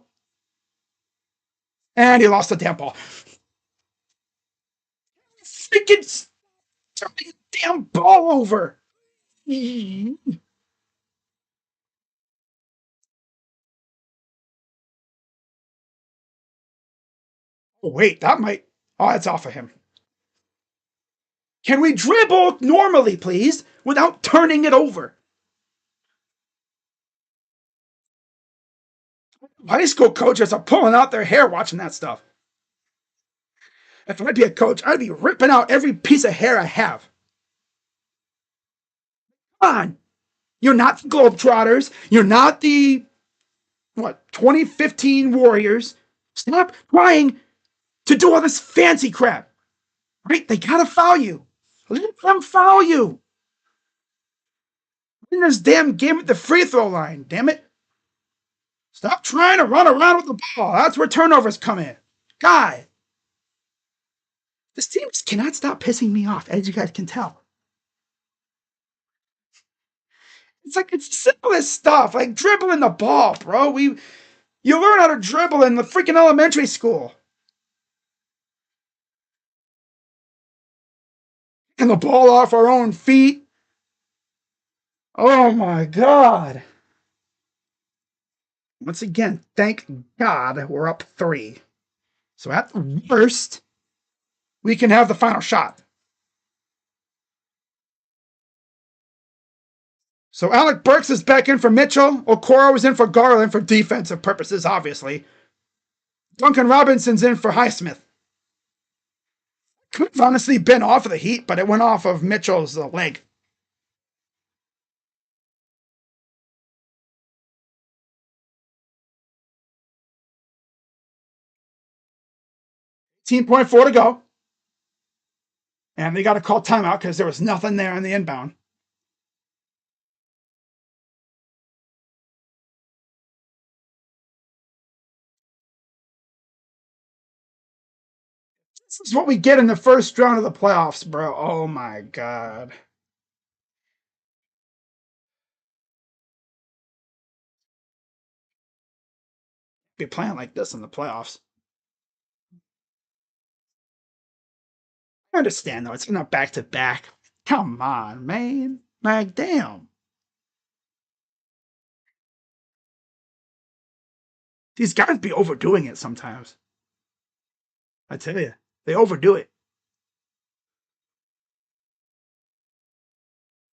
And he lost the damn ball. Freaking turn the damn ball over. Oh, wait, that might... Oh, that's off of him. Can we dribble normally, please, without turning it over? High school coaches are pulling out their hair watching that stuff. If I'd be a coach, I'd be ripping out every piece of hair I have. Come on. You're not the Globetrotters. You're not the, 2015 Warriors. Stop trying to do all this fancy crap. Right? They gotta foul you. Let them foul you. In this damn game at the free throw line, damn it. Stop trying to run around with the ball. That's where turnovers come in. God. This team just cannot stop pissing me off, as you guys can tell. It's like it's simplest stuff, like dribbling the ball, bro. You learn how to dribble in the freaking elementary school. And the ball off our own feet. Oh my God. Once again, thank God we're up 3. So at the worst, we can have the final shot. So Alec Burks is back in for Mitchell. Okoro is in for Garland for defensive purposes, obviously. Duncan Robinson's in for Highsmith. Could have honestly been off of the Heat, but it went off of Mitchell's leg. .4 to go. And they got to call timeout because there was nothing there on the inbound. This is what we get in the first round of the playoffs, bro. Oh my God. Be playing like this in the playoffs. I understand though, it's not back to back. Come on, man. Like, damn. These guys be overdoing it sometimes. I tell you, they overdo it.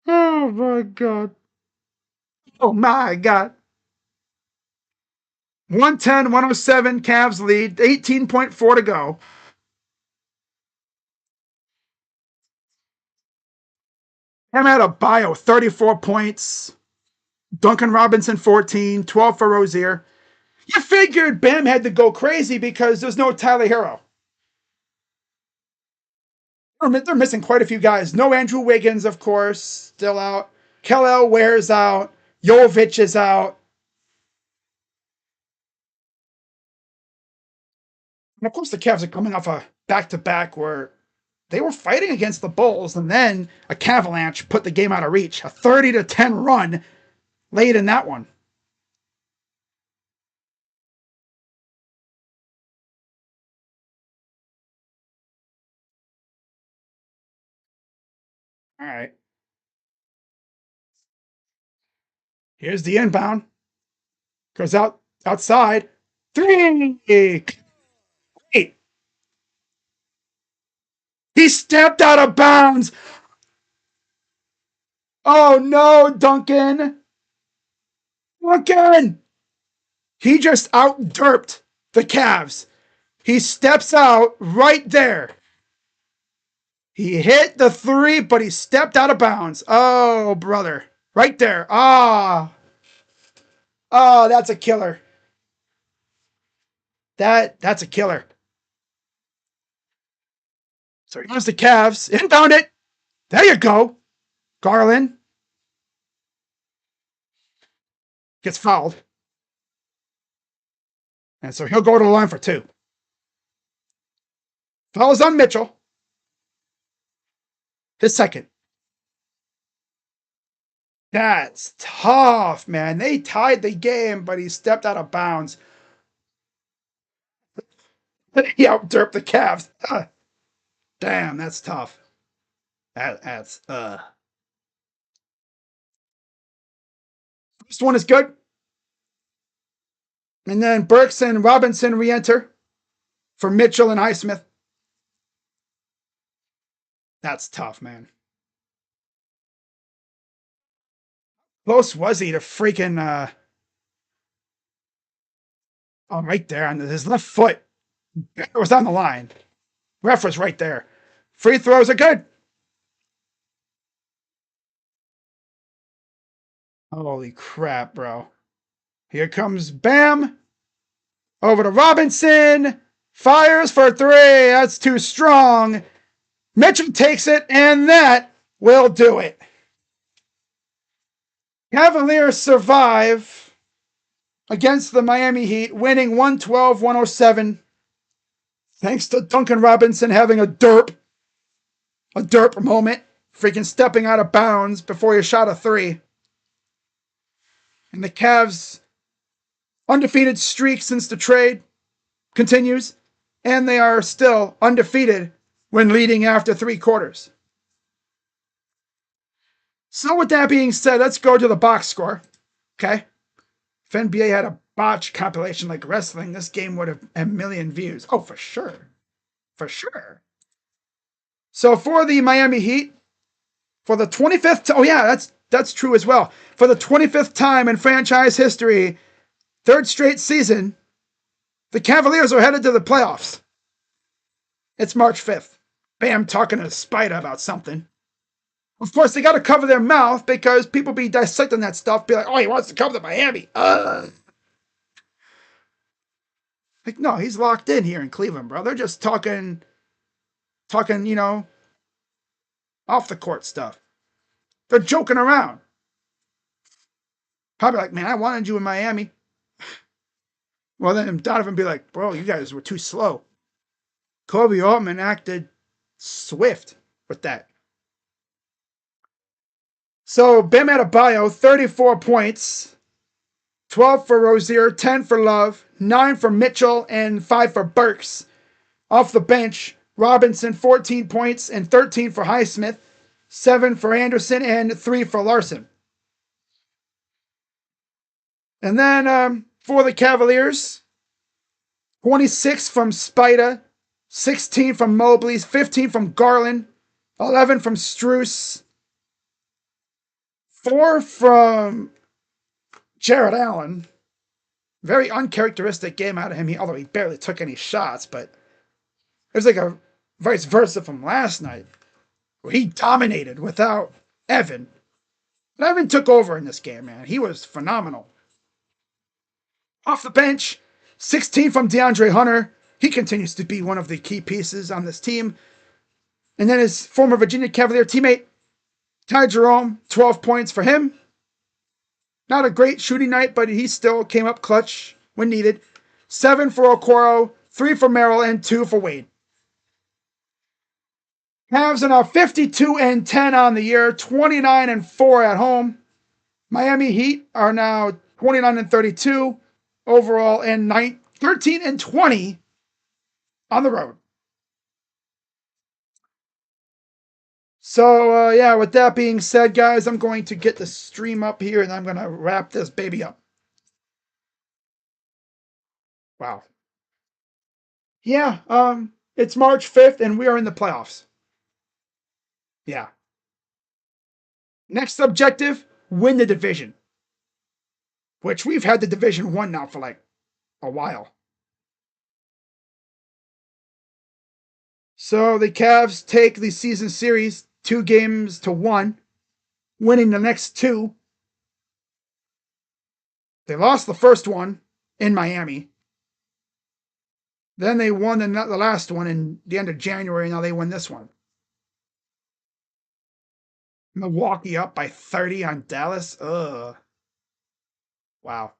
Oh my God. Oh my God. 110, 107, Cavs lead, 18.4 to go. Bam Adebayo, 34 points. Duncan Robinson, 14, 12 for Rozier. You figured Bam had to go crazy because there's no Tyler Hero. They're missing quite a few guys. No Andrew Wiggins, of course, still out. Kellel Ware's out. Jovic is out. And of course, the Cavs are coming off a back-to-back where they were fighting against the Bulls, and then a Cavalanche put the game out of reach. A 30-10 run late in that one. All right. Here's the inbound. Goes outside. 3. Eight. He stepped out of bounds. Oh no, Duncan. Duncan. He just out-derped the Cavs. He steps out right there. He hit the 3, but he stepped out of bounds. Oh, brother. Right there. Ah. Oh, that's a killer. That's a killer. So here's the Cavs. Inbound it. There you go. Garland gets fouled. And so he'll go to the line for 2. Fouls on Mitchell. His second. That's tough, man. They tied the game, but he stepped out of bounds. He out-derped the Cavs. Damn, that's tough. That's First one is good. And then Burks and Robinson re-enter for Mitchell and Highsmith. That's tough, man. Close was he to freaking oh, right there on his left foot. It was on the line. Ref was right there. Free throws are good. Holy crap, bro. Here comes Bam. Over to Robinson. Fires for 3. That's too strong. Mitchell takes it, and that will do it. Cavaliers survive against the Miami Heat, winning 112-107. Thanks to Duncan Robinson having a derp moment, freaking stepping out of bounds before he shot a 3. And the Cavs' undefeated streak since the trade continues, and they are still undefeated when leading after 3 quarters. So with that being said, let's go to the box score. Okay. If NBA had a botch compilation like wrestling, this game would have a million views. Oh, for sure. For sure. So for the Miami Heat, for the 25th, oh yeah, that's true as well. For the 25th time in franchise history, third straight season, the Cavaliers are headed to the playoffs. It's March 5th. Bam talking to Spider about something. Of course, they got to cover their mouth because people be dissecting that stuff, be like, oh, he wants to come to Miami. Like, no, he's locked in here in Cleveland, bro. They're just talking, off the court stuff. They're joking around. Probably like, man, I wanted you in Miami. Well, then Donovan be like, bro, you guys were too slow. Kobe Altman acted swift with that. So Bam Adebayo, 34 points, 12 for Rozier, 10 for Love, 9 for Mitchell, and 5 for Burks. Off the bench, Robinson, 14 points and 13 for Highsmith, 7 for Anderson, and 3 for Larson. And then for the Cavaliers, 26 from Spida, 16 from Mobley, 15 from Garland, 11 from Struess, 4 from Jared Allen. Very uncharacteristic game out of him, although he barely took any shots, but it was like a vice versa from last night, where he dominated without Evan. And Evan took over in this game, man. He was phenomenal. Off the bench, 16 from DeAndre Hunter. He continues to be one of the key pieces on this team. And then his former Virginia Cavalier teammate, Ty Jerome, 12 points for him. Not a great shooting night, but he still came up clutch when needed. 7 for Okoro, 3 for Merrill, and 2 for Wade. Cavs are now 52-10 on the year, 29-4 at home. Miami Heat are now 29-32 overall, and 13-20 on the road. So, yeah, with that being said, guys, I'm going to get the stream up here, and I'm going to wrap this baby up. Wow. Yeah, it's March 5th, and we are in the playoffs. Yeah. Next objective, win the division. Which we've had the Division 1 now for like a while. So the Cavs take the season series 2-1, winning the next 2. They lost the first one in Miami. Then they won the last one in the end of January. Now they win this one. Milwaukee up by 30 on Dallas. Ugh. Wow.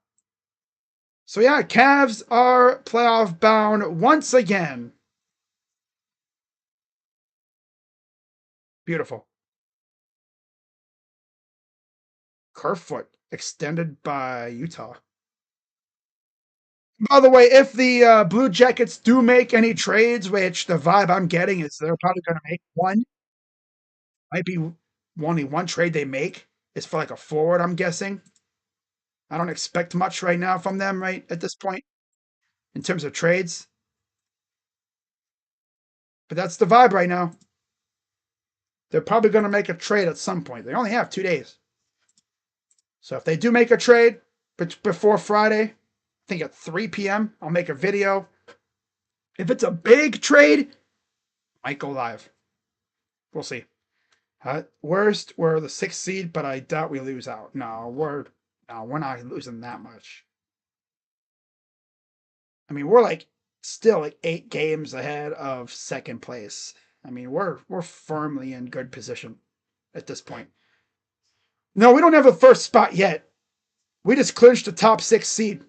So yeah, Cavs are playoff bound once again. Beautiful. Kerfoot extended by Utah. By the way, if the Blue Jackets do make any trades, which the vibe I'm getting is they're probably going to make one, might be only one trade they make. It's for like a forward, I'm guessing. I don't expect much right now from them right at this point in terms of trades. But that's the vibe right now. They're probably going to make a trade at some point. They only have 2 days. So if they do make a trade before Friday, I think at 3 p.m., I'll make a video. If it's a big trade, I might go live. We'll see. Worst, we're the 6th seed, but I doubt we lose out. No, we're not losing that much. I mean, we're like still like 8 games ahead of 2nd place. I mean, we're firmly in good position at this point. No, we don't have the first spot yet. We just clinched the top 6 seed.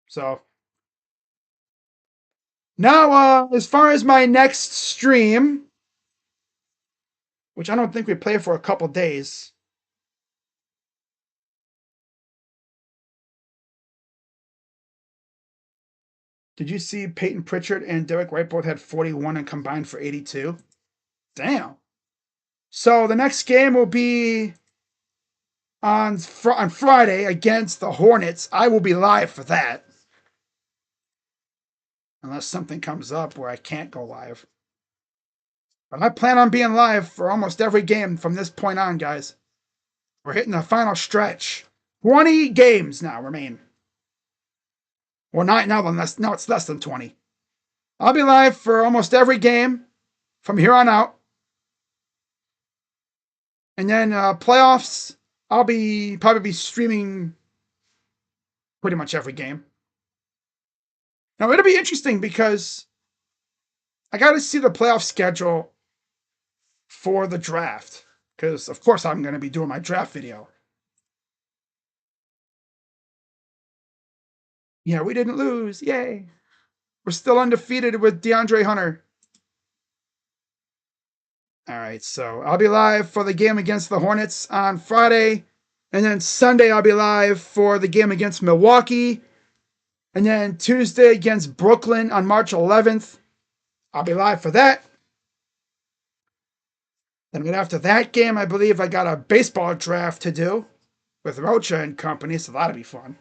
So now, as far as my next stream, which I don't think we play for a couple days. Did you see Peyton Pritchard and Derek White both had 41 and combined for 82? Damn. So the next game will be on Friday against the Hornets. I will be live for that. Unless something comes up where I can't go live. But I plan on being live for almost every game from this point on, guys. We're hitting the final stretch. 20 games now remain. Well, not now, now it's less than 20. I'll be live for almost every game from here on out. And then playoffs, I'll probably be streaming pretty much every game. Now it'll be interesting because I got to see the playoff schedule for the draft because of course I'm going to be doing my draft video. Yeah, we didn't lose. Yay. We're still undefeated with DeAndre Hunter. All right, so I'll be live for the game against the Hornets on Friday. And then Sunday, I'll be live for the game against Milwaukee. And then Tuesday against Brooklyn on March 11th. I'll be live for that. Then right after that game, I believe I got a baseball draft to do with Rocha and company, so that'll be fun.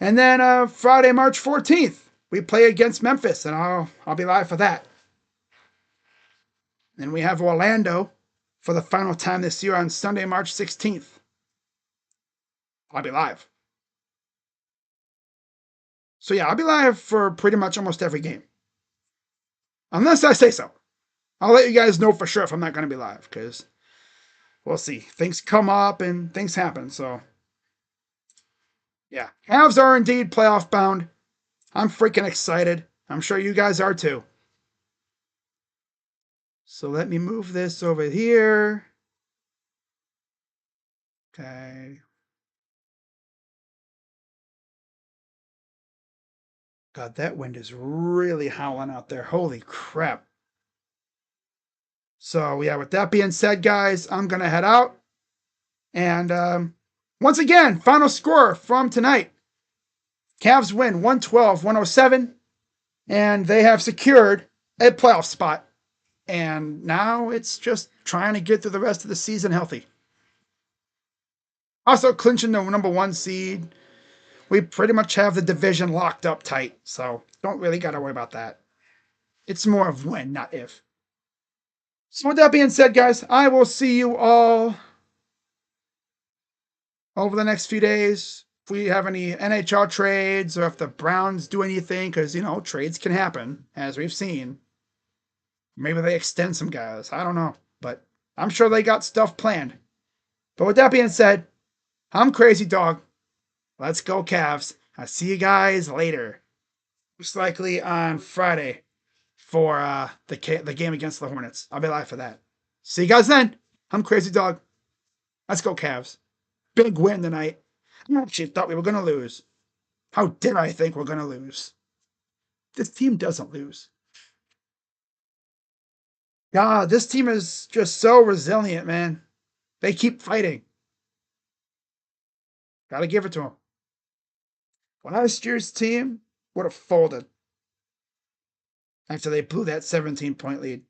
And then Friday, March 14th, we play against Memphis, and I'll be live for that. And we have Orlando for the final time this year on Sunday, March 16th. I'll be live. So yeah, I'll be live for pretty much almost every game. Unless I say so. I'll let you guys know for sure if I'm not going to be live, because we'll see. Things come up and things happen, so yeah. Cavs are indeed playoff bound. I'm freaking excited. I'm sure you guys are too. So let me move this over here. Okay. God, that wind is really howling out there. Holy crap. So, yeah, with that being said, guys, I'm going to head out. And once again, final score from tonight. Cavs win 112-107, and they have secured a playoff spot. And now it's just trying to get through the rest of the season healthy. Also clinching the number 1 seed. We pretty much have the division locked up tight, so don't really got to worry about that. It's more of when, not if. So with that being said, guys, I will see you all over the next few days. If we have any NHL trades or if the Browns do anything, because, trades can happen, as we've seen. Maybe they extend some guys. I don't know. But I'm sure they got stuff planned. But with that being said, I'm Crazy Dog. Let's go, Cavs. I'll see you guys later. Most likely on Friday for the game against the Hornets. I'll be live for that. See you guys then. I'm Crazy Dog. Let's go, Cavs. Big win tonight. I actually thought we were going to lose. How did I think we're going to lose? This team doesn't lose. God, this team is just so resilient, man. They keep fighting. Gotta give it to them. Last year's team would have folded after they blew that 17-point lead.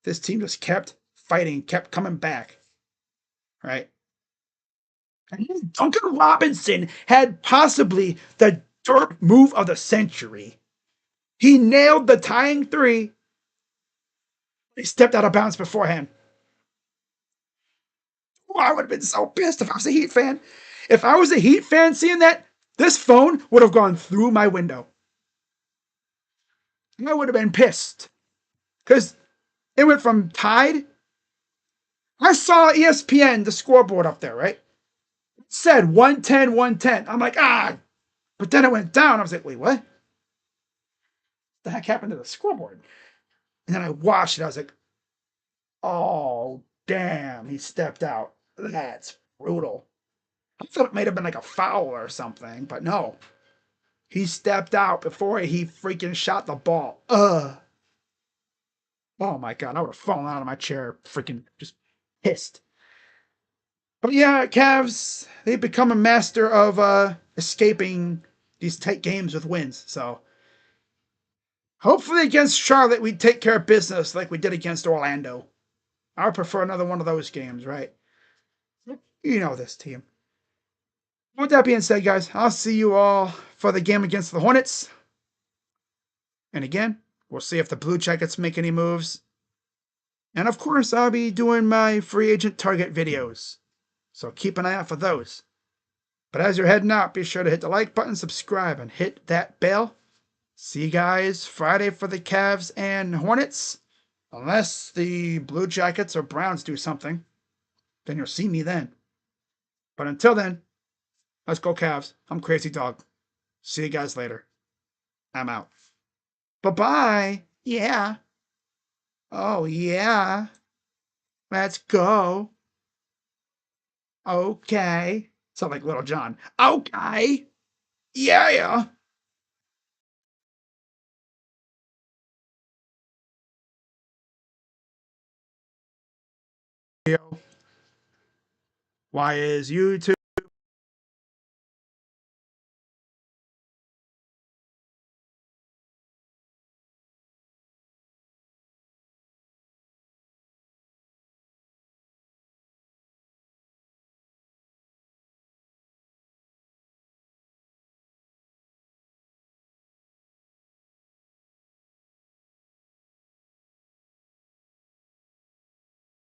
This team just kept fighting, kept coming back. Right? And Duncan Robinson had possibly the dirt move of the century. He nailed the tying 3. He stepped out of bounds beforehand. Oh, I would have been so pissed if I was a Heat fan. If I was a Heat fan seeing that, this phone would have gone through my window. I would have been pissed. Because it went from tied. I saw ESPN, the scoreboard up there, right? It said 110, 110. I'm like, but then it went down. I was like, wait, what? The heck happened to the scoreboard? And then I watched it. I was like, oh, damn, he stepped out. That's brutal. I thought it might have been like a foul or something, but no. He stepped out before he freaking shot the ball. Oh my God, I would have fallen out of my chair, freaking just pissed. But yeah, Cavs, they've become a master of escaping these tight games with wins. So hopefully against Charlotte, we take care of business like we did against Orlando. I would prefer another one of those games, right? You know this team. With that being said, guys, I'll see you all for the game against the Hornets. And again, we'll see if the Blue Jackets make any moves. And of course, I'll be doing my free agent target videos. So keep an eye out for those. But as you're heading out, be sure to hit the like button, subscribe, and hit that bell. See you guys Friday for the Cavs and Hornets. Unless the Blue Jackets or Browns do something, then you'll see me then. But until then, let's go Cavs. I'm Crazy Dog. See you guys later. I'm out. Bye-bye. Yeah. Oh, yeah. Let's go. Okay. Sound like Little John. Okay. Yeah. Why is YouTube